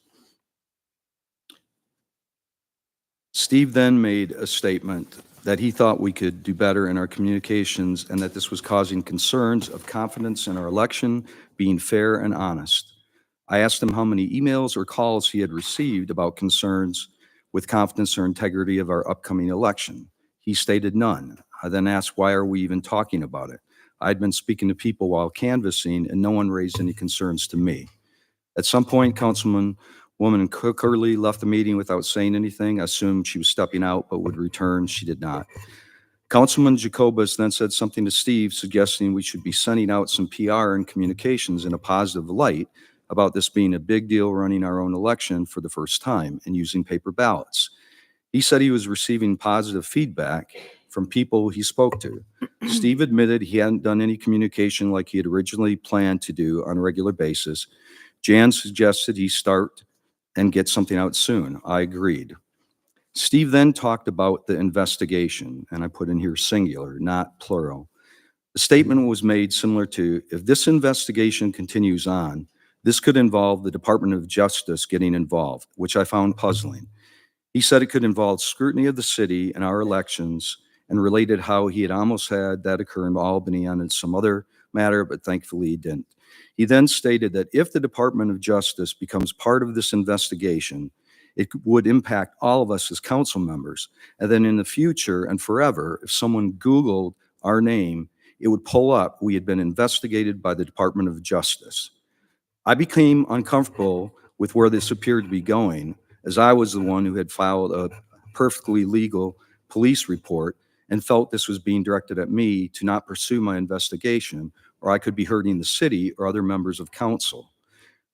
Steve then made a statement that he thought we could do better in our communications and that this was causing concerns of confidence in our election being fair and honest. I asked him how many emails or calls he had received about concerns with confidence or integrity of our upcoming election. He stated none. I then asked, why are we even talking about it? I'd been speaking to people while canvassing and no one raised any concerns to me. At some point, Councilwoman Cookerly left the meeting without saying anything. I assumed she was stepping out but would return. She did not. Councilman Jacobus then said something to Steve, suggesting we should be sending out some PR and communications in a positive light about this being a big deal, running our own election for the first time and using paper ballots. He said he was receiving positive feedback from people he spoke to. Steve admitted he hadn't done any communication like he had originally planned to do on a regular basis. Jan suggested he start and get something out soon. I agreed. Steve then talked about the investigation, and I put in here singular, not plural. The statement was made similar to, if this investigation continues on, this could involve the Department of Justice getting involved, which I found puzzling. He said it could involve scrutiny of the city and our elections, and related how he had almost had that occur in Albany on some other matter, but thankfully he didn't. He then stated that if the Department of Justice becomes part of this investigation, it would impact all of us as council members. And then in the future and forever, if someone Googled our name, it would pull up, we had been investigated by the Department of Justice. I became uncomfortable with where this appeared to be going, as I was the one who had filed a perfectly legal police report and felt this was being directed at me to not pursue my investigation, or I could be hurting the city or other members of council.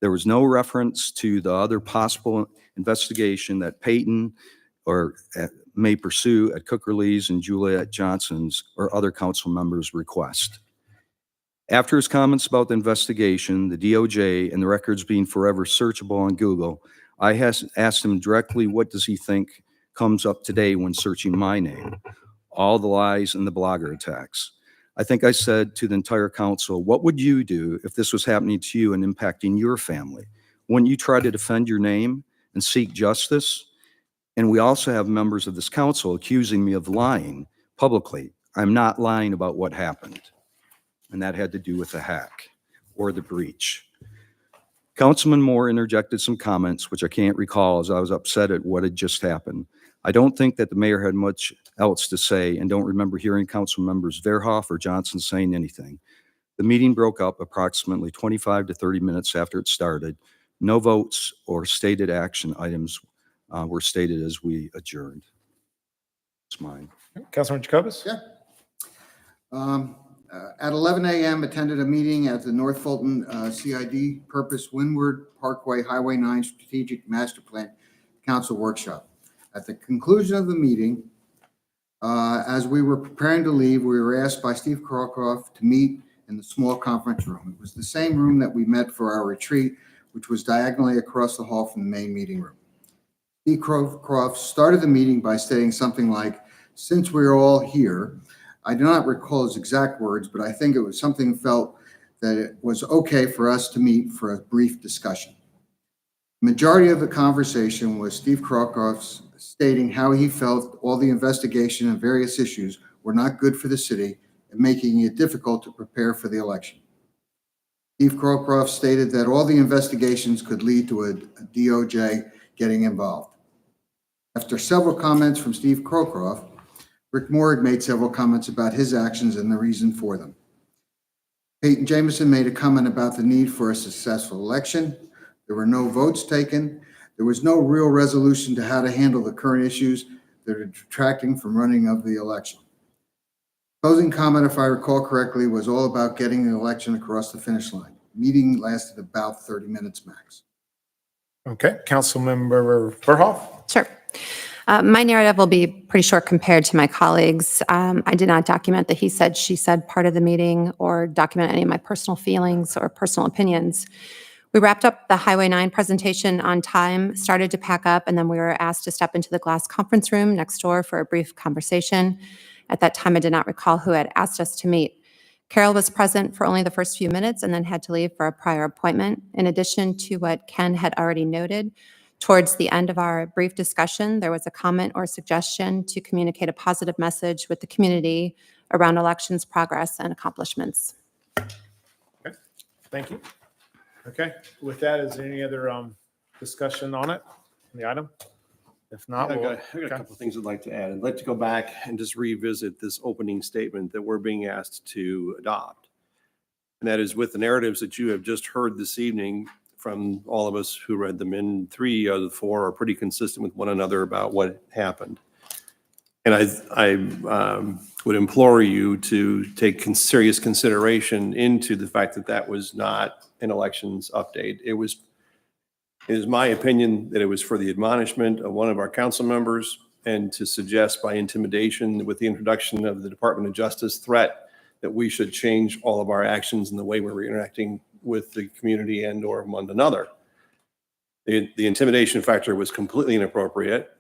There was no reference to the other possible investigation that Peyton may pursue at Cookerly's and Juliet Johnson's or other council members' request. After his comments about the investigation, the DOJ, and the records being forever searchable on Google, I asked him directly, what does he think comes up today when searching my name? All the lies and the blogger attacks. I think I said to the entire council, what would you do if this was happening to you and impacting your family? Wouldn't you try to defend your name and seek justice? And we also have members of this council accusing me of lying publicly, I'm not lying about what happened. And that had to do with the hack or the breach. Councilman Moore interjected some comments, which I can't recall, as I was upset at what had just happened. I don't think that the mayor had much else to say and don't remember hearing council members Verhoff or Johnson saying anything. The meeting broke up approximately 25 to 30 minutes after it started. No votes or stated action items were stated as we adjourned. It's mine. Councilman Jacobus? Yeah. At 11 a.m., attended a meeting at the North Fulton CID Purpose Windward Parkway Highway 9 Strategic Master Plan Council Workshop. At the conclusion of the meeting, as we were preparing to leave, we were asked by Steve Crocroft to meet in the small conference room. It was the same room that we met for our retreat, which was diagonally across the hall from the main meeting room. Steve Crocroft started the meeting by saying something like, "Since we're all here," I do not recall his exact words, but I think it was something felt that it was okay for us to meet for a brief discussion. The majority of the conversation was Steve Crocroft's stating how he felt all the investigation and various issues were not good for the city and making it difficult to prepare for the election. Steve Crocroft stated that all the investigations could lead to a DOJ getting involved. After several comments from Steve Crocroft, Rick Moore had made several comments about his actions and the reason for them. Peyton Jamison made a comment about the need for a successful election. There were no votes taken. There was no real resolution to how to handle the current issues that are detracting from running of the election. Closing comment, if I recall correctly, was all about getting the election across the finish line. Meeting lasted about 30 minutes max. Okay, Councilmember Verhoff? Sure. My narrative will be pretty short compared to my colleagues. I did not document the he said, she said part of the meeting or document any of my personal feelings or personal opinions. We wrapped up the Highway 9 presentation on time, started to pack up, and then we were asked to step into the glass conference room next door for a brief conversation. At that time, I did not recall who had asked us to meet. Carol was present for only the first few minutes and then had to leave for a prior appointment. In addition to what Ken had already noted, towards the end of our brief discussion, there was a comment or suggestion to communicate a positive message with the community around elections progress and accomplishments. Okay, thank you. Okay, with that, is there any other discussion on it, on the item? If not, I've we'll. got a couple of things I'd like to add. I'd like to go back and just revisit this opening statement that we're being asked to adopt. And that is with the narratives that you have just heard this evening from all of us who read them in. 3 out of the 4 are pretty consistent with one another about what happened. And I would implore you to take serious consideration into the fact that that was not an elections update. It is my opinion that it was for the admonishment of one of our council members and to suggest by intimidation with the introduction of the Department of Justice threat that we should change all of our actions and the way we're interacting with the community and or one another. The intimidation factor was completely inappropriate.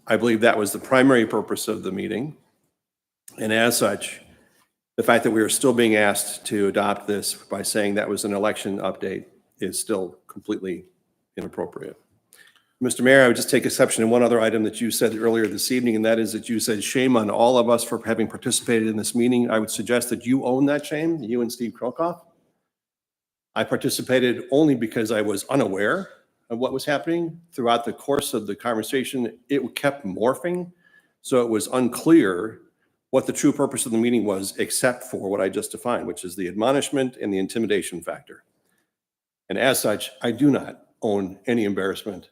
I believe that was the primary purpose of the meeting. And as such, the fact that we are still being asked to adopt this by saying that was an election update is still completely inappropriate. Mr. Mayor, I would just take exception to one other item that you said earlier this evening, and that is that you said shame on all of us for having participated in this meeting. I would suggest that you own that shame, you and Steve Krolkoff. I participated only because I was unaware of what was happening. Throughout the course of the conversation, it kept morphing, so it was unclear what the true purpose of the meeting was, except for what I just defined, which is the admonishment and the intimidation factor. And as such, I do not own any embarrassment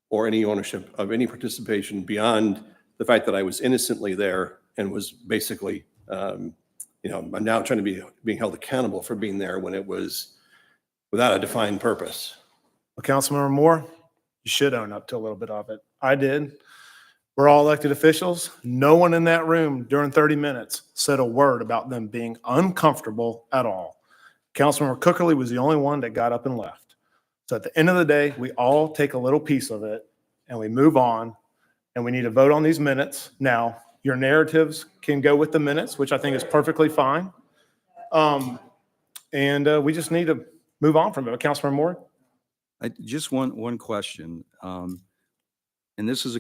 or any ownership of any participation beyond the fact that I was innocently there and was basically, I'm now trying to be being held accountable for being there when it was without a defined purpose. Well, Councilmember Moore, you should own up to a little bit of it. I did. We're all elected officials. No one in that room during 30 minutes said a word about them being uncomfortable at all. Councilmember Cookerly was the only one that got up and left. So at the end of the day, we all take a little piece of it and we move on, and we need to vote on these minutes. Now, your narratives can go with the minutes, which I think is perfectly fine. We just need to move on from it. Councilmember Moore? Just one question. And this is a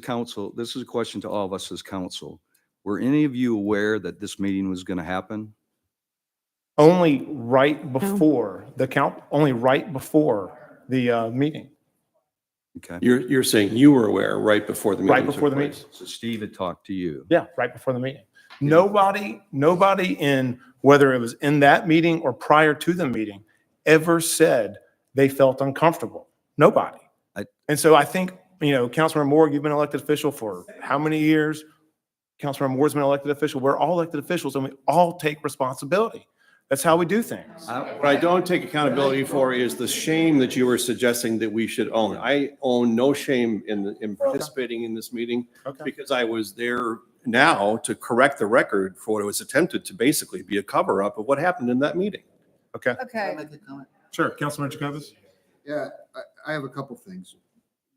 question to all of us as council. Were any of you aware that this meeting was going to happen? Only right before only right before the meeting. Okay. You're saying you were aware right before the meeting Right before took the place. meeting. So Steve had talked to you. Yeah, right before the meeting. Nobody in, whether it was in that meeting or prior to the meeting, ever said they felt uncomfortable. Nobody. And so I think, Councilmember Moore, you've been elected official for how many years? Councilmember Moore's been elected official. We're all elected officials and we all take responsibility. That's how we do things. What I don't take accountability for is the shame that you were suggesting that we should own. I own no shame in participating in this meeting because I was there now to correct the record for what was attempted to basically be a cover-up of what happened in that meeting. Okay. Okay. Sure. Councilman Jacobus? Yeah, I have a couple things.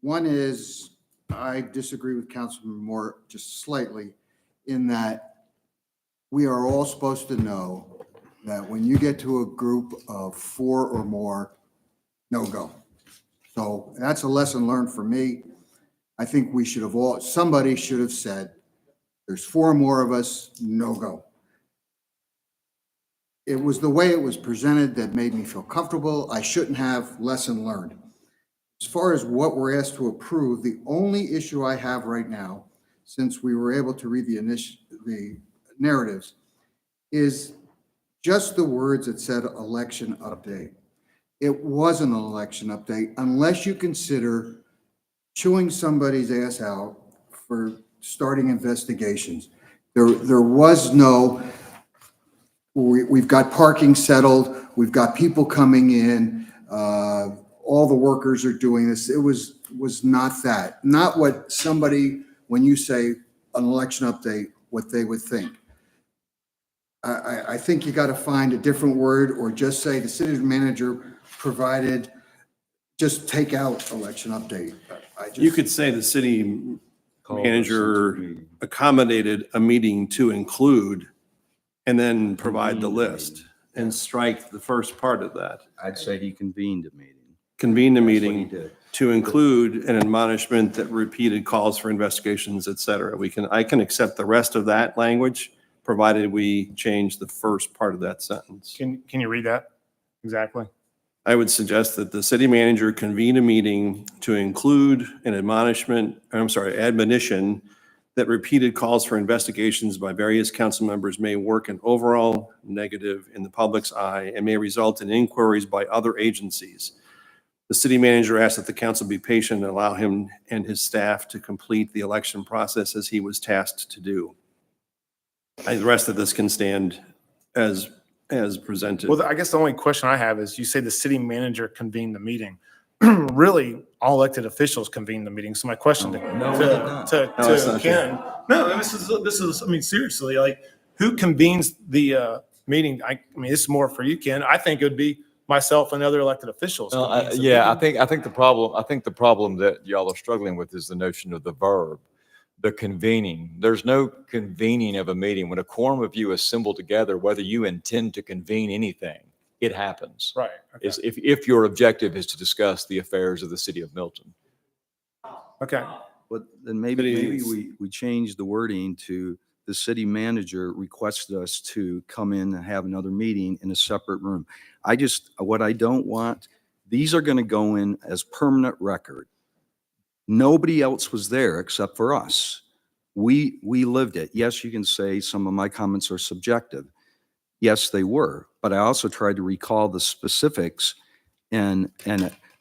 One is I disagree with Councilman Moore just slightly in that we are all supposed to know that when you get to a group of 4 or more, no go. So that's a lesson learned for me. I think we should have somebody should have said, there's 4 or more of us, no go. It was the way it was presented that made me feel comfortable. I shouldn't have. Lesson learned. As far as what we're asked to approve, the only issue I have right now, since we were able to read the narratives, is just the words that said election update. It wasn't an election update unless you consider chewing somebody's ass out for starting investigations. There was no, we've got parking settled, we've got people coming in, all the workers are doing this. It was not that. Not what somebody, when you say an election update, what they would think. I think you got to find a different word or just say the city manager provided, just take out election update. You could say the city manager accommodated a meeting to include and then provide the list and strike the first part of that. I'd say he convened a meeting. Convened a That's what he meeting did. to include an admonishment that repeated calls for investigations, et cetera. I can accept the rest of that language, provided we change the first part of that sentence. Can you read that exactly? I would suggest that the city manager convene a meeting to include an admonition that repeated calls for investigations by various council members may work an overall negative in the public's eye and may result in inquiries by other agencies. The city manager asks that the council be patient and allow him and his staff to complete the election process as he was tasked to do. The rest of this can stand as presented. Well, I guess the only question I have is you say the city manager convened the meeting. Really, all elected officials convene the meeting. So my question to Ken, this is, I mean, seriously, like who convenes the meeting? I mean, this is more for you, Ken. I think it would be myself and other elected officials. Yeah, I think the problem that y'all are struggling with is the notion of the verb, the convening. There's no convening of a meeting. When a quorum of you assemble together, whether you intend to convene anything, it happens. Right. Okay. If your objective is to discuss the affairs of the city of Milton. Okay. But then maybe we change the wording to the city manager requested us to come in and have another meeting in a separate room. What I don't want, these are going to go in as permanent record. Nobody else was there except for us. We lived it. Yes, you can say some of my comments are subjective. Yes, they were, but I also tried to recall the specifics and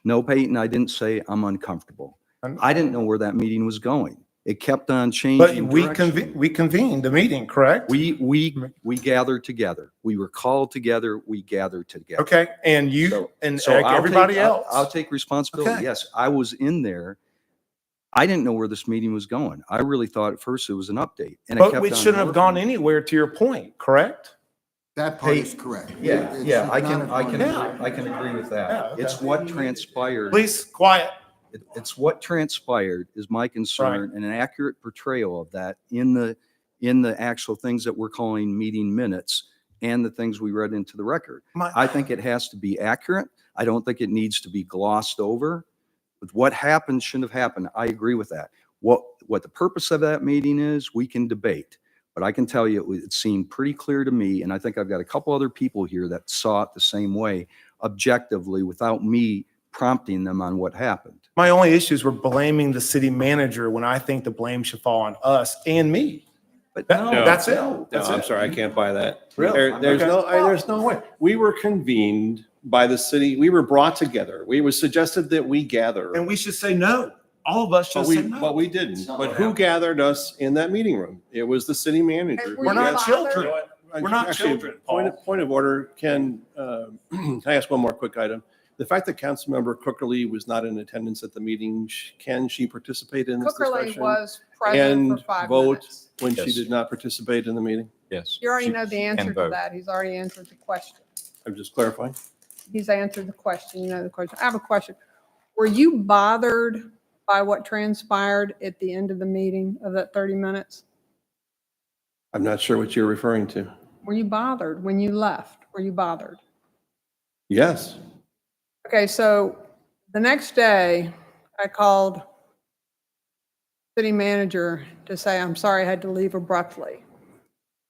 no, Peyton, I didn't say I'm uncomfortable. I didn't know where that meeting was going. It kept on changing. But we convened the meeting, correct? We gathered together. We were called together. We gathered together. Okay, and you everybody else. I'll take responsibility. Okay. Yes, I was in there. I didn't know where this meeting was going. I really thought at first it was an update. And but we shouldn't have gone anywhere, to your point, correct? That part is correct. Yeah, I can agree with that. Yeah, okay. It's what transpired. Please, quiet. It's what transpired is my concern, and an accurate portrayal of that in the actual things that we're calling meeting minutes and the things we read into the record. I think it has to be accurate. I don't think it needs to be glossed over. But what happened shouldn't have happened. I agree with that. What the purpose of that meeting is, we can debate. But I can tell you, it seemed pretty clear to me, and I think I've got a couple other people here that saw it the same way, objectively, without me prompting them on what happened. My only issues were blaming the city manager when I think the blame should fall on us and me. But That's it. No, That's I'm it. sorry, I can't buy that. Really? There's Okay. there's no way. We were convened by the city. We were brought together. We was suggested that we gather. And we should say no. All of us should But say we, no. but we didn't. But who gathered us in that meeting room? It was the city manager. We're not children. We're not Actually, children, Point of order, Ken, can I ask one more quick item? The fact that Councilmember Cookerly was not in attendance at the meeting, can she participate in this Cookerly discussion? was present for And 5 vote minutes. when she Yes. did not participate in the meeting? Yes. You already She know the can answer to vote. that. He's already answered the question. I'm just clarifying. He's answered the question. You know the question. I have a question. Were you bothered by what transpired at the end of the meeting of that 30 minutes? I'm not sure what you're referring to. Were you bothered when you left? Were you bothered? Yes. Okay, so the next day, I called city manager to say, I'm sorry I had to leave abruptly.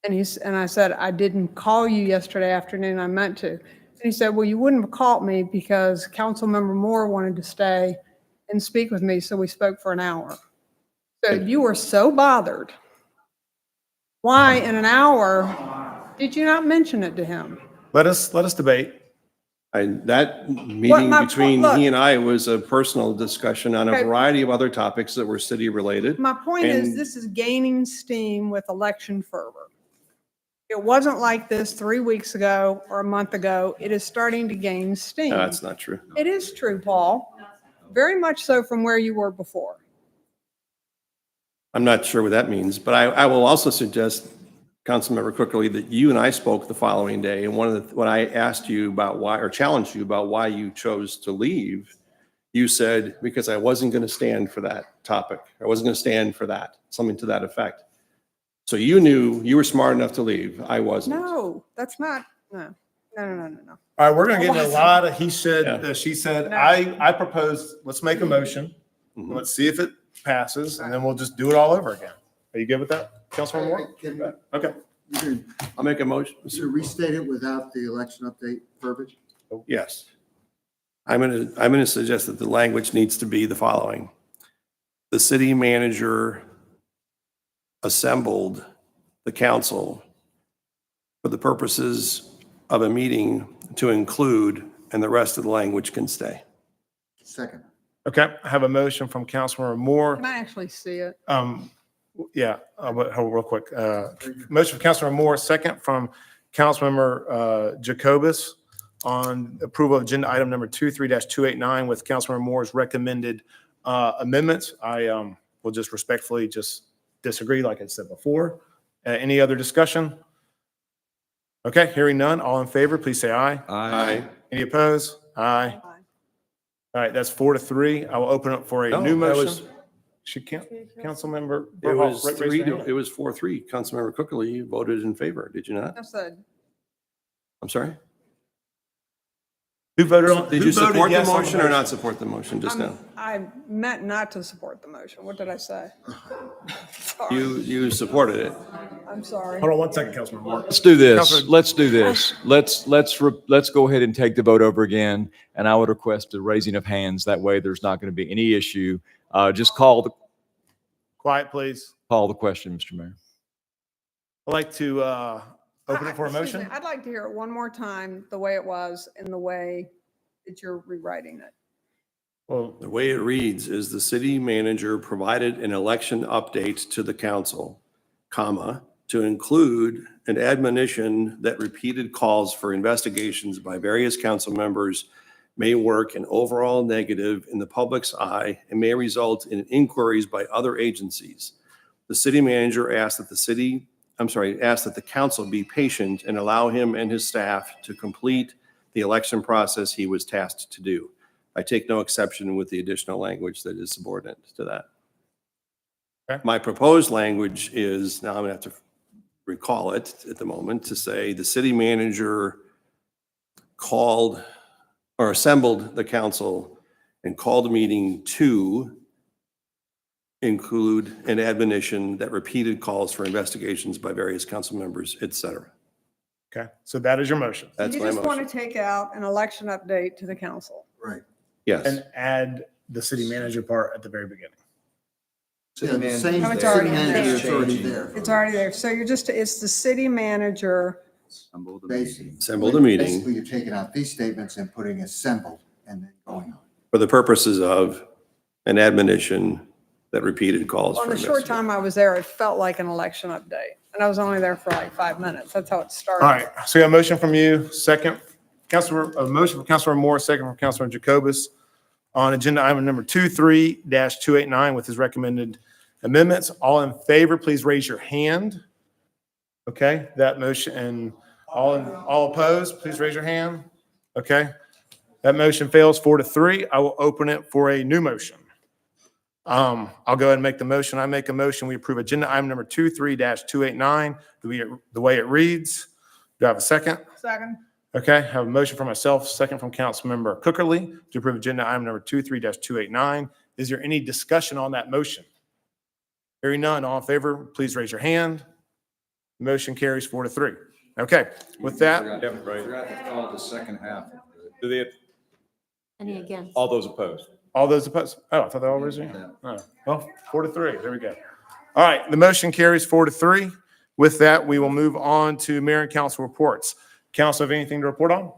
And I said, I didn't call you yesterday afternoon, I meant to. And he said, well, you wouldn't have called me because Councilmember Moore wanted to stay and speak with me, so we spoke for an hour. So you were so bothered. Why in an hour did you not mention it to him? Let us debate. That meeting my between point- look. he and I was a personal discussion on a Okay. variety of other topics that were city related. My point is, And- this is gaining steam with election fervor. It wasn't like this 3 weeks ago or a month ago. It is starting to gain steam. No, that's not true. It is true, Paul. Very much so from where you were before. I'm not sure what that means, but I will also suggest, Councilmember Cookerly, that you and I spoke the following day, and when I asked you about why, or challenged you about why you chose to leave, you said, because I wasn't going to stand for that topic. I wasn't going to stand for that, something to that effect. So you knew you were smart enough to leave. I wasn't. No, that's not, no. All right, we're gonna get in a lot of he said, Yeah. she said. No. I propose, let's make a motion. Mhm. Let's see if it passes, and then we'll just do it all over again. Are you good with that, Councilman Moore? Can Okay. I'll make a motion. you restate it without the election update verbiage? Yes. I'm going to suggest that the language needs to be the following. The city manager assembled the council for the purposes of a meeting to include, and the rest of the language can stay. Second. Okay, I have a motion from Councilmember Moore. Can I actually see it? Yeah, but hold on real quick. Motion from Councilmember Moore, second from Councilmember Jacobus on approval of agenda item number 23-289 with Councilmember Moore's recommended amendments. I will just respectfully just disagree, like I said before. Any other discussion? Okay, hearing none. All in favor, please say aye. Aye. Any opposed? Aye. All right, that's 4-3. I will open up for a No, new that motion. was- Should Councilmember? It Burhoff was raise their 3 hand? to, it was 4-3. Councilmember Cookerly voted in favor, did you not? I said, I'm sorry? Who voted on? Did who you voted support the yes on motion or not support the motion just now? I meant not to support the motion. What did I say? Sorry. You supported it. I'm sorry. Hold on one second, Councilman Moore. Let's do this. Counselor- Let's do this. Let's go ahead and take the vote over again. And I would request a raising of hands. That way there's not going to be any issue. Just call the Quiet, please. question, Mr. Mayor. I'd like to open it for a Excuse me, motion. I'd like to hear it one more time, the way it was and the way that you're rewriting it. Well, The way it reads is the city manager provided an election update to the council, comma, to include an admonition that repeated calls for investigations by various council members may work an overall negative in the public's eye and may result in inquiries by other agencies. The city manager asked that the council be patient and allow him and his staff to complete the election process he was tasked to do. I take no exception with the additional language that is subordinate to that. Okay. My proposed language is, now I'm gonna have to recall it at the moment, to say the city manager called or assembled the council and called a meeting to include an admonition that repeated calls for investigations by various council members, et cetera. Okay, so that is your motion. That's You my just want motion. to take out an election update to the council. Right. Yes. And add the city manager part at the very beginning. Yeah, the same No, it's city already manager is there. already there. It's already there. So you're just, it's the city manager. Basically. Assemble the meeting. Basically, you're taking out these statements and putting assembled and then going on. For the purposes of an admonition that repeated calls On for the short investigation. time I was there, it felt like an election update. And I was only there for like 5 minutes. That's how it started. All right, so we have a motion from you, second, a motion from Councilor Moore, second from Councilor Jacobus on agenda item number 23-289 with his recommended amendments. All in favor, please raise your hand. Okay, that motion, and all opposed, please raise your hand. Okay, that motion fails 4-3. I will open it for a new motion. I'll go ahead and make the motion. I make a motion, we approve agenda item number 23-289, the way it reads. Do I have a second? Second. Okay, I have a motion for myself, second from Councilmember Cookerly to approve agenda item number 23-289. Is there any discussion on that motion? Hearing none, all in favor, please raise your hand. Motion carries 4-3. Okay, with that, Forgot to call the second half. Do they, Any against? all those opposed? all those opposed? Oh, I thought they all raised their hand. Oh, well, 4-3, there we go. All right, the motion carries 4-3. With that, we will move on to mayor and council reports. Council, have anything to report on?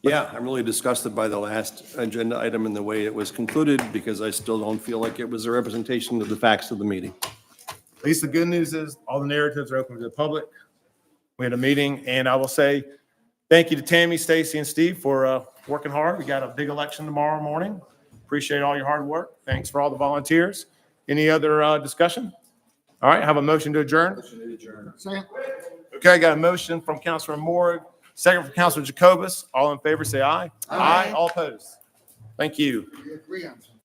Yeah, I'm really disgusted by the last agenda item and the way it was concluded because I still don't feel like it was a representation of the facts of the meeting. At least the good news is all the narratives are open to the public. We had a meeting, and I will say thank you to Tammy, Stacy, and Steve for working hard. We got a big election tomorrow morning. Appreciate all your hard work. Thanks for all the volunteers. Any other discussion? All right, have a motion to adjourn. Second. Okay, I got a motion from Councilor Moore, second from Councilor Jacobus. All in favor, say aye. Aye. All opposed. Thank you. We agree on something.